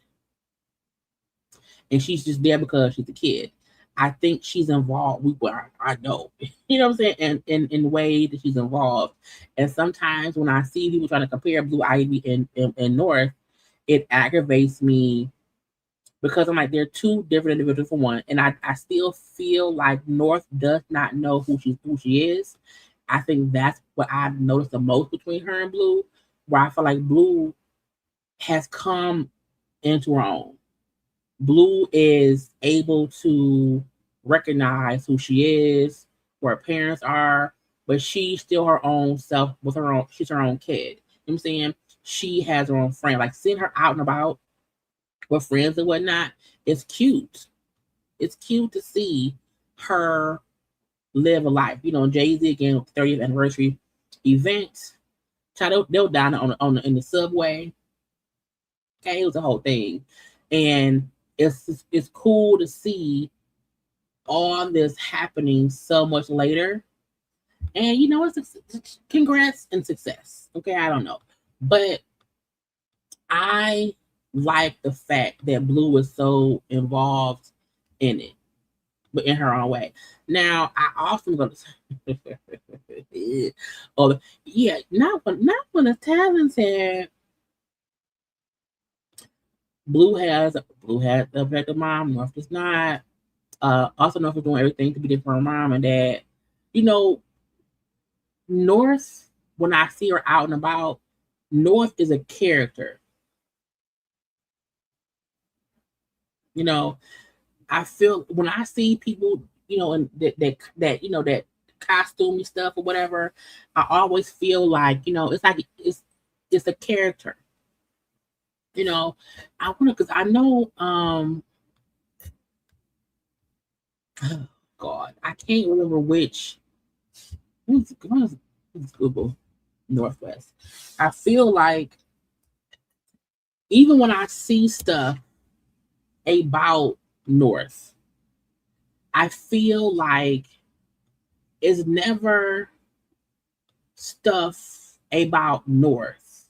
And she's just there because she's a kid. I think she's involved. I know, you know what I'm saying, in ways that she's involved. And sometimes when I see people trying to compare Blue Ivy and North, it aggravates me because I'm like, they're two different individuals for one, and I still feel like North does not know who she is. I think that's what I've noticed the most between her and Blue, where I feel like Blue has come into her own. Blue is able to recognize who she is, who her parents are, but she's still her own self with her own, she's her own kid. You know what I'm saying? She has her own friend. Like seeing her out and about with friends and whatnot, it's cute. It's cute to see her live a life. You know, Jay-Z again with the 30th anniversary event. They were down in the subway. Okay, it was a whole thing. And it's cool to see all this happening so much later. And you know, it's congrats and success. Okay, I don't know. But I like the fact that Blue is so involved in it, but in her own way. Now, I also going to say, oh yeah, not when it's talented. Blue has affected mom. North does not. Also, North is doing everything to be there for her mom and dad. You know, North, when I see her out and about, North is a character. You know, I feel when I see people, you know, and that you know, that costumey stuff or whatever, I always feel like, you know, it's like it's a character. You know, I want to, because I know, oh God, I can't remember which. Who's Google Northwest? I feel like even when I see stuff about North, I feel like it's never stuff about North.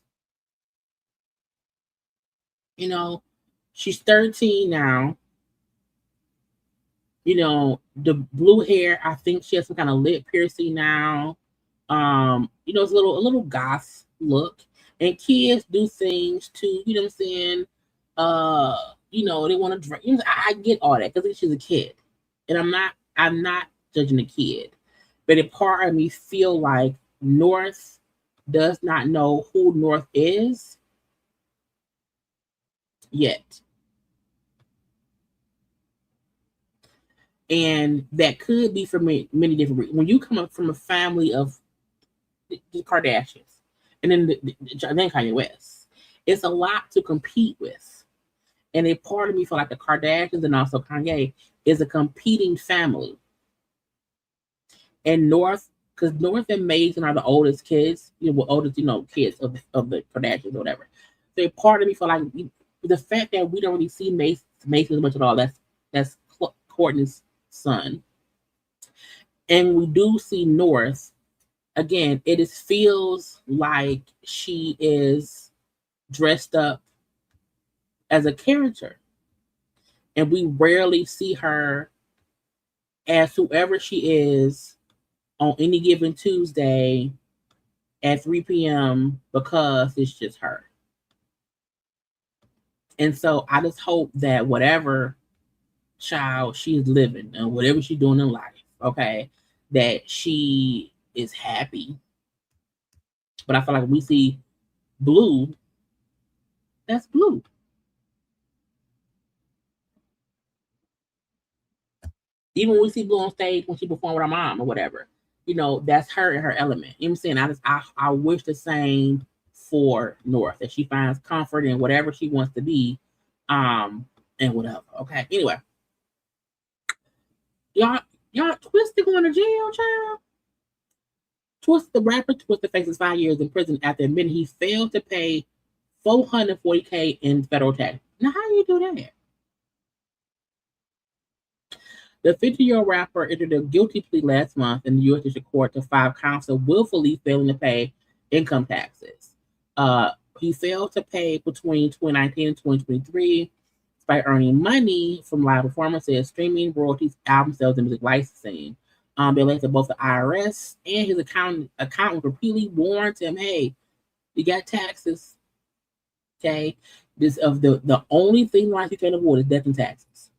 You know, she's 13 now. You know, the blue hair, I think she has some kind of lip piercing now. You know, it's a little goth look. And kids do things too, you know what I'm saying? You know, they want to drink. You know, I get all that because she's a kid. And I'm not judging the kid. But a part of me feel like North does not know who North is yet. And that could be for many different reasons. When you come up from a family of the Kardashians and then then Kanye West, it's a lot to compete with. And a part of me feel like the Kardashians and also Kanye is a competing family. And North, because North and Mason are the oldest kids, you know, oldest, you know, kids of the Kardashians or whatever. So a part of me feel like the fact that we don't really see Mason as much at all, that's Courtney's son. And we do see North, again, it feels like she is dressed up as a character. And we rarely see her as whoever she is on any given Tuesday at 3 p.m. because it's just her. And so I just hope that whatever child she's living and whatever she's doing in life, okay, that she is happy. But I feel like we see Blue, that's Blue. Even when we see Blue on stage when she performed with her mom or whatever, you know, that's her and her element. You know what I'm saying? I wish the same for North, that she finds comfort in whatever she wants to be, and whatever. Okay. Anyway, y'all Twisted going to jail, child. The rapper Twisted faces 5 years in prison after admitting he failed to pay $440K in federal tax. Now, how do you do that? The 50-year-old rapper entered a guilty plea last month in the U.S. District Court to 5 counts of willfully failing to pay income taxes. He failed to pay between 2019 and 2023 by earning money from live performances, streaming, royalties, album sales, and music licensing. They alleged that both the IRS and his accountant repeatedly warned him, "Hey, you got taxes. Okay, the only thing like you can avoid is death and taxes."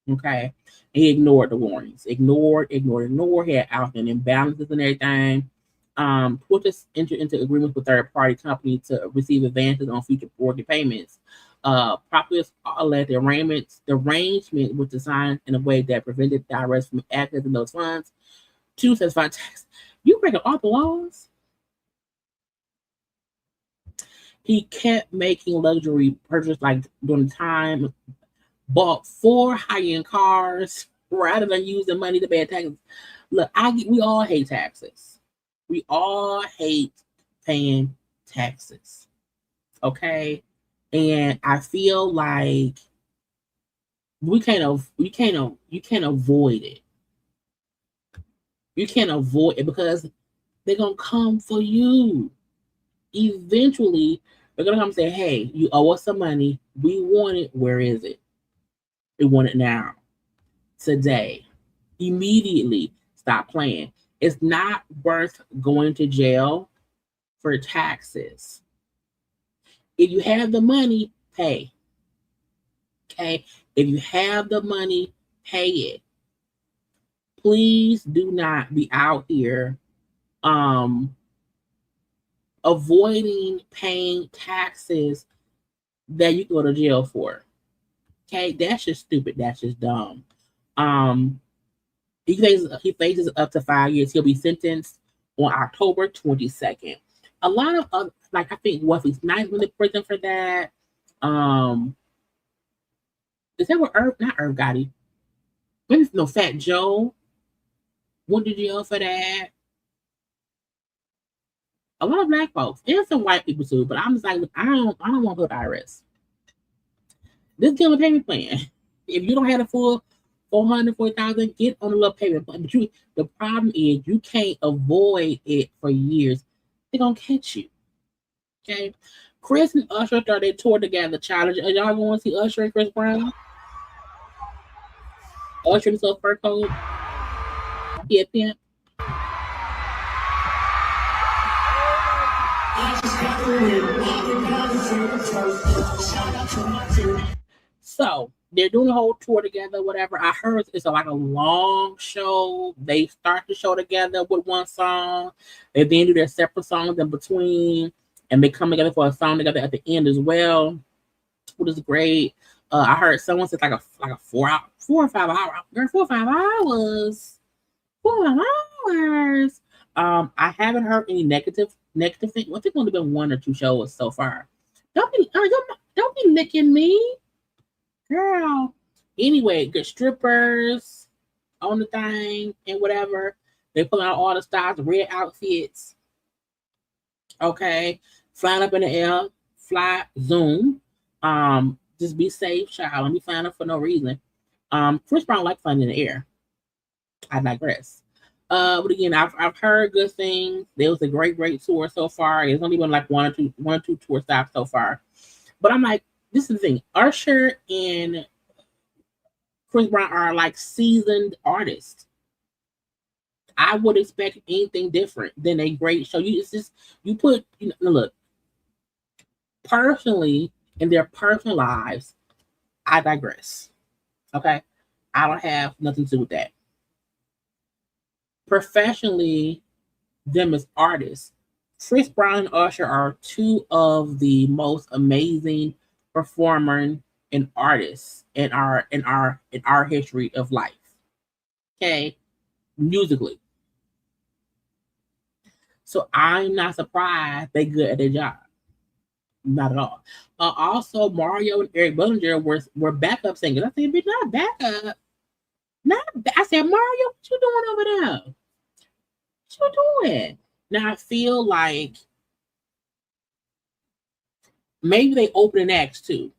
Okay. He ignored the warnings. Ignored. He had outstanding imbalances and everything. Twisted entered into agreements with third-party companies to receive advances on future royalty payments. Prosecutors alleged the arrangement was designed in a way that prevented the IRS from accessing those funds to satisfy tax. You breaking all the laws? He kept making luxury purchases like during the time, bought 4 high-end cars rather than using money to pay taxes. Look, we all hate taxes. We all hate paying taxes. Okay? And I feel like you can't avoid it. You can't avoid it because they're gonna come for you. Eventually, they're gonna come and say, "Hey, you owe us some money. We want it. Where is it? We want it now. Today. Immediately. Stop playing." It's not worth going to jail for taxes. If you have the money, pay. Okay? If you have the money, pay it. Please do not be out here avoiding paying taxes that you go to jail for. Okay, that's just stupid. That's just dumb. He faces up to 5 years. He'll be sentenced on October 22nd. A lot of other, like I think Wesley Snipes went to prison for that. Is that what not Irv Gotti? Maybe no, Fat Joe went to jail for that. A lot of black folks and some white people too. But I'm just like, I don't want to go to IRS. This is a payment plan. If you don't have a full $440,000, get on a little payment plan. But the problem is you can't avoid it for years. They're gonna catch you. Okay. Chris and Usher started their tour together. Challenge. Are y'all going to see Usher and Chris Brown? Usher and his fur coat. Yeah, pimp. So they're doing a whole tour together, whatever. I heard it's like a long show. They start the show together with one song. They then do their separate songs in between, and they come together for a song together at the end as well, which is great. I heard someone said like a 4 or 5 hour. Girl, 4 or 5 hours. 4 or 5 hours. I haven't heard any negative thing. I think it's only been 1 or 2 shows so far. Don't be nicking me, girl. Anyway, good strippers on the thing and whatever. They pull out all the stars, red outfits. Okay, flying up in the air, fly, zoom. Just be safe, child. Don't be flying up for no reason. Chris Brown like flying in the air. I digress. But again, I've heard good things. There was a great tour so far. It's only been like one or two tour stops so far. But I'm like, this is the thing. Usher and Chris Brown are like seasoned artists. I would expect anything different than a great show. Look, personally, in their personal lives, I digress. Okay? I don't have nothing to do with that. Professionally, them as artists, Chris Brown and Usher are 2 of the most amazing performers and artists in our history of life. Okay, musically. So I'm not surprised they're good at their job. Not at all. Also, Mario and Eric Bellinger were backup singers. I said, bitch, not backup. I said, Mario, what you doing over there? What you doing? Now I feel like maybe they opening acts too.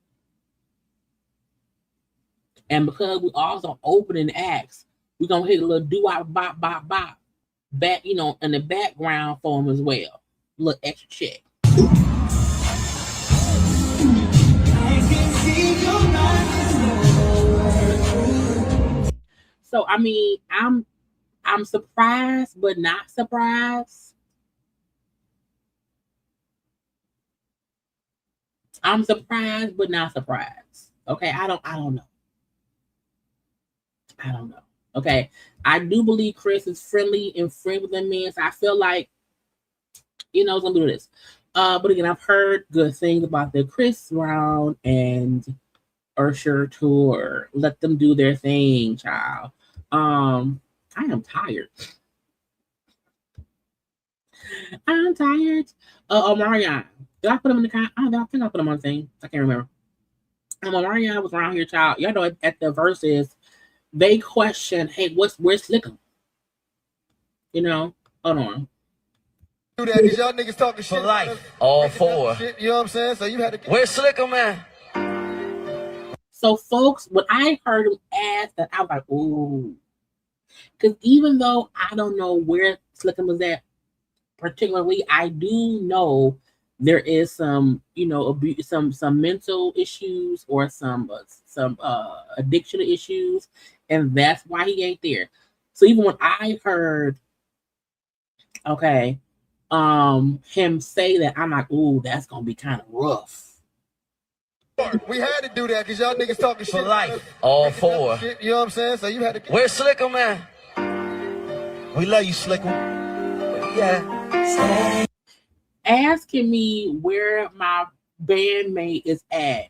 And because we also opening acts, we're gonna hit a little doo-wop, bop, bop, bop back, in the background for them as well. A little extra check. So I mean, I'm surprised but not surprised. I'm surprised but not surprised. Okay, I don't know. Okay, I do believe Chris is friendly and friendly with men. So I feel like, it's gonna do this. But again, I've heard good things about the Chris Brown and Usher tour. Let them do their thing, child. I am tired. I'm tired. Marianne. Did I put him in the comment? I think I put him on the thing. I can't remember. Marianne was around here, child. Y'all know at the verses, they question, hey, where's Slickum? Hold on. Do that because y'all niggas talking shit. For life. All four. Shit, you know what I'm saying? So you had to. Where's Slickum, man? So, folks, when I heard him ask that, I was like, ooh. Because even though I don't know where Slickum was at, particularly, I do know there is some, some mental issues or some addiction issues, and that's why he ain't there. So even when I heard, him say that, I'm like, ooh, that's gonna be kind of rough. We had to do that because y'all niggas talking shit. For life. All four. Shit, you know what I'm saying? So you had to. Where's Slickum, man? We love you, Slickum. Yeah. Asking me where my bandmate is at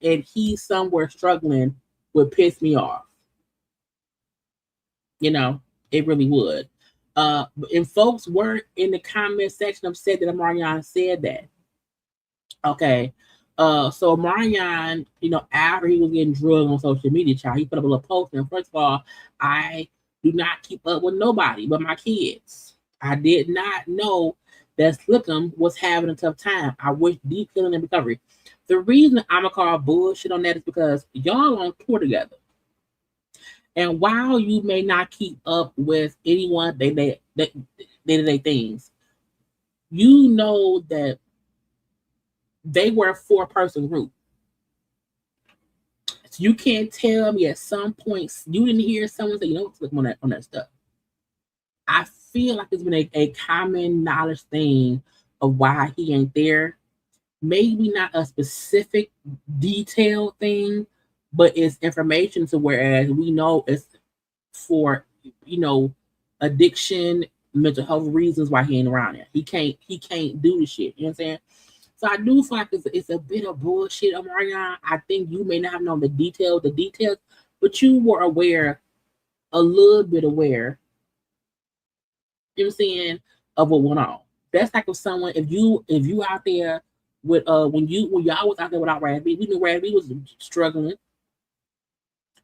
and he's somewhere struggling would piss me off. It really would. And folks were in the comment section upset that Marianne said that. Okay. So Marianne, after he was getting drugged on social media, child, he put up a little post. And first of all, I do not keep up with nobody but my kids. I did not know that Slickum was having a tough time. I wish deep healing and recovery. The reason I'm gonna call bullshit on that is because y'all on tour together. And while you may not keep up with anyone, they things, you know that they were a 4-person group. So you can't tell me at some point you didn't hear someone say, click on that stuff. I feel like it's been a common knowledge thing of why he ain't there. Maybe not a specific detailed thing, but it's information to whereas we know it's for, addiction, mental health reasons why he ain't around there. He can't do the shit. You know what I'm saying? So I do feel like it's a bit of bullshit, Marianne. I think you may not have known the details, but you were aware, a little bit aware, you know what I'm saying, of what went on. That's like if someone, if you out there with when y'all was out there without Raz B, we knew Raz B was struggling.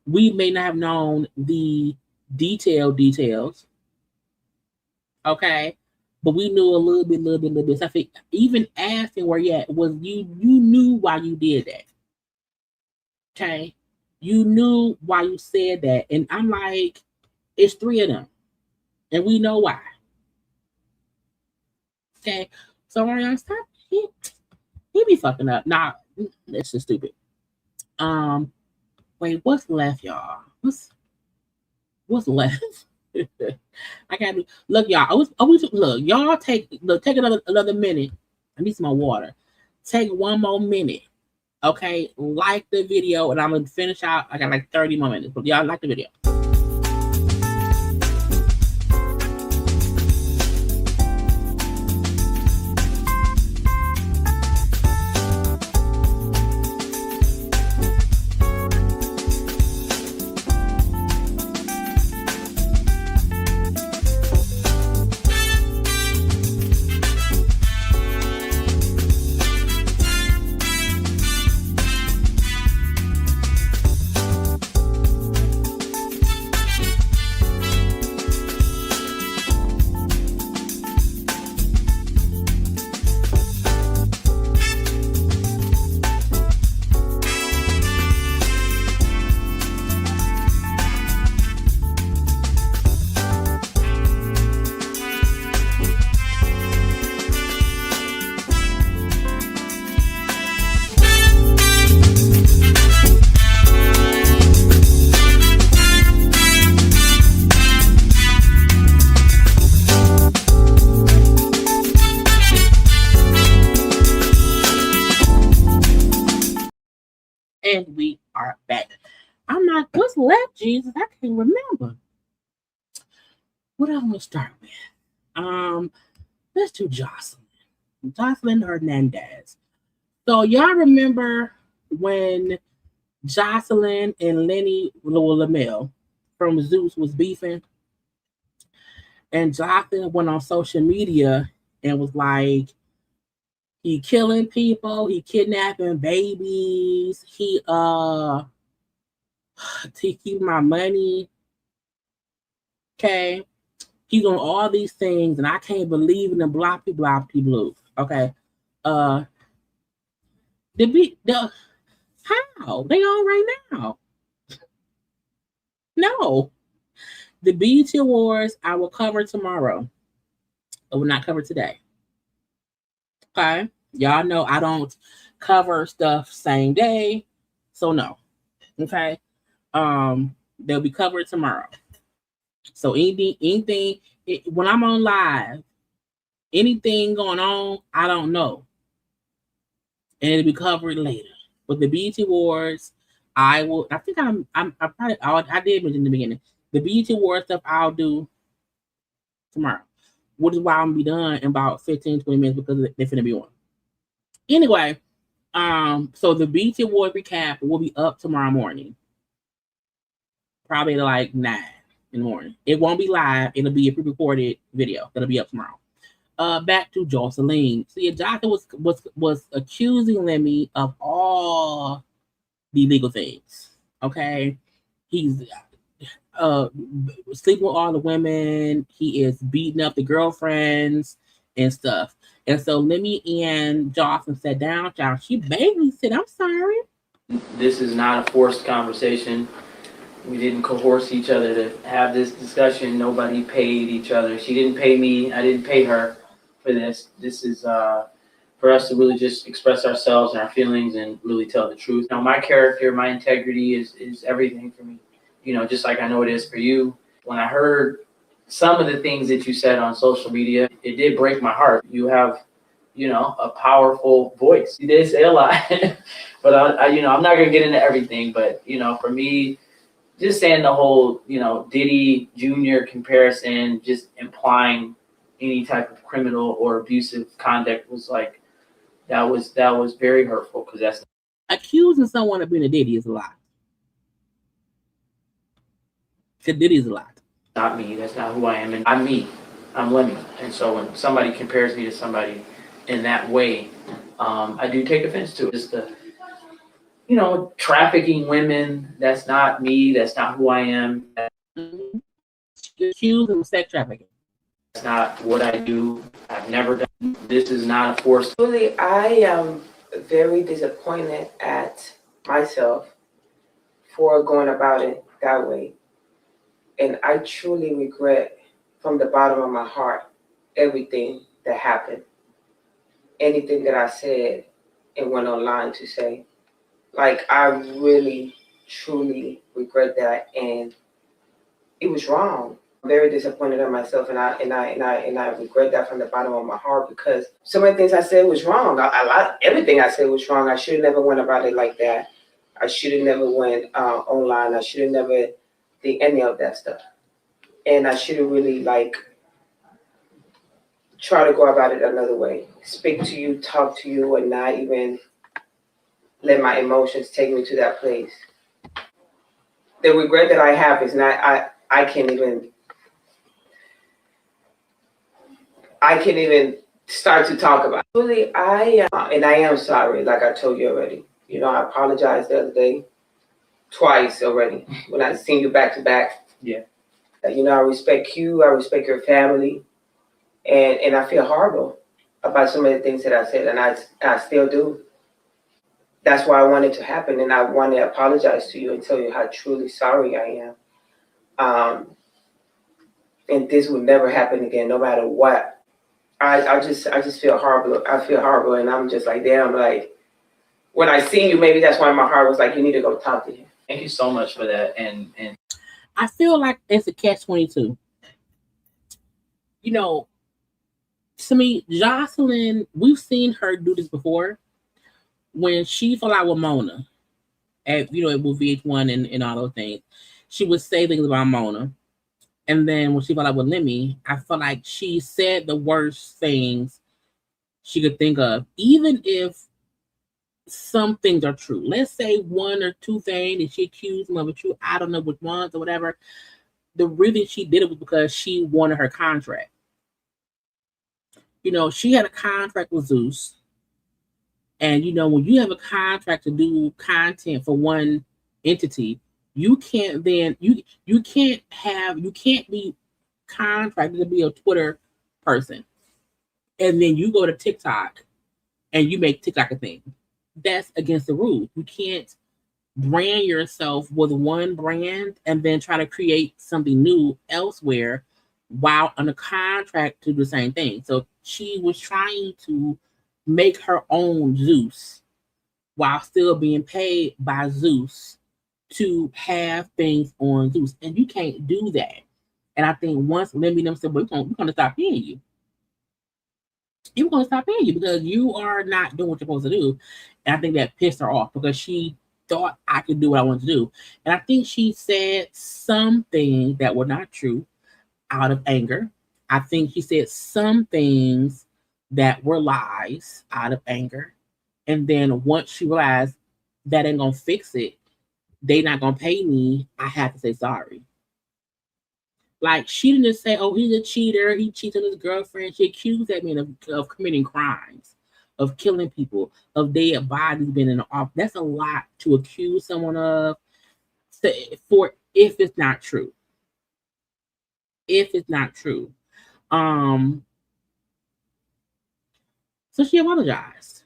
We may not have known the details. Okay. But we knew a little bit. So I think even asking where you at was you knew why you did that. Okay. You knew why you said that. And I'm like, it's 3 of them. And we know why. Okay. So Marianne, stop. He be fucking up. Nah, it's just stupid. Wait, what's left, y'all? What's left? I gotta look, y'all. Look, y'all take another minute. I need some more water. Take 1 more minute. Okay, like the video, and I'm gonna finish out. I got like 30 more minutes, but y'all like the video. And we are back. I'm like, what's left, Jesus? I can't remember. What I want to start with? Let's do Joseline Hernandez. So y'all remember when Joseline and Lenny Lamel from Zeus was beefing? And Joseline went on social media and was like, he killing people, he kidnapping babies, he keep my money. Okay. He's doing all these things, and I can't believe in the bloppy blue. Okay. How? They on right now. No. The BET Awards I will cover tomorrow. I will not cover today. Okay. Y'all know I don't cover stuff same day. So no. Okay. They'll be covered tomorrow. So anything when I'm on live, anything going on, I don't know. And it'll be covered later. But the BET Awards, I did mention in the beginning. The BET Awards stuff I'll do tomorrow. Which is why I'm gonna be done in about 15, 20 minutes because they're finna be on. Anyway, so the BET Awards recap will be up tomorrow morning. Probably like 9 in the morning. It won't be live, it'll be a pre-recorded video that'll be up tomorrow. Back to Joseline. See, Joseline was accusing Lemmy of all the illegal things. Okay, he's sleeping with all the women. He is beating up the girlfriends and stuff. And so Lemmy and Joseline sat down. She basically said, "I'm sorry. This is not a forced conversation. We didn't coerce each other to have this discussion. Nobody paid each other. She didn't pay me. I didn't pay her for this. This is for us to really just express ourselves and our feelings and really tell the truth. Now, my character, my integrity is everything for me. You know, just like I know it is for you. When I heard some of the things that you said on social media, it did break my heart. You have, you know, a powerful voice. You did say a lot, but I'm not gonna get into everything. But you know, for me, just saying the whole, you know, Diddy Jr. comparison, just implying any type of criminal or abusive conduct was like, that was very hurtful because that's accusing someone of being a Diddy is a lie. Because Diddy is a lie. Not me. That's not who I am. And I'm me. I'm Lemmy. And so when somebody compares me to somebody in that way, I do take offense to it. Just the, you know, trafficking women. That's not me. That's not who I am. Accused of sex trafficking. That's not what I do. I've never done. This is not a forced. Truly, I am very disappointed at myself for going about it that way. And I truly regret from the bottom of my heart everything that happened. Anything that I said and went online to say. Like, I really, truly regret that. And it was wrong. I'm very disappointed in myself, and I regret that from the bottom of my heart because some of the things I said was wrong. Everything I said was wrong. I should have never went about it like that. I should have never went online. I should have never did any of that stuff. And I should have really try to go about it another way. Speak to you, talk to you, and not even let my emotions take me to that place. The regret that I have is not, I can't even start to talk about it. Really, and I am sorry, like I told you already. You know, I apologized the other day, twice already, when I seen you back to back. Yeah. You know, I respect you, I respect your family, and I feel horrible about some of the things that I said, and I still do. That's why I want it to happen, and I want to apologize to you and tell you how truly sorry I am. And this will never happen again, no matter what. I just feel horrible. I feel horrible, and I'm just like, damn, like, when I see you, maybe that's why my heart was like, you need to go talk to him. Thank you so much for that. And I feel like it's a catch-22. You know, to me, Joseline, we've seen her do this before. When she fell out with Mona, at with VH1 and all those things. She would say things about Mona. And then when she fell out with Lemmy, I felt like she said the worst things she could think of, even if some things are true. Let's say one or two things that she accused him of are true. I don't know which ones or whatever. The reason she did it was because she wanted her contract. She had a contract with Zeus. And when you have a contract to do content for one entity, you can't be contracted to be a Twitter person. And then you go to TikTok and you make TikTok a thing. That's against the rules. You can't brand yourself with one brand and then try to create something new elsewhere while on a contract to do the same thing. So she was trying to make her own Zeus while still being paid by Zeus to have things on Zeus. And you can't do that. And I think once Lemmy them said, we're going to stop paying you. We're going to stop paying you because you are not doing what you're supposed to do. And I think that pissed her off because she thought I could do what I wanted to do. And I think she said some things that were not true out of anger. I think she said some things that were lies out of anger. And then once she realized that ain't going to fix it, they not going to pay me, I have to say sorry. Like, she didn't just say, oh, he's a cheater, he cheats on his girlfriend. She accused that man of committing crimes, of killing people, of dead bodies being in the office. That's a lot to accuse someone of for if it's not true. If it's not true. So she apologized.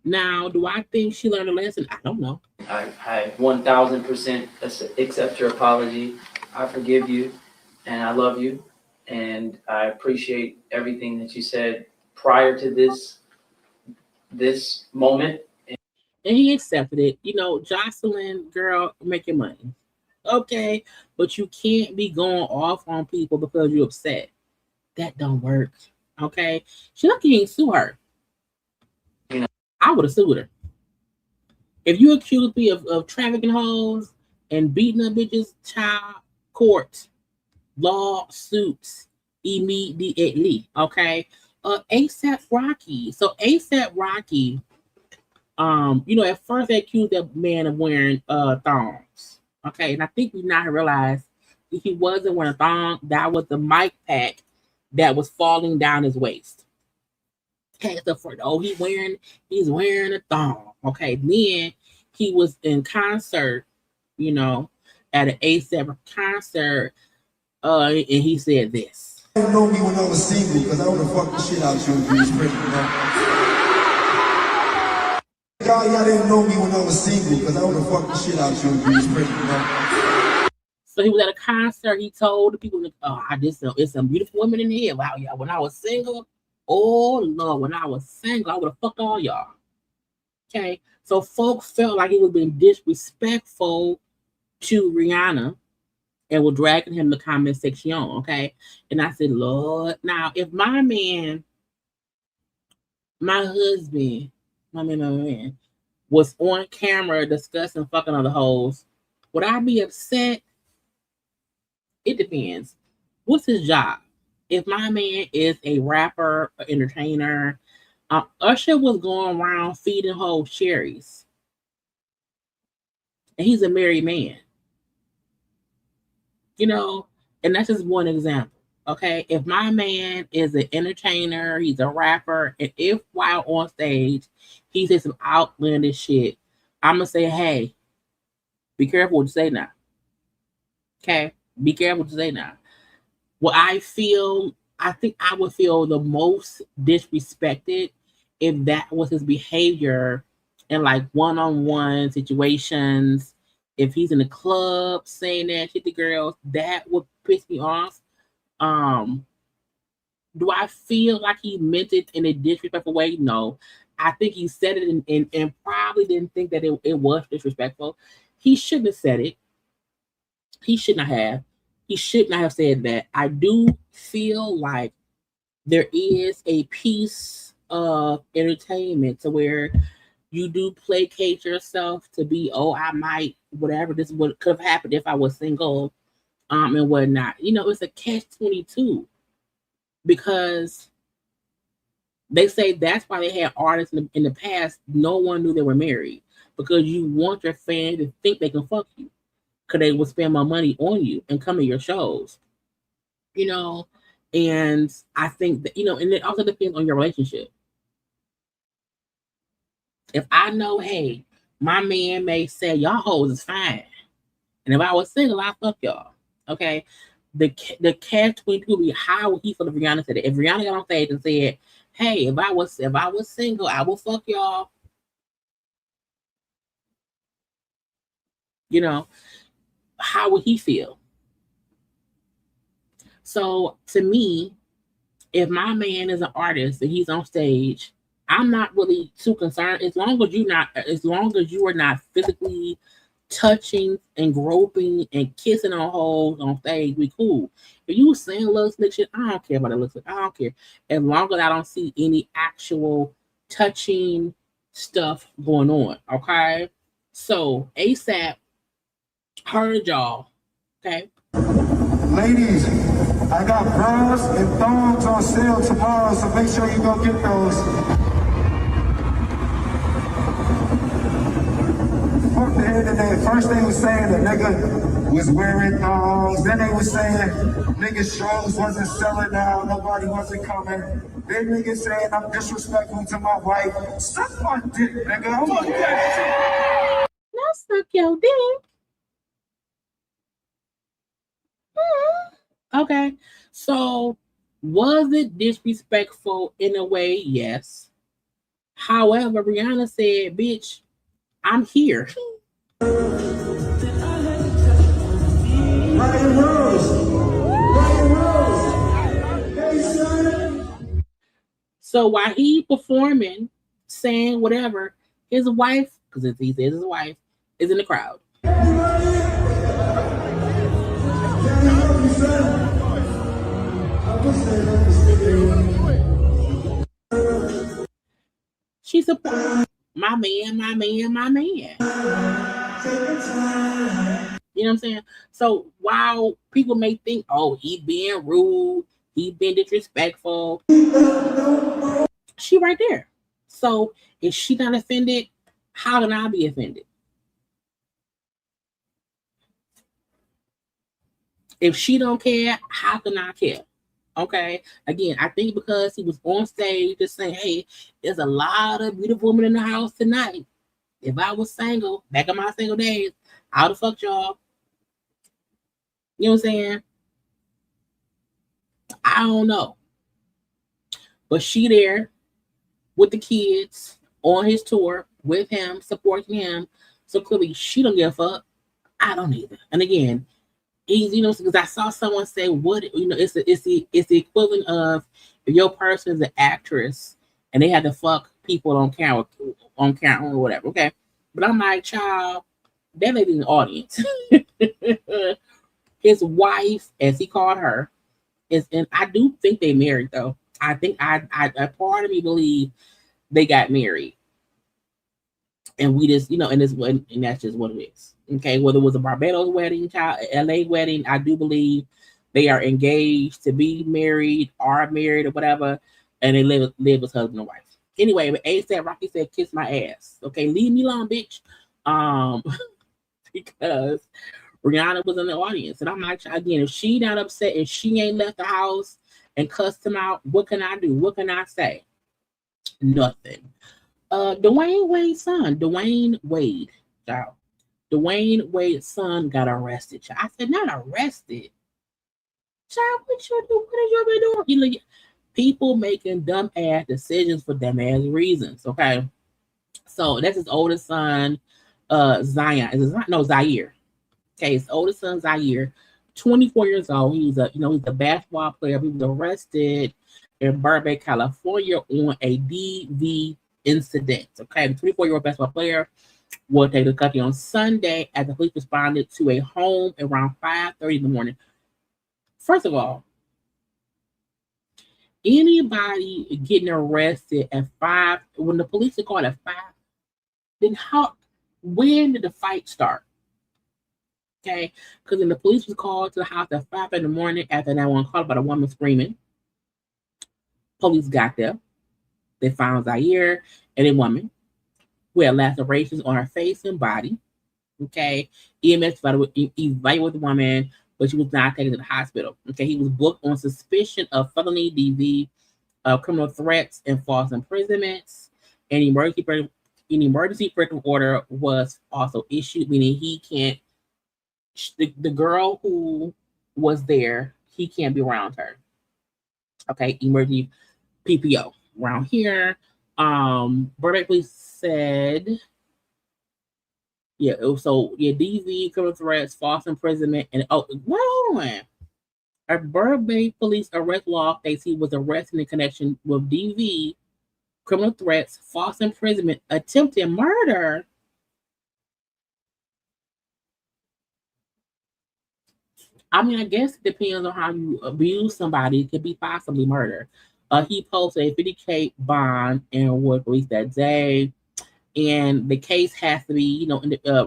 Now, do I think she learned a lesson? I don't know. I 1000% accept your apology. I forgive you. And I love you, and I appreciate everything that you said prior to this moment. And he accepted it. Joseline, girl, make your money. Okay, but you can't be going off on people because you're upset. That don't work. Okay, she lucky you didn't sue her. I would have sued her. If you accuse me of trafficking hoes and beating up bitches, child, court. Lawsuits immediately. Okay. ASAP Rocky. So ASAP Rocky, at first they accused that man of wearing thongs. Okay, and I think we now realize he wasn't wearing a thong. That was the mic pack that was falling down his waist. Okay, so he's wearing a thong. Okay, then he was in concert, at an ASAP concert. And he said this. You didn't know me when I was single because I would have fucked the shit out of you if you was pregnant. Y'all didn't know me when I was single because I would have fucked the shit out of you if you was pregnant. So he was at a concert. He told the people, it's some beautiful women in here. Wow, y'all. When I was single, oh Lord, when I was single, I would have fucked all y'all. Okay. So folks felt like he was being disrespectful to Rihanna. And were dragging him to the comment section, okay? And I said, Lord, now if my man, my man, was on camera discussing fucking other hoes, would I be upset? It depends. What's his job? If my man is a rapper, an entertainer, Usher was going around feeding hoes cherries. And he's a married man. And that's just one example. Okay. If my man is an entertainer, he's a rapper, and if while on stage he says some outlandish shit, I'm gonna say, hey, be careful what you say now. Okay, be careful what you say now. What I think I would feel the most disrespected if that was his behavior in like one-on-one situations. If he's in the club saying that shit to girls, that would piss me off. Do I feel like he meant it in a disrespectful way? No. I think he said it and probably didn't think that it was disrespectful. He shouldn't have said it. He should not have. He should not have said that. I do feel like there is a piece of entertainment to where you do placate yourself to be, oh, I might, whatever, this would could have happened if I was single, and whatnot. You know, it's a catch-22 because they say that's why they had artists in the past. No one knew they were married because you want your fans to think they can fuck you because they will spend more money on you and come to your shows. You know, and I think that, you know, and it also depends on your relationship. If I know, hey, my man may say y'all hoes is fine, and if I was single, I fuck y'all. Okay, the catch-22 be how would he feel if Rihanna said it? If Rihanna got on stage and said, "Hey, if I was single, I will fuck y'all," you know, how would he feel? So to me, if my man is an artist and he's on stage, I'm not really too concerned as long as you are not physically touching and groping and kissing on holes on stage, we cool. If you saying little slick shit, I don't care about it looks like. I don't care. As long as I don't see any actual touching stuff going on. Okay. So ASAP heard y'all. Okay. Ladies, I got bras and thongs on sale tomorrow, so make sure you go get those. Fuck the internet. First they was saying the nigga was wearing thongs. Then they was saying niggas shows wasn't selling out, nobody wasn't coming. Then niggas saying I'm disrespectful to my wife. Suck my dick, nigga. Fuck that shit. Now suck your dick. Okay, so was it disrespectful in a way? Yes. However, Rihanna said, bitch, I'm here. So while he performing, saying whatever, his wife, because he says his wife, is in the crowd. She's a my man. You know what I'm saying? So while people may think, oh, he being rude, he being disrespectful, she right there. So if she not offended, how can I be offended? If she don't care, how can I care? Okay. Again, I think because he was on stage just saying, hey, there's a lot of beautiful women in the house tonight. If I was single, back in my single days, I would have fucked y'all. You know what I'm saying? I don't know. But she there with the kids on his tour with him, supporting him. So clearly she don't give a fuck. I don't either. And again, he's, you know, because I saw someone say, what, you know, it's the equivalent of if your person is an actress and they had to fuck people on camera or whatever. Okay. But I'm like, child, that lady in the audience. His wife, as he called her, is, and I do think they married though. I think I part of me believe they got married. And we just, you know, and that's just what it is. Okay, whether it was a Barbados wedding, LA wedding, I do believe they are engaged to be married, are married or whatever, and they live as husband and wife. Anyway, but ASAP Rocky said, "Kiss my ass." Okay, leave me alone, bitch. Because Rihanna was in the audience, and I'm like, again, if she not upset and she ain't left the house and cussed him out, what can I do? What can I say? Nothing. Dwyane Wade's son, Dwyane Wade, child. Dwyane Wade's son got arrested. Child. I said, not arrested. Child, what you do? What have you been doing? You know, people making dumb ass decisions for dumb ass reasons. Okay, so that's his oldest son, Zaire. Okay, his oldest son, Zaire, 24 years old. He's a basketball player. He was arrested in Burbank, California, on a DV incident. Okay, the 24-year-old basketball player was taken to custody on Sunday as the police responded to a home around 5:30 in the morning. First of all, anybody getting arrested at 5 when the police are called at 5, then when did the fight start? Okay, because then the police was called to the house at 5 in the morning after that one call about a woman screaming. Police got there. They found Zaire and a woman who had lacerations on her face and body. Okay, EMS evaluated the woman, but she was not taken to the hospital. Okay, he was booked on suspicion of felony DV, criminal threats, and false imprisonments. An emergency protective order was also issued, meaning he can't. The girl who was there, he can't be around her. Okay, emergency PPO around here. Burbank police said, DV, criminal threats, false imprisonment, and a Burbank police arrest law states he was arrested in connection with DV, criminal threats, false imprisonment, attempted murder. I mean, I guess it depends on how you abuse somebody. It could be possibly murder. He posted a 50K bond and was released that day. And the case has to be,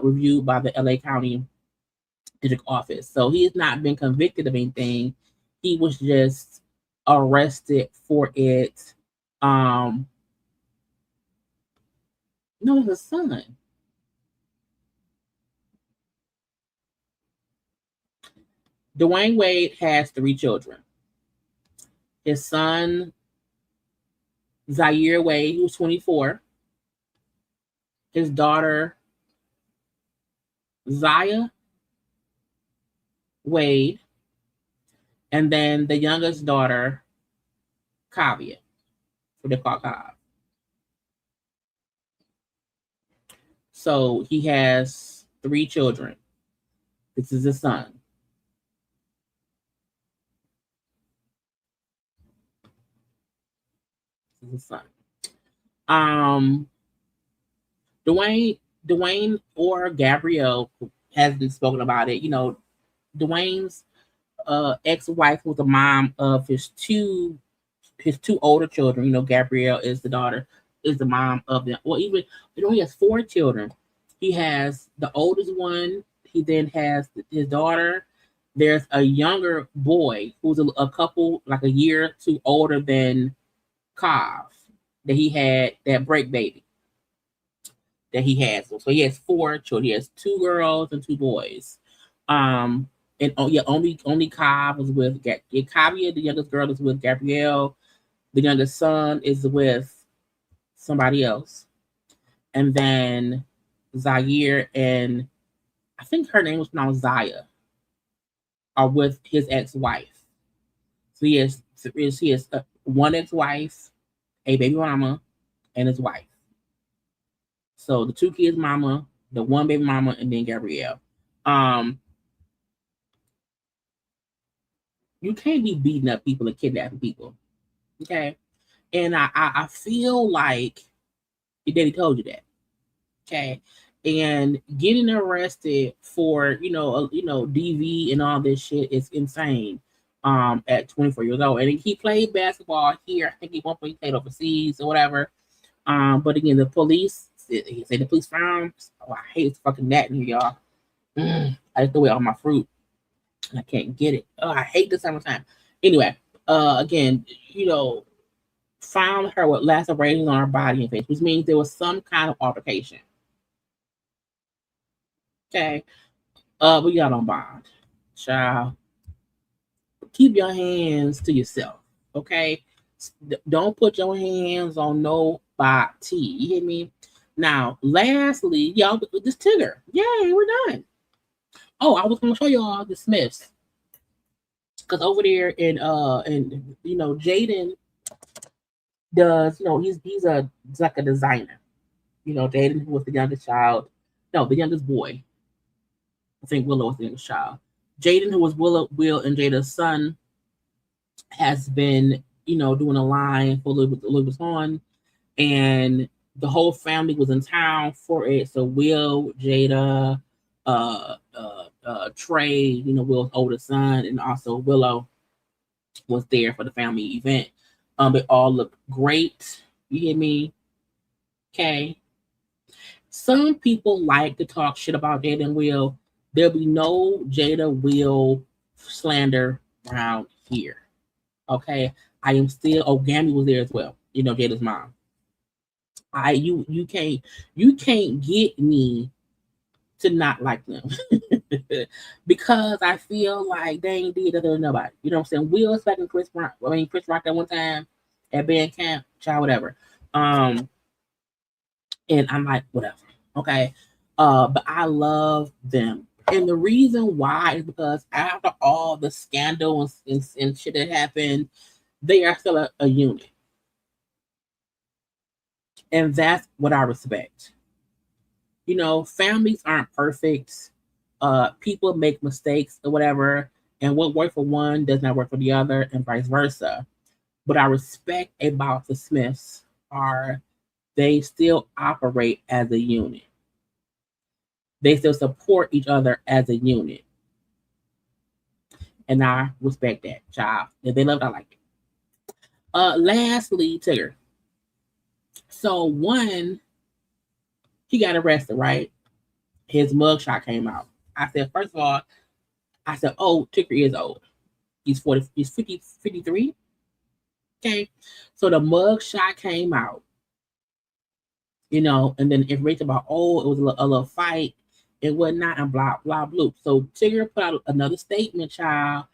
reviewed by the LA County District Office. So he has not been convicted of anything. He was just arrested for it. No, his son. Dwyane Wade has 3 children. His son, Zaire Wade, who's 24. His daughter, Zaya Wade. And then the youngest daughter, Kavia. What they call Kav. So he has 3 children. This is his son. His son. Dwyane or Gabrielle has been spoken about it. Dwyane's ex-wife was the mom of his two older children. Gabrielle is the daughter, is the mom of them. Well, even he has 4 children. He has the oldest one. He then has his daughter. There's a younger boy who's a couple, like a year or 2 older than Kav, that he had, that break baby that he has. So he has 4 children. He has 2 girls and 2 boys. And only Kav was with Kavia, the youngest girl, is with Gabrielle. The youngest son is with somebody else. And then Zaire and I think her name was pronounced Zaya are with his ex-wife. So he has one ex-wife, a baby mama, and his wife. So the 2 kids mama, the 1 baby mama, and then Gabrielle. You can't be beating up people and kidnapping people. Okay. And I feel like your daddy told you that. Okay. And getting arrested for, DV and all this shit is insane. At 24 years old. And he played basketball here. I think he played overseas or whatever. But again, the police, he said the police found, I hate fucking that in here, y'all. I threw away all my fruit. And I can't get it. Oh, I hate the summertime. Anyway, again, found her with lacerations on her body and face, which means there was some kind of altercation. Okay. We got on bond. Child. Keep your hands to yourself. Okay. Don't put your hands on nobody. You hear me? Now, lastly, y'all, this Tigger. Yay, we're done. Oh, I was gonna show y'all the Smiths. Because over there in Jaden does, he's like a designer. Jaden, who was the youngest child. No, the youngest boy. I think Willow was the youngest child. Jaden, who was Will and Jada's son, has been, doing a line for Louis on, and the whole family was in town for it. So Will, Jada, Trey, Will's oldest son, and also Willow was there for the family event. It all looked great. You hear me? Okay. Some people like to talk shit about Jada and Will. There'll be no Jada Will slander around here. Okay. I am still Gammy was there as well. You know, Jada's mom. You can't get me to not like them. Because I feel like they ain't did other than nobody. You know what I'm saying? Will second Chris Rock. Chris Rock that one time at band camp, child, whatever. And I'm like, whatever. Okay. But I love them. And the reason why is because after all the scandal and shit that happened, they are still a unit. And that's what I respect. You know, families aren't perfect. People make mistakes or whatever. And what works for one does not work for the other, and vice versa. But I respect about the Smiths are they still operate as a unit. They still support each other as a unit. And I respect that, child. If they love it, I like it. Lastly, Tigger. So one, he got arrested, right? His mugshot came out. I said, first of all, oh, Tigger is old. He's 53. Okay. So the mugshot came out. You know, and then information about, oh, it was a little fight and whatnot, and blah, blah, blah. So Tigger put out another statement, child.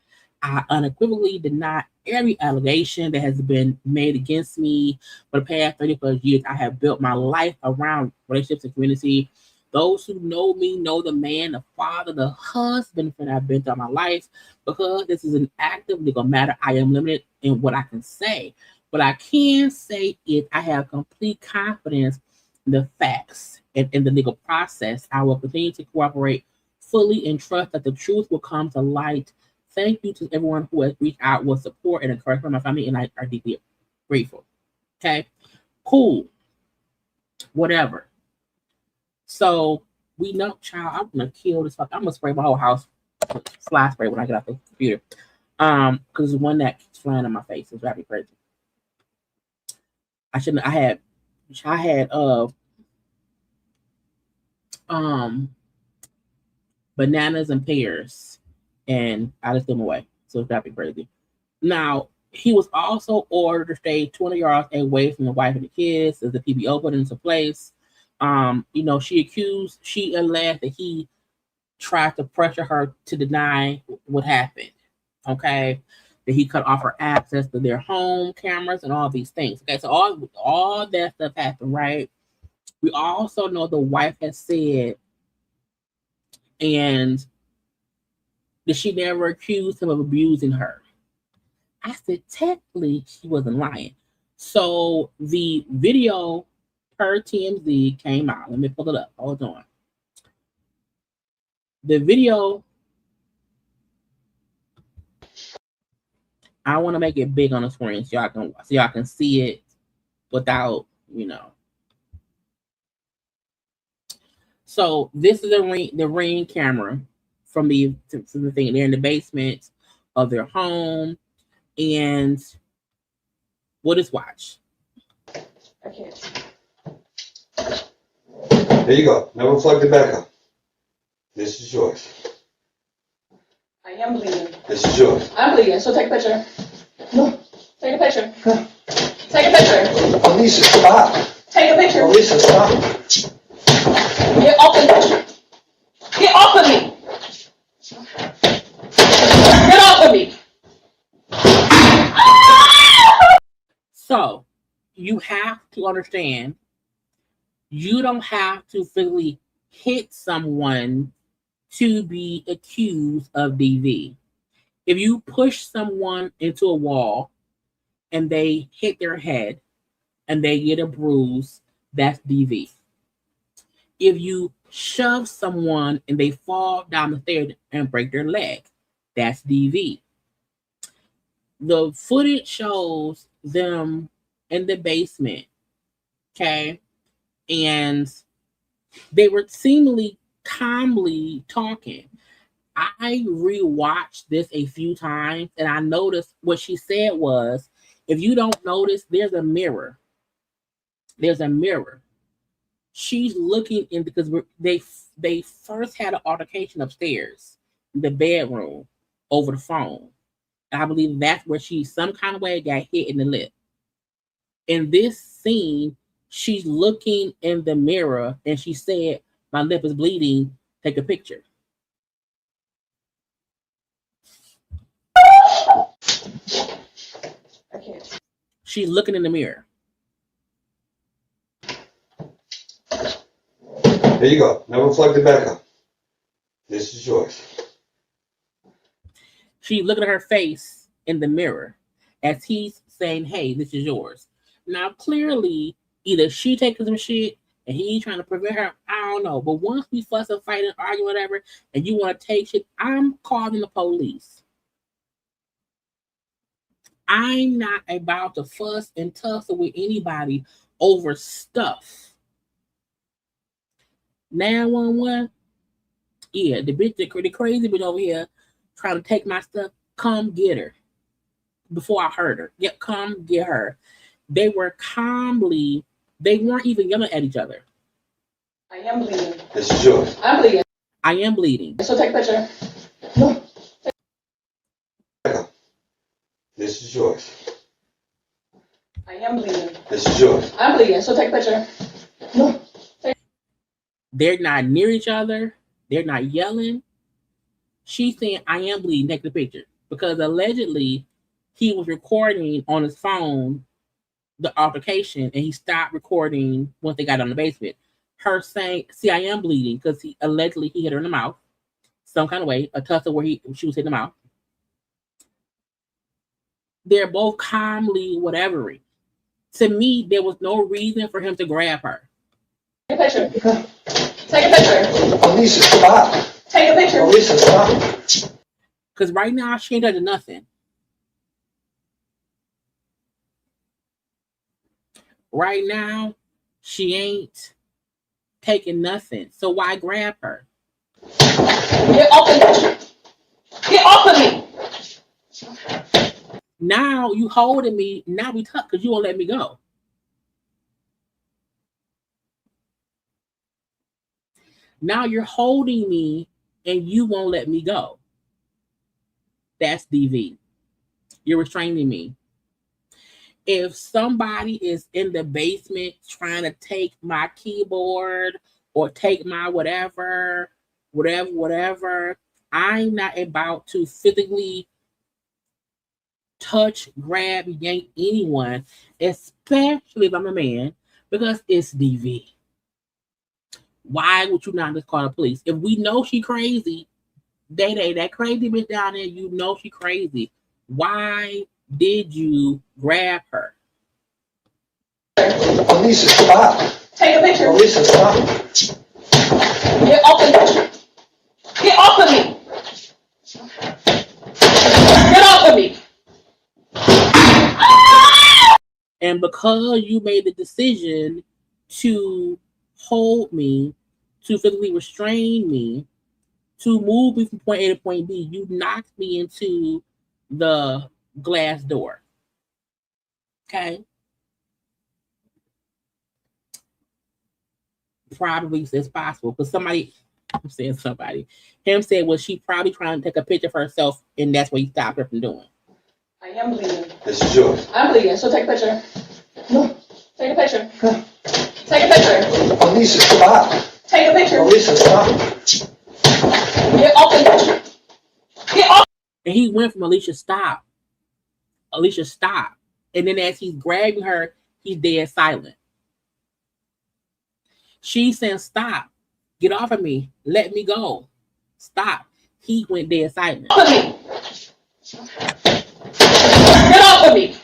I unequivocally deny every allegation that has been made against me for the past 30+ years. I have built my life around relationships and community. Those who know me know the man, the father, the husband that I've been through my life. Because this is an active legal matter, I am limited in what I can say. What I can say is I have complete confidence in the facts and in the legal process. I will continue to cooperate fully and trust that the truth will come to light. Thank you to everyone who has reached out with support and encouragement from my family, and I are deeply grateful. Okay, cool, whatever. So we know, child, I'm gonna kill this fuck. I'm gonna spray my whole house with fly spray when I get off the computer. Because one that keeps flying in my face is driving me crazy. I had bananas and pears, and I just threw them away. So it's driving me crazy. Now, he was also ordered to stay 200 yards away from the wife and the kids as the PBO put into place. You know, she alleged that he tried to pressure her to deny what happened. Okay, that he cut off her access to their home cameras and all these things. Okay, so all that stuff happened, right? We also know the wife has said, and that she never accused him of abusing her. I said, technically, she wasn't lying. So the video per TMZ came out. Let me pull it up. Hold on. The video, I want to make it big on the screen so y'all can see it without, you know. So this is the ring camera from the thing. They're in the basement of their home, and we'll just watch. I can't. There you go. Never plug it back up. This is yours. I am bleeding. This is yours. I'm bleeding, so take a picture. No. Take a picture. Take a picture. Alicia, stop. Take a picture. Alicia, stop. Get off of me. Get off of me. Get off of me. So you have to understand, you don't have to physically hit someone to be accused of DV. If you push someone into a wall and they hit their head and they get a bruise, that's DV. If you shove someone and they fall down the stairs and break their leg, that's DV. The footage shows them in the basement, okay? And they were seemingly calmly talking. I rewatched this a few times and I noticed what she said was, if you don't notice, there's a mirror. There's a mirror. She's looking in because they first had an altercation upstairs in the bedroom over the phone. I believe that's where she some kind of way got hit in the lip. In this scene, she's looking in the mirror and she said, "My lip is bleeding. Take a picture." She's looking in the mirror. There you go. Now reflect it back up. This is yours. She's looking at her face in the mirror as he's saying, "Hey, this is yours." Now, clearly, either she taking some shit and he's trying to prevent her. I don't know. But once we fuss and fight and argue, whatever, and you want to take shit, I'm calling the police. I'm not about to fuss and tussle with anybody over stuff. 911. Yeah, the bitch, the crazy bitch over here trying to take my stuff. Come get her. Before I hurt her. Yep, come get her. They were calmly, they weren't even yelling at each other. I am bleeding. This is yours. I'm bleeding. I am bleeding. So take a picture. This is yours. I am bleeding. This is yours. I'm bleeding. So take a picture. They're not near each other. They're not yelling. She's saying, "I am bleeding. Take the picture." Because allegedly, he was recording on his phone the altercation and he stopped recording once they got on the basement. Her saying, "See, I am bleeding," because he allegedly hit her in the mouth some kind of way, a tussle where she was hitting the mouth. They're both calmly whatevering. To me, there was no reason for him to grab her. Take a picture. Take a picture. Alicia, stop. Take a picture. Alicia, stop. Because right now, she ain't done nothing. Right now, she ain't taking nothing. So why grab her? Get off of me. Get off of me. Now you holding me. Now we tough because you won't let me go. Now you're holding me and you won't let me go. That's DV. You're restraining me. If somebody is in the basement trying to take my keyboard or take my whatever, I'm not about to physically touch, grab, yank anyone, especially if I'm a man, because it's DV. Why would you not just call the police? If we know she crazy, that crazy bitch down there, you know she crazy. Why did you grab her? Alicia, stop. Take a picture. Alicia, stop. Get off of me. Get off of me. Get off of me. And because you made the decision to hold me, to physically restrain me, to move me from point A to point B, you knocked me into the glass door. Okay? Probably as possible. Because somebody, I'm saying somebody, him said, well, she probably trying to take a picture of herself, and that's what he stopped her from doing. I am bleeding. This is yours. I'm bleeding. So take a picture. Take a picture. Take a picture. Alicia, stop. Take a picture. Alicia, stop. Get off of me. Get off. And he went from Alicia, stop. Alicia, stop. And then as he's grabbing her, he's dead silent. She's saying, stop. Get off of me. Let me go. Stop. He went dead silent. Get off of me. Get off of me.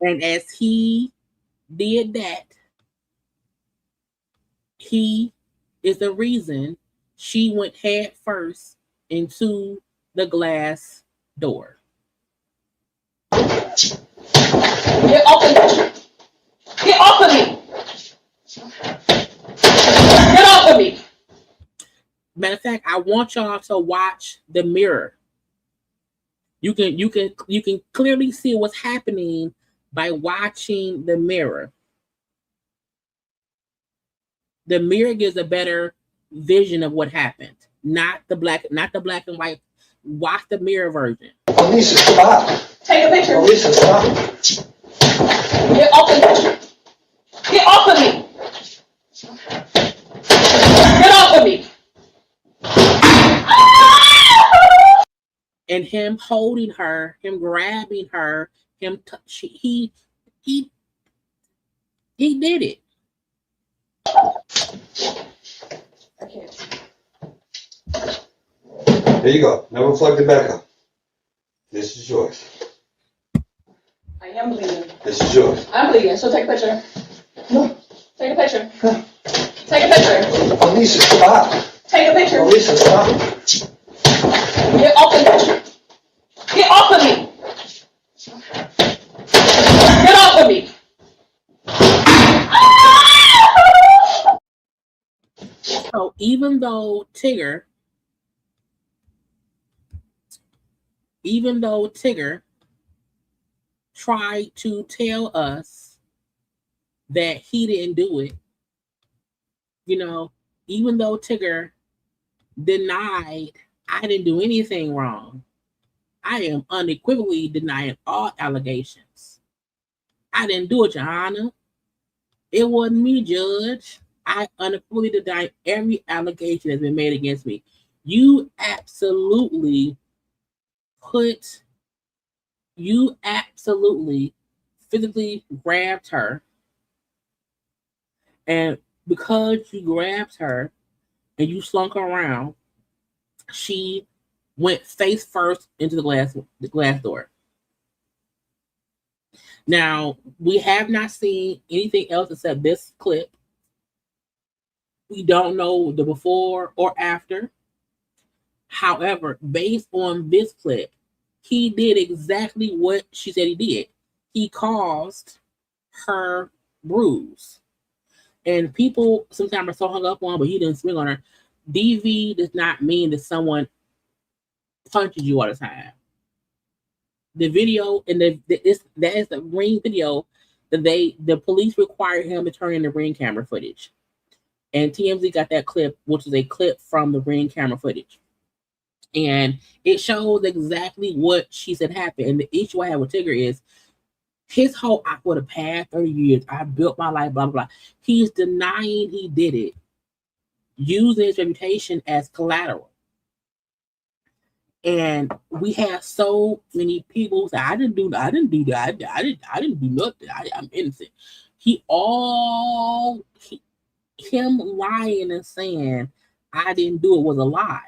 And as he did that, he is the reason she went head first into the glass door. Get off of me. Get off of me. Get off of me. Matter of fact, I want y'all to watch the mirror. You can clearly see what's happening by watching the mirror. The mirror gives a better vision of what happened, not the black and white. Watch the mirror version. Alicia, stop. Take a picture. Alicia, stop. Get off of me. Get off of me. Get off of me. And him holding her, him grabbing her, he did it. I can't. There you go. Now reflect it back up. This is yours. I am bleeding. This is yours. I'm bleeding, so take a picture. Take a picture. Take a picture. Alicia, stop. Take a picture. Alicia, stop. Get off of me. Get off of me. Get off of me. So even though Tigger tried to tell us that he didn't do it, even though Tigger denied I didn't do anything wrong, I am unequivocally denying all allegations. I didn't do it, Your Honor. It wasn't me, Judge. I unequivocally deny every allegation that's been made against me. You absolutely physically grabbed her. And because you grabbed her and you slunk her around, she went face first into the glass door. Now, we have not seen anything else except this clip. We don't know the before or after. However, based on this clip, he did exactly what she said he did. He caused her bruise. And people sometimes are so hung up on, but he didn't swing on her. DV does not mean that someone punches you all the time. The video and that is the ring video that the police required him to turn in the ring camera footage. And TMZ got that clip, which is a clip from the ring camera footage. And it shows exactly what she said happened. And the issue I have with Tigger is his whole, for the past 30 years, I built my life, blah, blah, blah. He's denying he did it, using his reputation as collateral. And we have so many people who say, I didn't do that. I didn't do nothing. I'm innocent. Him lying and saying I didn't do it was a lie.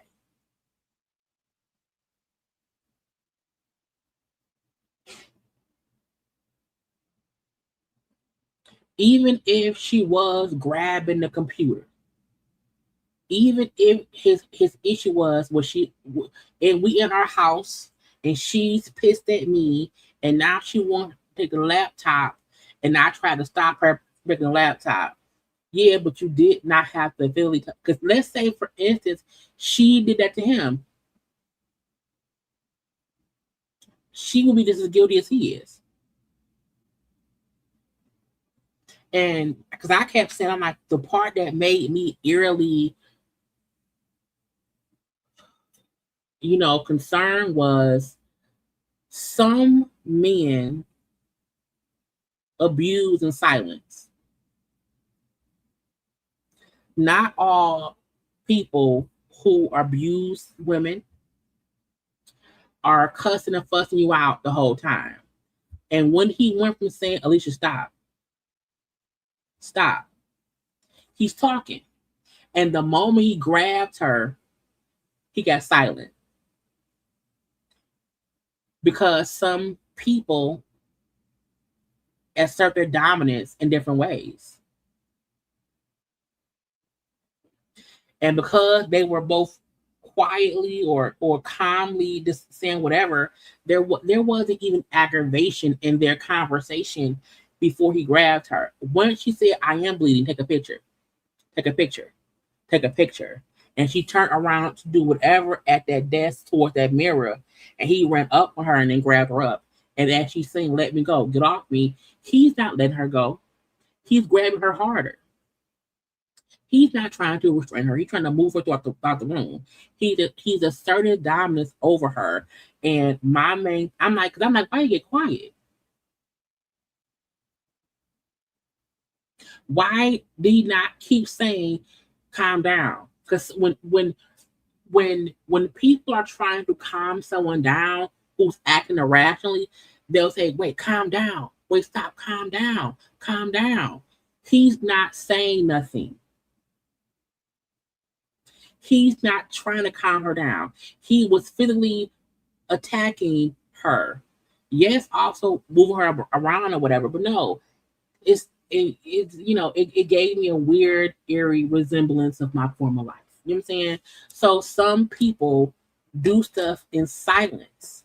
Even if she was grabbing the computer, even if his issue was and we in our house and she's pissed at me and now she wants to take the laptop and I try to stop her taking the laptop. Yeah, but you did not have the ability to, because let's say, for instance, she did that to him. She will be just as guilty as he is. And because I kept saying, I'm like, the part that made me eerily, concerned was some men abuse in silence. Not all people who abuse women are cussing and fussing you out the whole time. And when he went from saying, Alicia, stop, he's talking. And the moment he grabbed her, he got silent. Because some people assert their dominance in different ways. And because they were both quietly or calmly just saying whatever, there wasn't even aggravation in their conversation before he grabbed her. Once she said, I am bleeding, take a picture. And she turned around to do whatever at that desk towards that mirror. And he ran up on her and then grabbed her up. And as she's saying, let me go, get off me, he's not letting her go. He's grabbing her harder. He's not trying to restrain her. He's trying to move her throughout the room. He's asserted dominance over her. And I'm like, why you get quiet? Why do you not keep saying, calm down? Because when people are trying to calm someone down who's acting irrationally, they'll say, wait, calm down. Wait, stop, calm down. Calm down. He's not saying nothing. He's not trying to calm her down. He was physically attacking her. Yes, also moving her around or whatever, but no, it gave me a weird, eerie resemblance of my former life. You know what I'm saying? So some people do stuff in silence.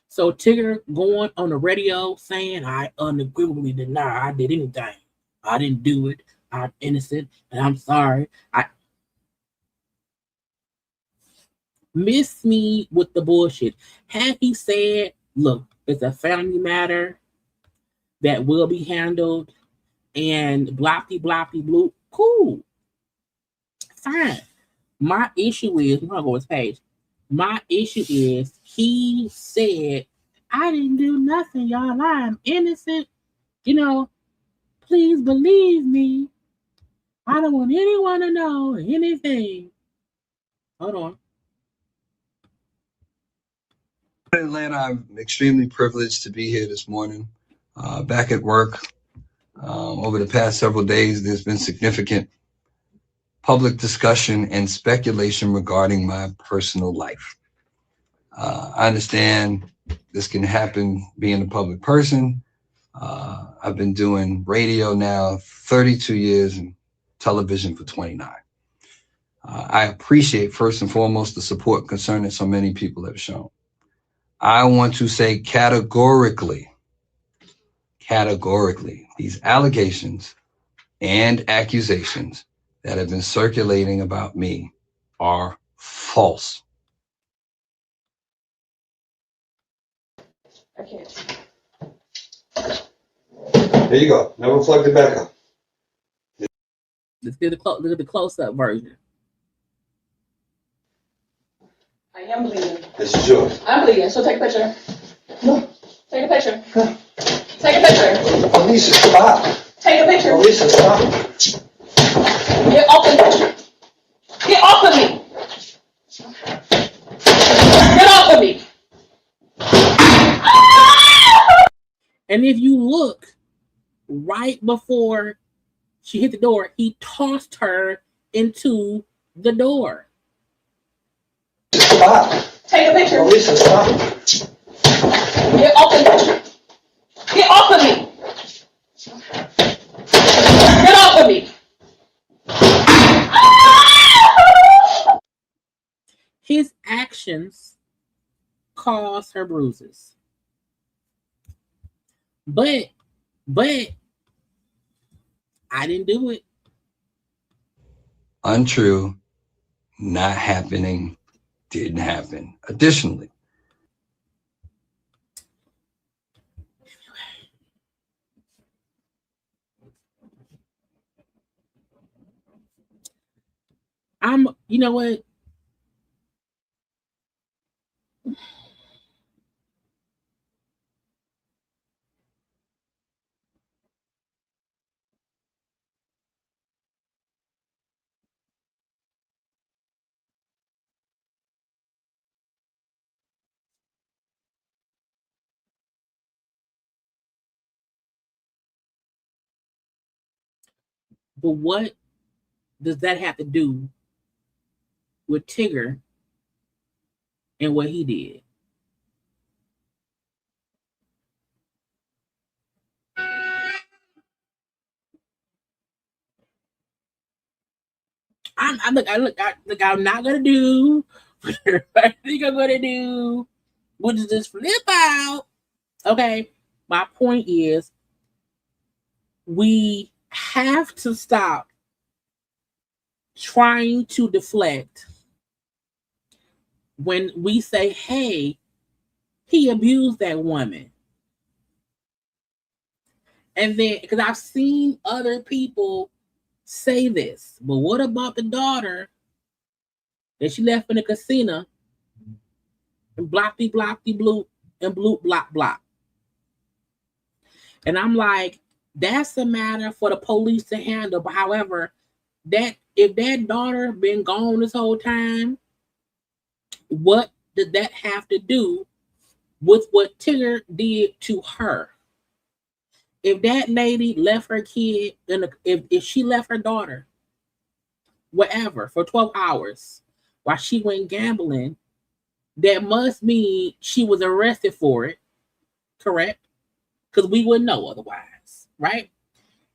So Tigger going on the radio saying, I unequivocally deny I did anything. I didn't do it. I'm innocent and I'm sorry. I miss me with the bullshit. Had he said, look, it's a family matter that will be handled and bloppy bloop, cool. Fine. My issue is, I'm gonna go his page. My issue is he said, I didn't do nothing, y'all. I'm innocent. Please believe me. I don't want anyone to know anything. Hold on. Atlanta, I'm extremely privileged to be here this morning. Back at work. Over the past several days, there's been significant public discussion and speculation regarding my personal life. I understand this can happen being a public person. I've been doing radio now 32 years and television for 29. I appreciate first and foremost the support and concern that so many people have shown. I want to say categorically, these allegations and accusations that have been circulating about me are false. I can't. There you go. Now reflect it back up. Let's get the close-up version. I am bleeding. This is yours. I'm bleeding, so take a picture. No. Take a picture. Take a picture. Alicia, stop. Take a picture. Alicia, stop. Get off of me. Get off of me. Get off of me. And if you look, right before she hit the door, he tossed her into the door. Stop. Take a picture. Alicia, stop. Get off of me. Get off of me. Get off of me. His actions caused her bruises. But I didn't do it. Untrue, not happening, didn't happen. Additionally, you know what? But what does that have to do with Tigger and what he did? I'm not gonna do what everybody think I'm gonna do, which is just flip out. Okay, my point is, we have to stop trying to deflect when we say, hey, he abused that woman. And then, because I've seen other people say this, but what about the daughter that she left in the casino and blocky blue and blue block? And I'm like, that's a matter for the police to handle. But however, that if that daughter been gone this whole time, what did that have to do with what Tigger did to her? If that lady left her kid, if she left her daughter, whatever, for 12 hours while she went gambling, that must mean she was arrested for it, correct? Because we wouldn't know otherwise, right?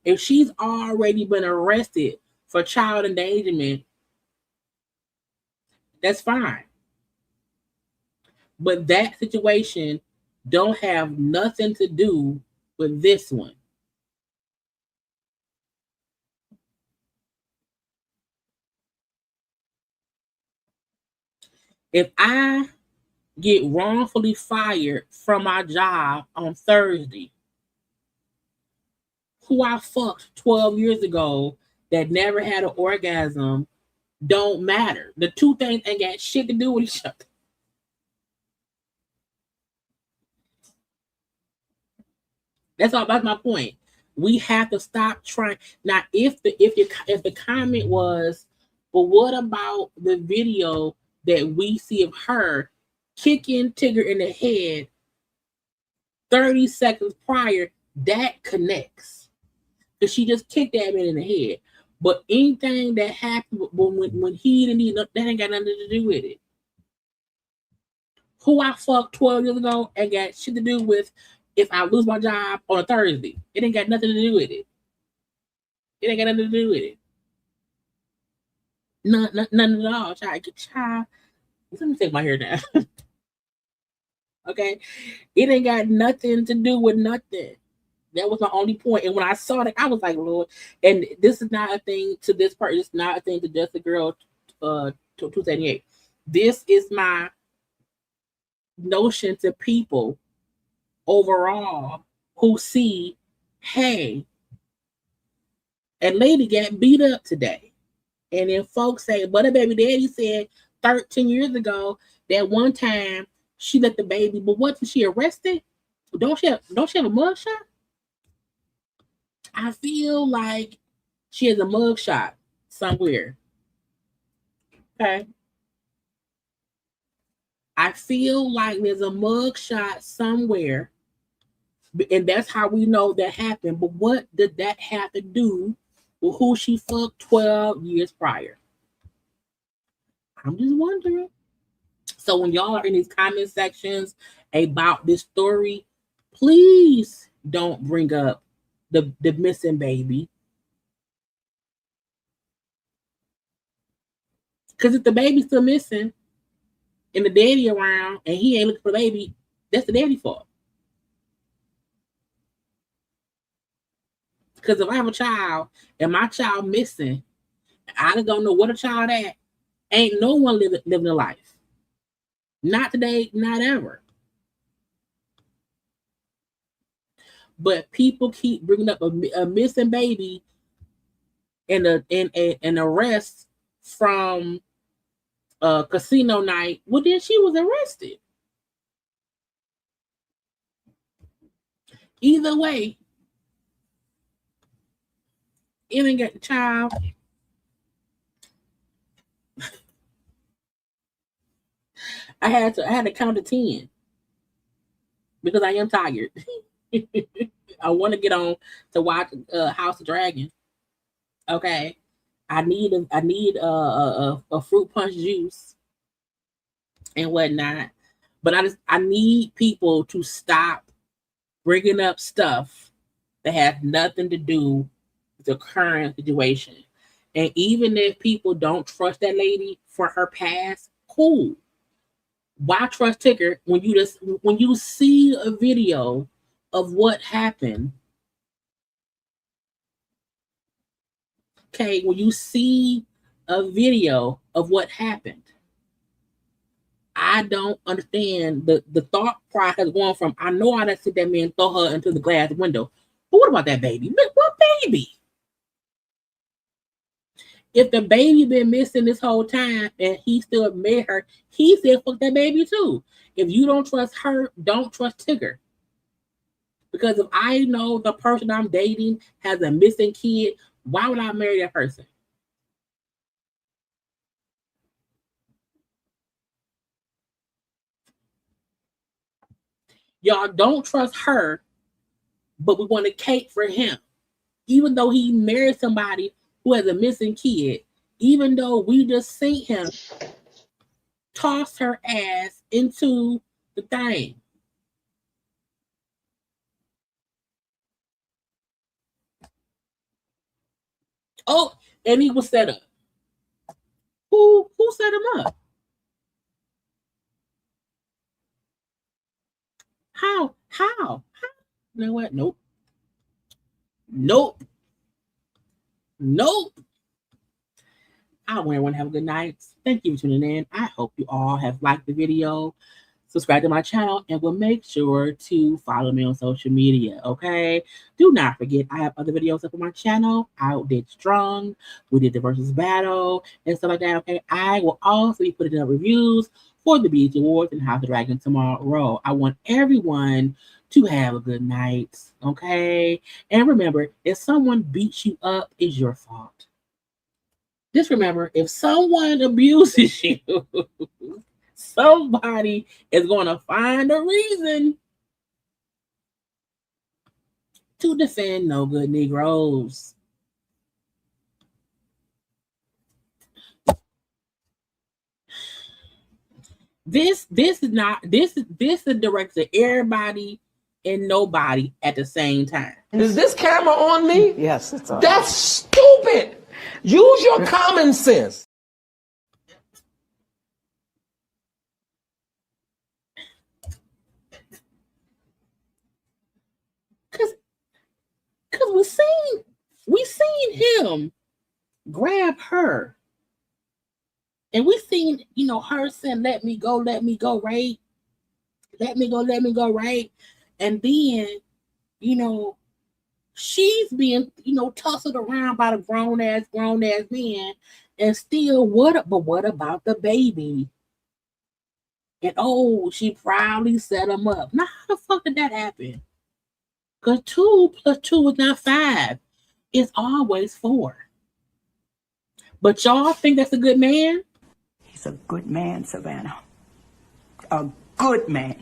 If she's already been arrested for child endangerment, that's fine. But that situation don't have nothing to do with this one. If I get wrongfully fired from my job on Thursday, who I fucked 12 years ago that never had an orgasm, don't matter. The two things ain't got shit to do with each other. That's my point. We have to stop trying. Now, if the comment was, but what about the video that we see of her kicking Tigger in the head 30 seconds prior, that connects. Because she just kicked that man in the head. But anything that happened when he didn't need, that ain't got nothing to do with it. Who I fucked 12 years ago ain't got shit to do with if I lose my job on a Thursday. It ain't got nothing to do with it. It ain't got nothing to do with it. None at all. Child. Let me take my hair down. Okay? It ain't got nothing to do with nothing. That was my only point. And when I saw that, I was like, Lord, and this is not a thing to this part. It's not a thing to just the girl 278. This is my notion to people overall who see, hey, a lady got beat up today. And then folks say, but a baby daddy said 13 years ago that one time she let the baby, but wasn't she arrested? Don't she have a mugshot? I feel like she has a mugshot somewhere. Okay. I feel like there's a mugshot somewhere. And that's how we know that happened. But what did that have to do with who she fucked 12 years prior? I'm just wondering. So when y'all are in these comment sections about this story, please don't bring up the missing baby. Because if the baby's still missing and the daddy around and he ain't looking for the baby, that's the daddy's fault. Because if I have a child and my child missing, I just don't know what a child at, ain't no one living a life. Not today, not ever. But people keep bringing up a missing baby and an arrest from casino night. Well, then she was arrested. Either way, it ain't got the child. I had to count to 10 because I am tired. I want to get on to watch House of Dragon. Okay, I need a fruit punch juice and whatnot, but I need people to stop bringing up stuff that has nothing to do with the current situation. And even if people don't trust that lady for her past, cool. Why trust Tigger when you see a video of what happened? Okay, when you see a video of what happened, I don't understand the thought process going from, I know I done see that man throw her into the glass window. But what about that baby? What baby? If the baby been missing this whole time and he still met her, he said fuck that baby too. If you don't trust her, don't trust Tigger. Because if I know the person I'm dating has a missing kid, why would I marry that person? Y'all don't trust her, but we want to cake for him. Even though he married somebody who has a missing kid, even though we just seen him toss her ass into the thing. Oh, and he was set up. Who set him up? How? You know what? Nope. I want everyone to have a good night. Thank you for tuning in. I hope you all have liked the video, subscribe to my channel, and will make sure to follow me on social media, okay? Do not forget, I have other videos up on my channel. I did Strong, we did the versus battle, and stuff like that, okay? I will also be putting up reviews for the BET Awards and House of Dragon tomorrow. I want everyone to have a good night, okay? And remember, if someone beats you up, it's your fault. Just remember, if someone abuses you, somebody is going to find a reason to defend no good Negroes. This is directed to everybody and nobody at the same time. Is this camera on me? Yes, it's on. That's stupid. Use your common sense. Cause we seen him grab her. And we seen, her saying, let me go, right? Let me go, right? And then, she's being, tussled around by the grown ass man. And still, what about the baby? And she probably set him up. Now, how the fuck did that happen? Because 2 + 2 is not 5. It's always 4. But y'all think that's a good man? He's a good man, Savannah. A good man.